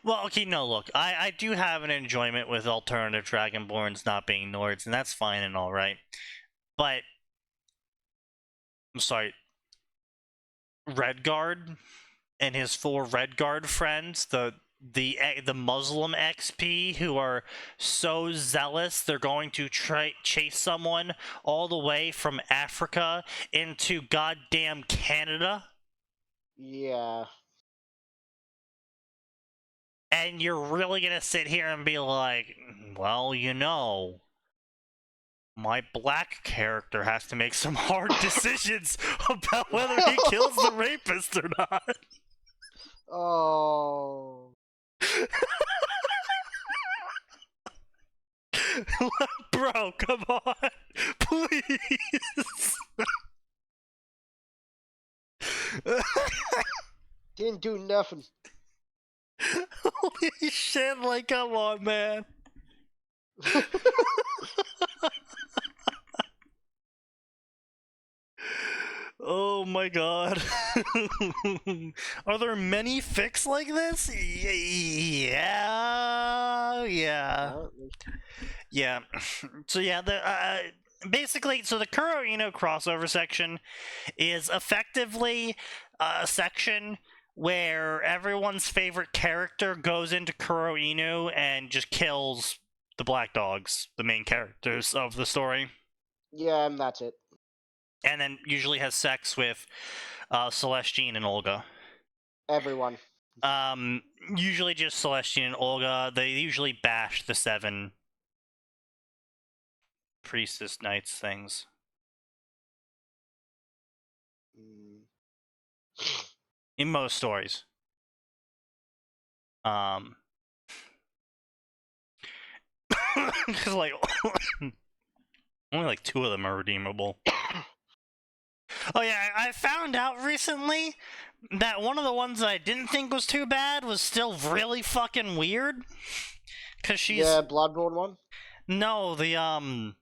Well, okay, no, look. I do have an enjoyment with alternative Dragonborns not being Nords, and that's fine and all right. But... I'm sorry. Redguard and his 4 Redguard friends, the Muslim XP who are so zealous they're going to chase someone all the way from Africa into goddamn Canada.
Yeah.
And you're really gonna sit here and be like, well, my black character has to make some hard decisions about whether he kills the rapist or not.
Oh.
Bro, come on. Please.
Didn't do nothing.
Holy shit, like, come on, man. Oh my god. Are there many fics like this? Yeah. So yeah, basically, so the Kuroinu crossover section is effectively a section where everyone's favorite character goes into Kuroinu and just kills the black dogs, the main characters of the story.
Yeah, and that's it.
And then usually has sex with Celestine and Olga.
Everyone.
Usually just Celestine and Olga. They usually bash the 7 priestess knights things. In most stories. Because like only like 2 of them are redeemable. Oh yeah, I found out recently that one of the ones that I didn't think was too bad was still really fucking weird. Cause she's...
Yeah, Bloodborne one?
No, no.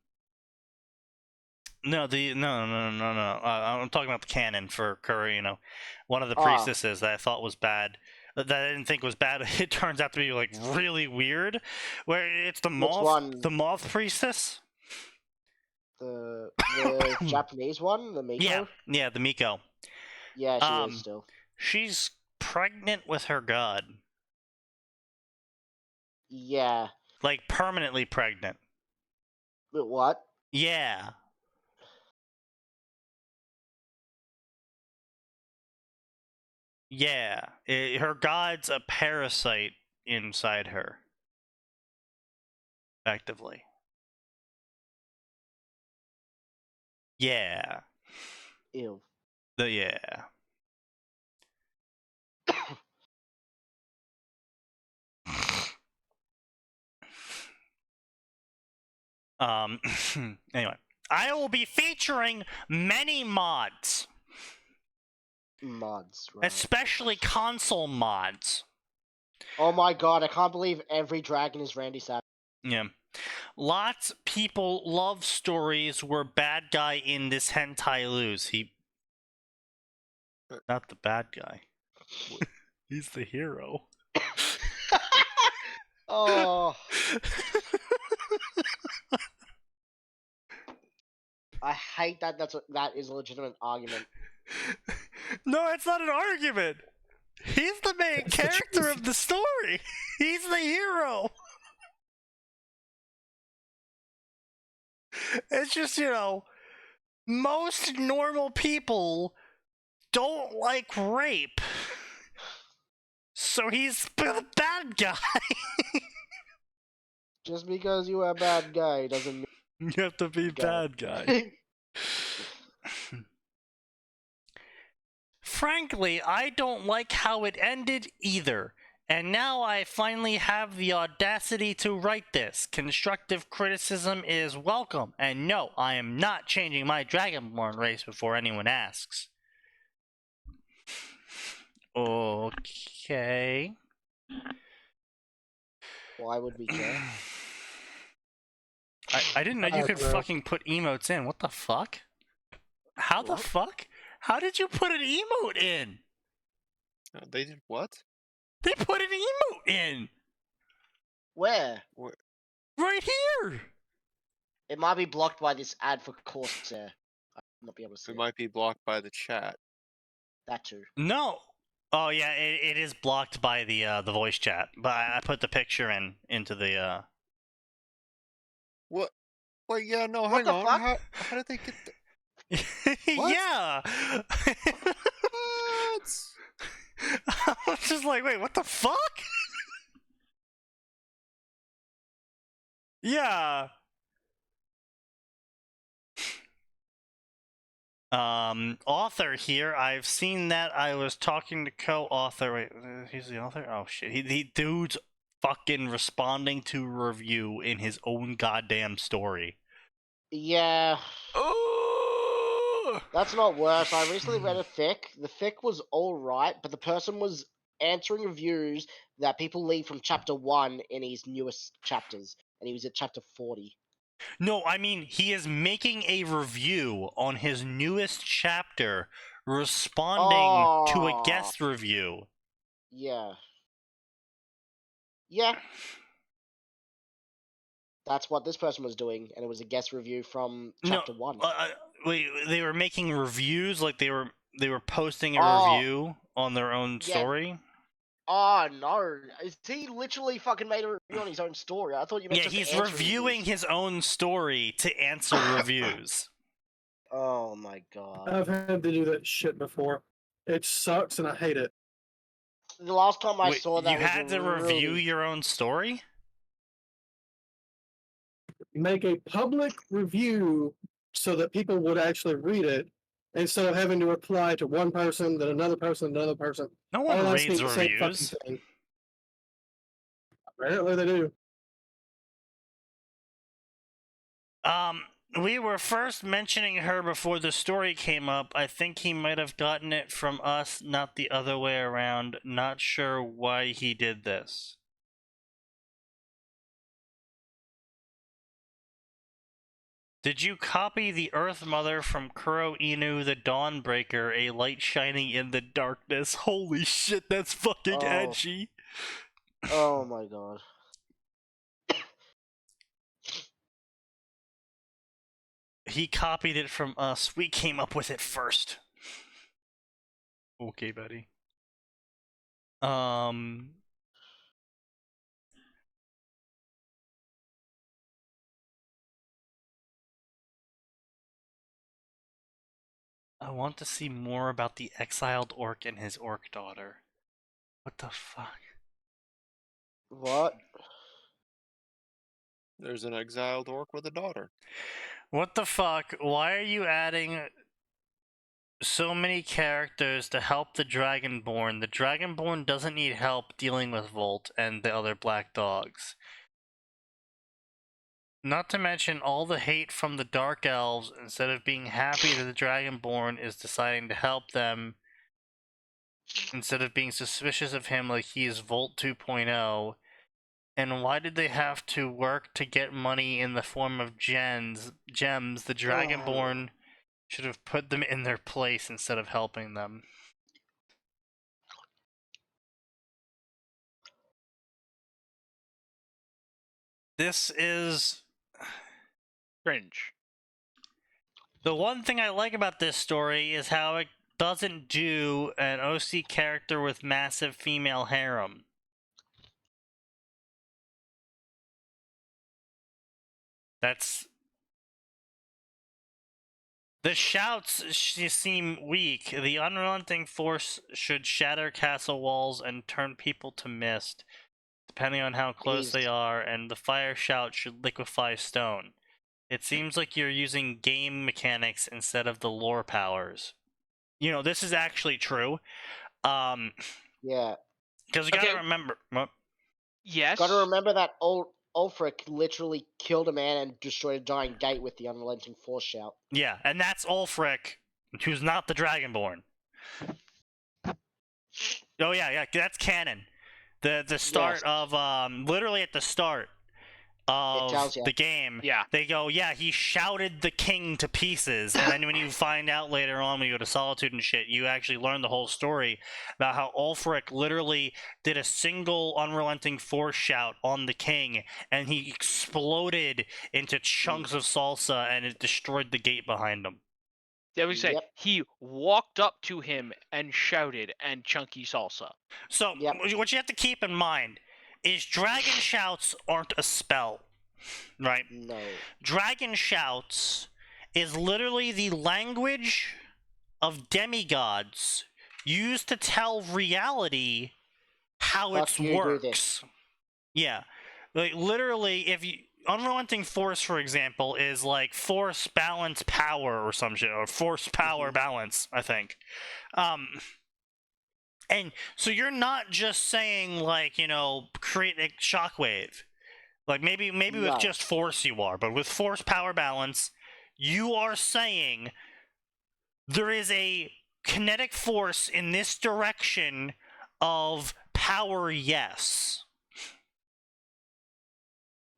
I'm talking about the canon for Kuroinu. One of the priestesses that I thought was bad. that I didn't think was bad, it turns out to be like really weird. Where it's the moth priestess.
The Japanese one, the Miko.
Yeah, the Miko.
Yeah, she is still.
She's pregnant with her god.
Yeah.
Like permanently pregnant.
But what?
Yeah. Yeah. Her god's a parasite inside her. Effectively. Yeah.
Ew.
Yeah. Anyway, I will be featuring many mods.
Mods, right.
Especially console mods.
Oh my god, I can't believe every dragon is Randy Savage.
Yeah. Lots of people love stories where bad guy in this hentai lose. Not the bad guy. He's the hero.
Oh. I hate that that is a legitimate argument.
No, it's not an argument. He's the main character of the story. He's the hero. It's just, most normal people don't like rape. So he's the bad guy.
Just because you are a bad guy doesn't mean
you have to be bad guy. Frankly, I don't like how it ended either. And now I finally have the audacity to write this. Constructive criticism is welcome. And no, I am not changing my Dragonborn race before anyone asks. Okay.
Why would we care?
I didn't know you could fucking put emotes in. What the fuck? How the fuck? How did you put an emote in?
They did what?
They put an emote in!
Where?
Right here!
It might be blocked by this ad for Corsair. I might not be able to see
It might be blocked by the chat.
That too.
No! Oh yeah, it is blocked by the voice chat. But I put the picture into the
What? Wait, yeah, no, hang on.
Fuck?
How did they get the...
Yeah!
What?
I was just like, wait, what the fuck? Yeah. Author here. I've seen that. I was talking to co-author. Wait, he's the author? Oh shit. He dude's fucking responding to a review in his own goddamn story.
Yeah.
Oh!
That's not worse. I recently read a fic. The fic was alright, but the person was answering reviews that people leave from chapter 1 in his newest chapters, and he was at chapter 40.
No, I mean, he is making a review on his newest chapter, responding to a guest review.
Yeah. Yeah. That's what this person was doing, and it was a guest review from chapter 1.
Wait, they were making reviews? Like they were posting a review on their own story?
Oh, no. He literally fucking made a review on his own story. I thought you meant
Yeah, he's reviewing his own story to answer reviews.
Oh my god.
I've had to do that shit before. It sucks and I hate it.
The last time I saw that
you had to review your own story?
Make a public review so that people would actually read it instead of having to reply to one person, then another person, another person.
No one reads reviews.
Apparently they do.
We were first mentioning her before the story came up. I think he might have gotten it from us, not the other way around. Not sure why he did this. Did you copy the Earth Mother from Kuro Inu the Dawnbreaker, a light shining in the darkness? Holy shit, that's fucking edgy.
Oh my god.
He copied it from us. We came up with it first. Okay, buddy. I want to see more about the exiled orc and his orc daughter. What the fuck?
What?
There's an exiled orc with a daughter.
What the fuck? Why are you adding so many characters to help the Dragonborn? The Dragonborn doesn't need help dealing with Volt and the other black dogs. Not to mention all the hate from the Dark Elves, instead of being happy that the Dragonborn is deciding to help them, instead of being suspicious of him like he is Volt 2.0. And why did they have to work to get money in the form of gems? The Dragonborn should have put them in their place instead of helping them. This is
cringe.
The one thing I like about this story is how it doesn't do an OC character with massive female harem. The shouts seem weak. The unrelenting force should shatter castle walls and turn people to mist, depending on how close they are, and the fire shout should liquefy stone. It seems like you're using game mechanics instead of the lore powers. You know, this is actually true.
Yeah.
Because you gotta remember... What?
Yes.
Gotta remember that Ulfric literally killed a man and destroyed a dying gate with the unrelenting force shout.
Yeah, and that's Ulfric, who's not the Dragonborn. Oh yeah, that's canon. The start of literally at the start of the game, they go, yeah, he shouted the king to pieces, and then when you find out later on when you go to Solitude and shit, you actually learn the whole story about how Ulfric literally did a single unrelenting force shout on the king, and he exploded into chunks of salsa, and it destroyed the gate behind him.
Yeah, we say he walked up to him and shouted, and chunky salsa.
So what you have to keep in mind is dragon shouts aren't a spell, right?
No.
Dragon shouts is literally the language of demigods used to tell reality how it works. Yeah. Like literally, if you unrelenting force, for example, is like force balance power or some shit, or force power balance, I think. And so you're not just saying, like, you know, create a shockwave. Like, maybe with just force you are, but with force power balance, you are saying there is a kinetic force in this direction of power, yes.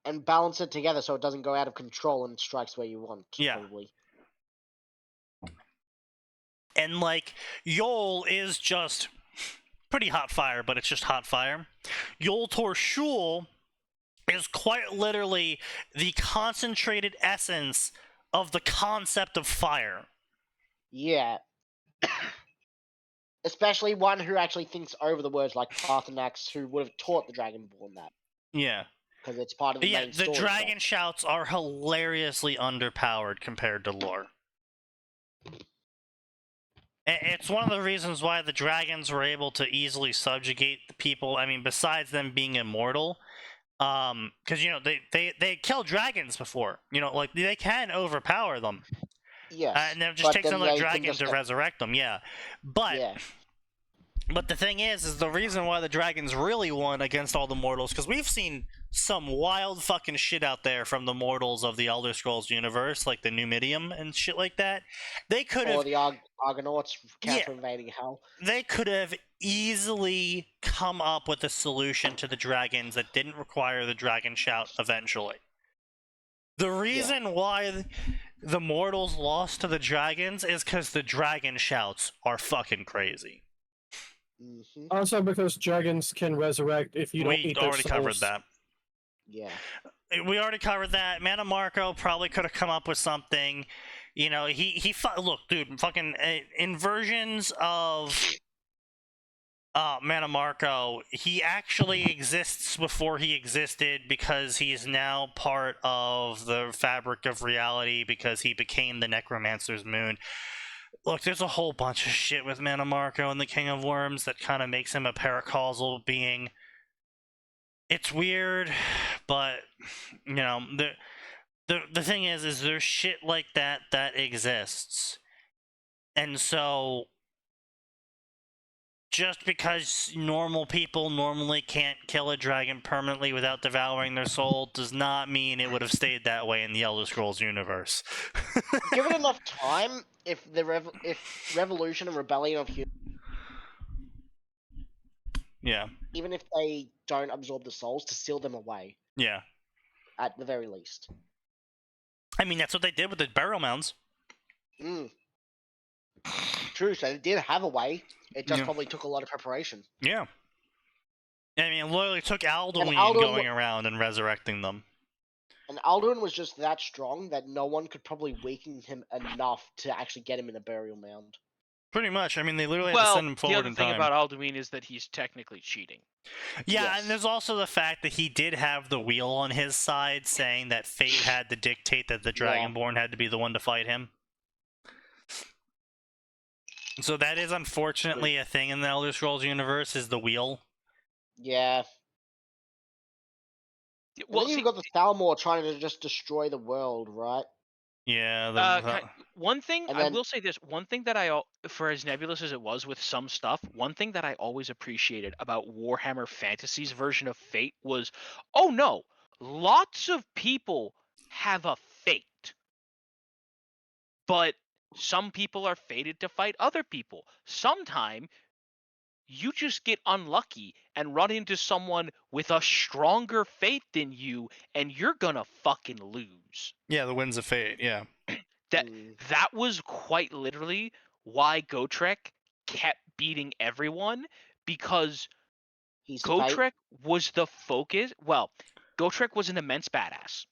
And balance it together so it doesn't go out of control and strikes where you want, probably.
And, like, Yol is just... pretty hot fire, but it's just hot fire. Yol Torshul is quite literally the concentrated essence of the concept of fire.
Yeah. Especially one who actually thinks over the words, like Parthenax, who would have taught the Dragonborn that.
Yeah.
Because it's part of the main story.
The dragon shouts are hilariously underpowered compared to lore. It's one of the reasons why the dragons were able to easily subjugate the people. I mean, besides them being immortal, because, you know, they killed dragons before. You know, like, they can overpower them.
Yes.
And then it just takes another dragon to resurrect them, But the thing is the reason why the dragons really won against all the mortals, because we've seen some wild fucking shit out there from the mortals of the Elder Scrolls universe, like the Numidium and shit like that. They could have...
Or the Argonauts counter-invading hell.
They could have easily come up with a solution to the dragons that didn't require the dragon shout eventually. The reason why the mortals lost to the dragons is because the dragon shouts are fucking crazy.
Also, because dragons can resurrect if you don't eat their souls.
We already covered that.
Yeah.
We already covered that. Mana Marco probably could have come up with something. You know, look, dude, fucking in versions of Mana Marco, he actually exists before he existed because he's now part of the fabric of reality because he became the Necromancer's moon. Look, there's a whole bunch of shit with Mana Marco and the King of Worms that kind of makes him a paracausal being. It's weird, but you know, the thing is there's shit like that exists. And so just because normal people normally can't kill a dragon permanently without devouring their soul does not mean it would have stayed that way in the Elder Scrolls universe.
Given enough time, if revolution and rebellion of humans,
yeah,
even if they don't absorb the souls, to seal them away.
Yeah.
At the very least.
I mean, that's what they did with the burial mounds.
True, so they did have a way. It just probably took a lot of preparation.
Yeah. I mean, it literally took Alduin going around and resurrecting them.
And Alduin was just that strong that no one could probably weaken him enough to actually get him in a burial mound.
Pretty much. I mean, they literally had to send him forward in time.
The other thing about Alduin is that he's technically cheating.
Yeah,
Yes.
and there's also the fact that he did have the wheel on his side, saying that fate had to dictate that the Dragonborn had to be the one to fight him. So that is unfortunately a thing in the Elder Scrolls universe, is the wheel.
Yeah. Well, then you've got the Thalmor trying to just destroy the world, right?
Yeah.
One thing, I will say this, one thing that for as nebulous as it was with some stuff, one thing that I always appreciated about Warhammer Fantasy's version of fate was, oh no, lots of people have a fate. But some people are fated to fight other people. Sometime you just get unlucky and run into someone with a stronger fate than you, and you're gonna fucking lose.
Yeah, the winds of fate, yeah.
That was quite literally why Gotrek kept beating everyone, because Gotrek was the focus. Well, Gotrek was an immense badass.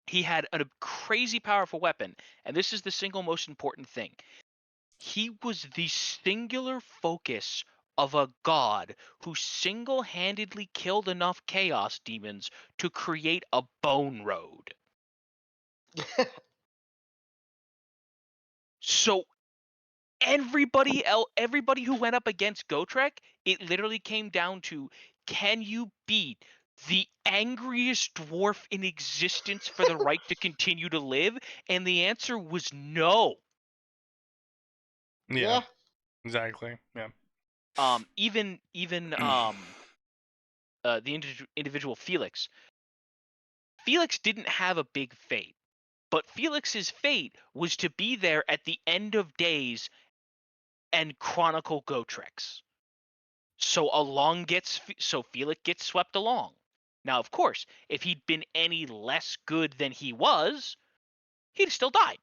He had a crazy powerful weapon, and this is the single most important thing. He was the singular focus of a god who single-handedly killed enough chaos demons to create a bone road. So everybody who went up against Gotrek, it literally came down to, can you beat the angriest dwarf in existence for the right to continue to live? And the answer was no.
Yeah. Exactly. Yeah.
Even the individual Felix. Felix didn't have a big fate, but Felix's fate was to be there at the end of days and chronicle Gotrex. So Felix gets swept along. Now, of course, if he'd been any less good than he was, he'd still died.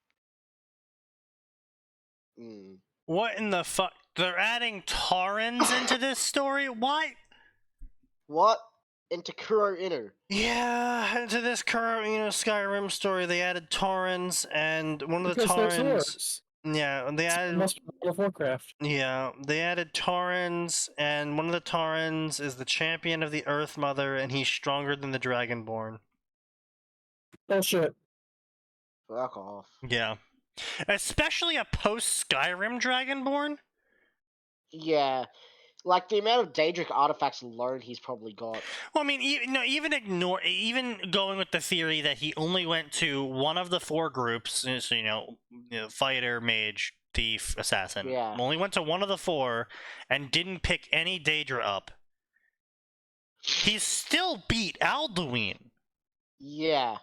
What in the fuck? They're adding Taurens into this story? What?
Into Kuro Inner?
Yeah, into this Kuro Inner Skyrim story, they added Taurens, and one of the Taurens. Yeah, they added.
Must be World of Warcraft.
Yeah, they added Taurens, and one of the Taurens is the champion of the Earth Mother, and he's stronger than the Dragonborn.
Bullshit.
Fuck off.
Yeah. Especially a post-Skyrim Dragonborn?
Yeah. Like, the amount of Daedric artifacts alone he's probably got.
Well, I mean, even going with the theory that he only went to one of the 4 groups, so, fighter, mage, thief, assassin.
Yeah.
Only went to one of the 4 and didn't pick any Daedra up. He's still beat Alduin.
Yeah.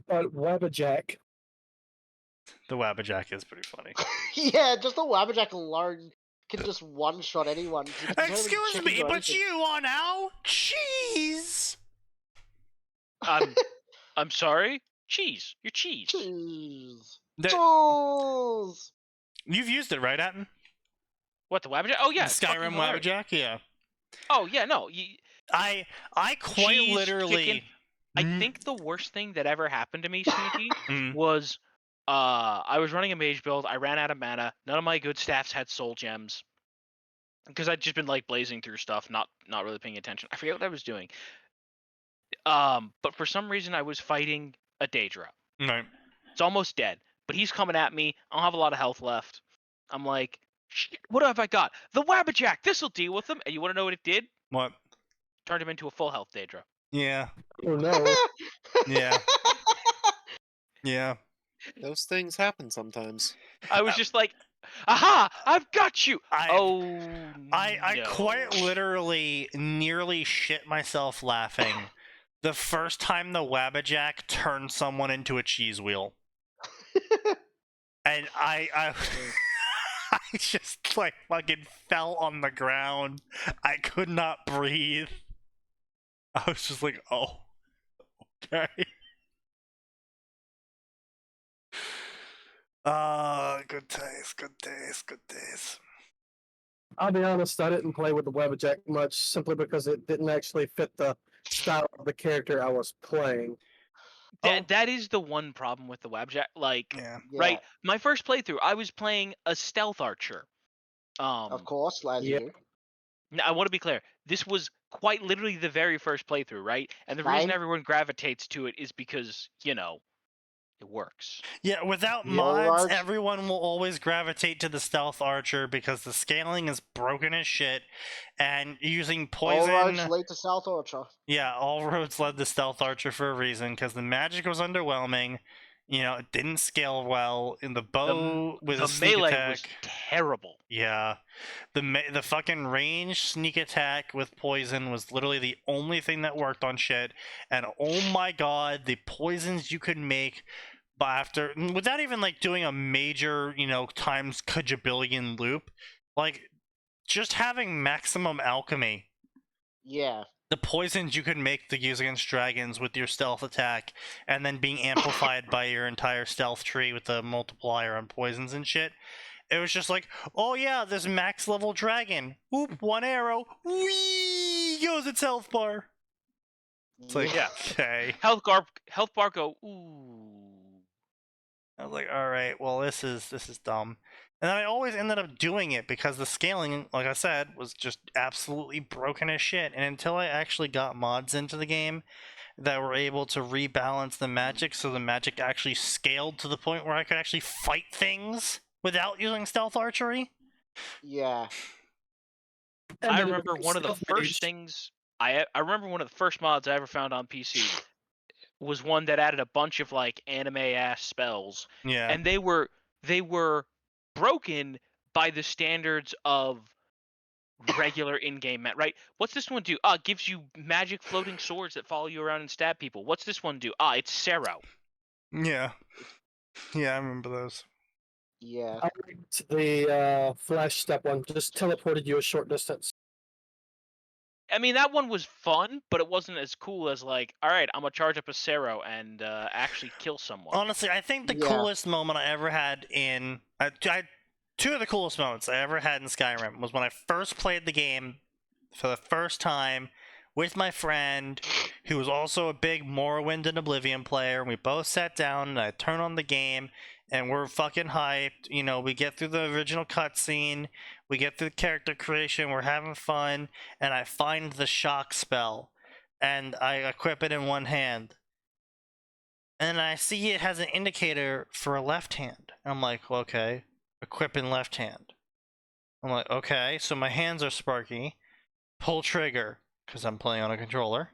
But Wabbajack.
The Wabbajack is pretty funny.
Yeah, just the Wabbajack alone can just one-shot anyone.
Excuse me, but you are now cheese!
I'm sorry? Cheese. Your cheese.
Cheese.
The-
Cheese.
You've used it, right, Atin?
What, the Wabbajack? Oh, yeah.
The Skyrim Wabbajack? Yeah.
Oh, yeah, no.
I quite
Cheese,
literally...
chicken. I think the worst thing that ever happened to me, Sneaky, was I was running a mage build. I ran out of mana. None of my good staffs had soul gems. Because I'd just been like blazing through stuff, not really paying attention. I forget what I was doing. But for some reason I was fighting a Daedra.
Right.
It's almost dead. But he's coming at me. I don't have a lot of health left. I'm like, shit, what have I got? The Wabbajack! This'll deal with him. And you want to know what it did?
What?
Turned him into a full health Daedra.
Yeah.
Oh no.
Yeah. Yeah.
Those things happen sometimes.
I was just like, aha! I've got you!
I
no.
quite literally nearly shit myself laughing the first time the Wabbajack turned someone into a cheese wheel. And I I just like fucking fell on the ground. I could not breathe. I was just like, oh, okay. Good days, good days, good days.
I'll be honest, I didn't play with the Wabbajack much simply because it didn't actually fit the style of the character I was playing.
That is the one problem with the Wabjack. Like,
Yeah.
right? My first playthrough, I was playing a stealth archer.
Of course, as you do.
Now, I want to be clear. This was quite literally the very first playthrough, right? And the reason everyone gravitates to it is because, you know, it works.
Yeah, without mods, everyone will always gravitate to the stealth archer because the scaling is broken as shit, and using poison.
All roads lead to stealth archer.
Yeah, all roads led to stealth archer for a reason because the magic was underwhelming. You know, it didn't scale well. In the bow with a sneak
melee
attack
was terrible.
Yeah, the fucking range sneak attack with poison was literally the only thing that worked on shit. And oh my god, the poisons you could make after without even like doing a major, you know, times kajabillion loop, like just having maximum alchemy.
Yeah.
The poisons you could make to use against dragons with your stealth attack, and then being amplified by your entire stealth tree with the multiplier on poisons and shit. It was just like, oh yeah, this max level dragon. Oop, one arrow. Whee! Goes its health bar. It's like,
Yeah.
okay.
Health bar go, ooh.
I was like, alright, well this is dumb. And then I always ended up doing it because the scaling, like I said, was just absolutely broken as shit. And until I actually got mods into the game that were able to rebalance the magic so the magic actually scaled to the point where I could actually fight things without using stealth archery.
Yeah.
I remember one of the first things I remember one of the first mods I ever found on PC was one that added a bunch of like anime ass spells.
Yeah.
And they were broken by the standards of regular in-game right? What's this one do? It gives you magic floating swords that follow you around and stab people. What's this one do? It's Sero.
Yeah. Yeah, I remember those.
Yeah.
I liked the flash step one, just teleported you a short distance.
I mean, that one was fun, but it wasn't as cool as like, all right, I'm gonna charge up a Sero and actually kill someone.
Honestly, I think the coolest moment I ever had in two of the coolest moments I ever had in Skyrim was when I first played the game for the first time with my friend, who was also a big Morrowind and Oblivion player. And we both sat down and I turned on the game and we're fucking hyped. You know, we get through the original cutscene, we get through the character creation, we're having fun, and I find the shock spell and I equip it in one hand. And I see it has an indicator for a left hand. I'm like, okay, equip in left hand. I'm like, okay, so my hands are sparky. Pull trigger, because I'm playing on a controller.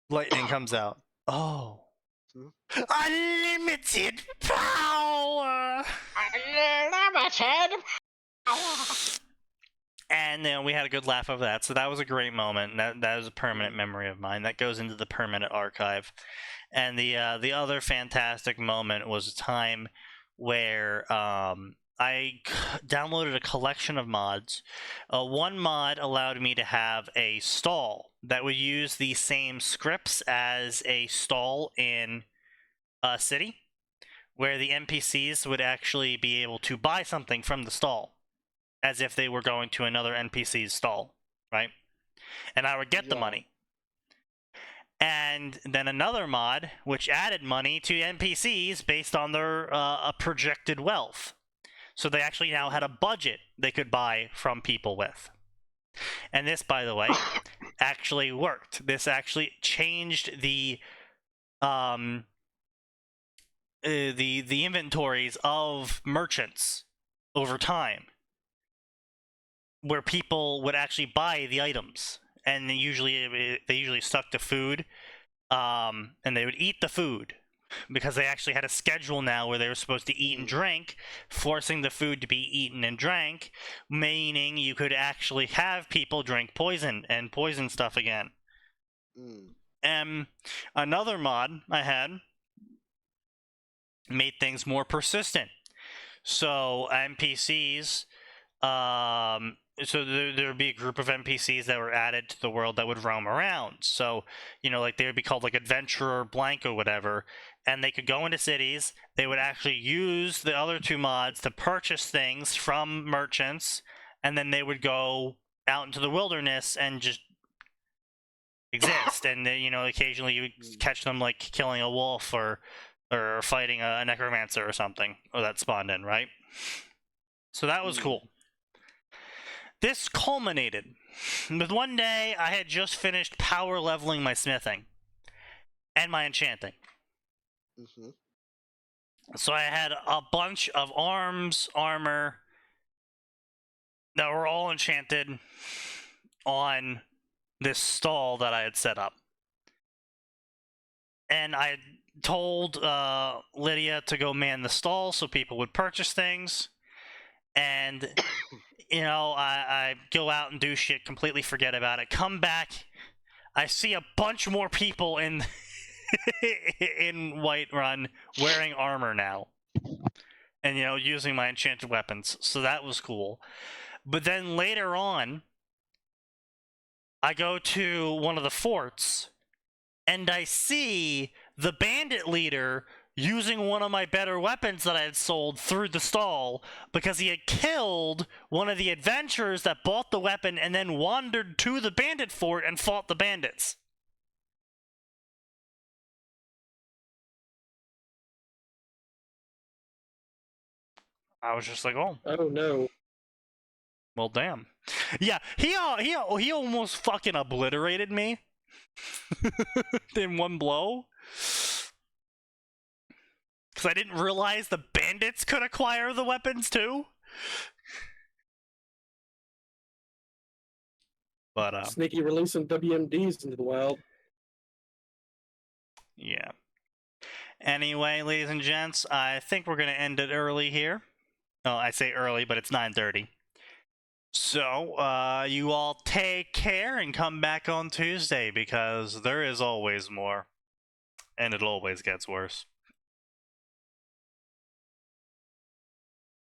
Lightning comes out. Oh. Unlimited power!
Unlimited power!
And then we had a good laugh over that, so that was a great moment. That is a permanent memory of mine. That goes into the permanent archive. And the other fantastic moment was a time where I downloaded a collection of mods. One mod allowed me to have a stall that would use the same scripts as a stall in a city, where the NPCs would actually be able to buy something from the stall, as if they were going to another NPC's stall, right? And I would get the money. And then another mod, which added money to NPCs based on their projected wealth. So they actually now had a budget they could buy from people with. And this, by the way, actually worked. This actually changed the inventories of merchants over time, where people would actually buy the items, and they usually stuck to food, and they would eat the food because they actually had a schedule now where they were supposed to eat and drink, forcing the food to be eaten and drank, meaning you could actually have people drink poison and poison stuff again. Another mod I had made things more persistent. So NPCs, so there would be a group of NPCs that were added to the world that would roam around. So, like they would be called like Adventurer Blank or whatever, and they could go into cities. They would actually use the other two mods to purchase things from merchants, and then they would go out into the wilderness and just exist. And occasionally you would catch them like killing a wolf or fighting a necromancer or something, or that spawned in, right? So that was cool. This culminated with one day I had just finished power leveling my smithing and my enchanting. So I had a bunch of armor that were all enchanted on this stall that I had set up. And I had told Lydia to go man the stall so people would purchase things. And I go out and do shit, completely forget about it. Come back, I see a bunch more people in in Whiterun wearing armor now, and using my enchanted weapons. So that was cool. But then later on, I go to one of the forts, and I see the bandit leader using one of my better weapons that I had sold through the stall, because he had killed one of the adventurers that bought the weapon and then wandered to the bandit fort and fought the bandits. I was just like, oh
no.
Well, damn. Yeah, he almost fucking obliterated me in one blow. Because I didn't realize the bandits could acquire the weapons too. But
Sneaky releasing WMDs into the wild.
Yeah. Anyway, ladies and gents, I think we're gonna end it early here. Oh, I say early, but it's 9:30. So, you all take care and come back on Tuesday, because there is always more. And it always gets worse.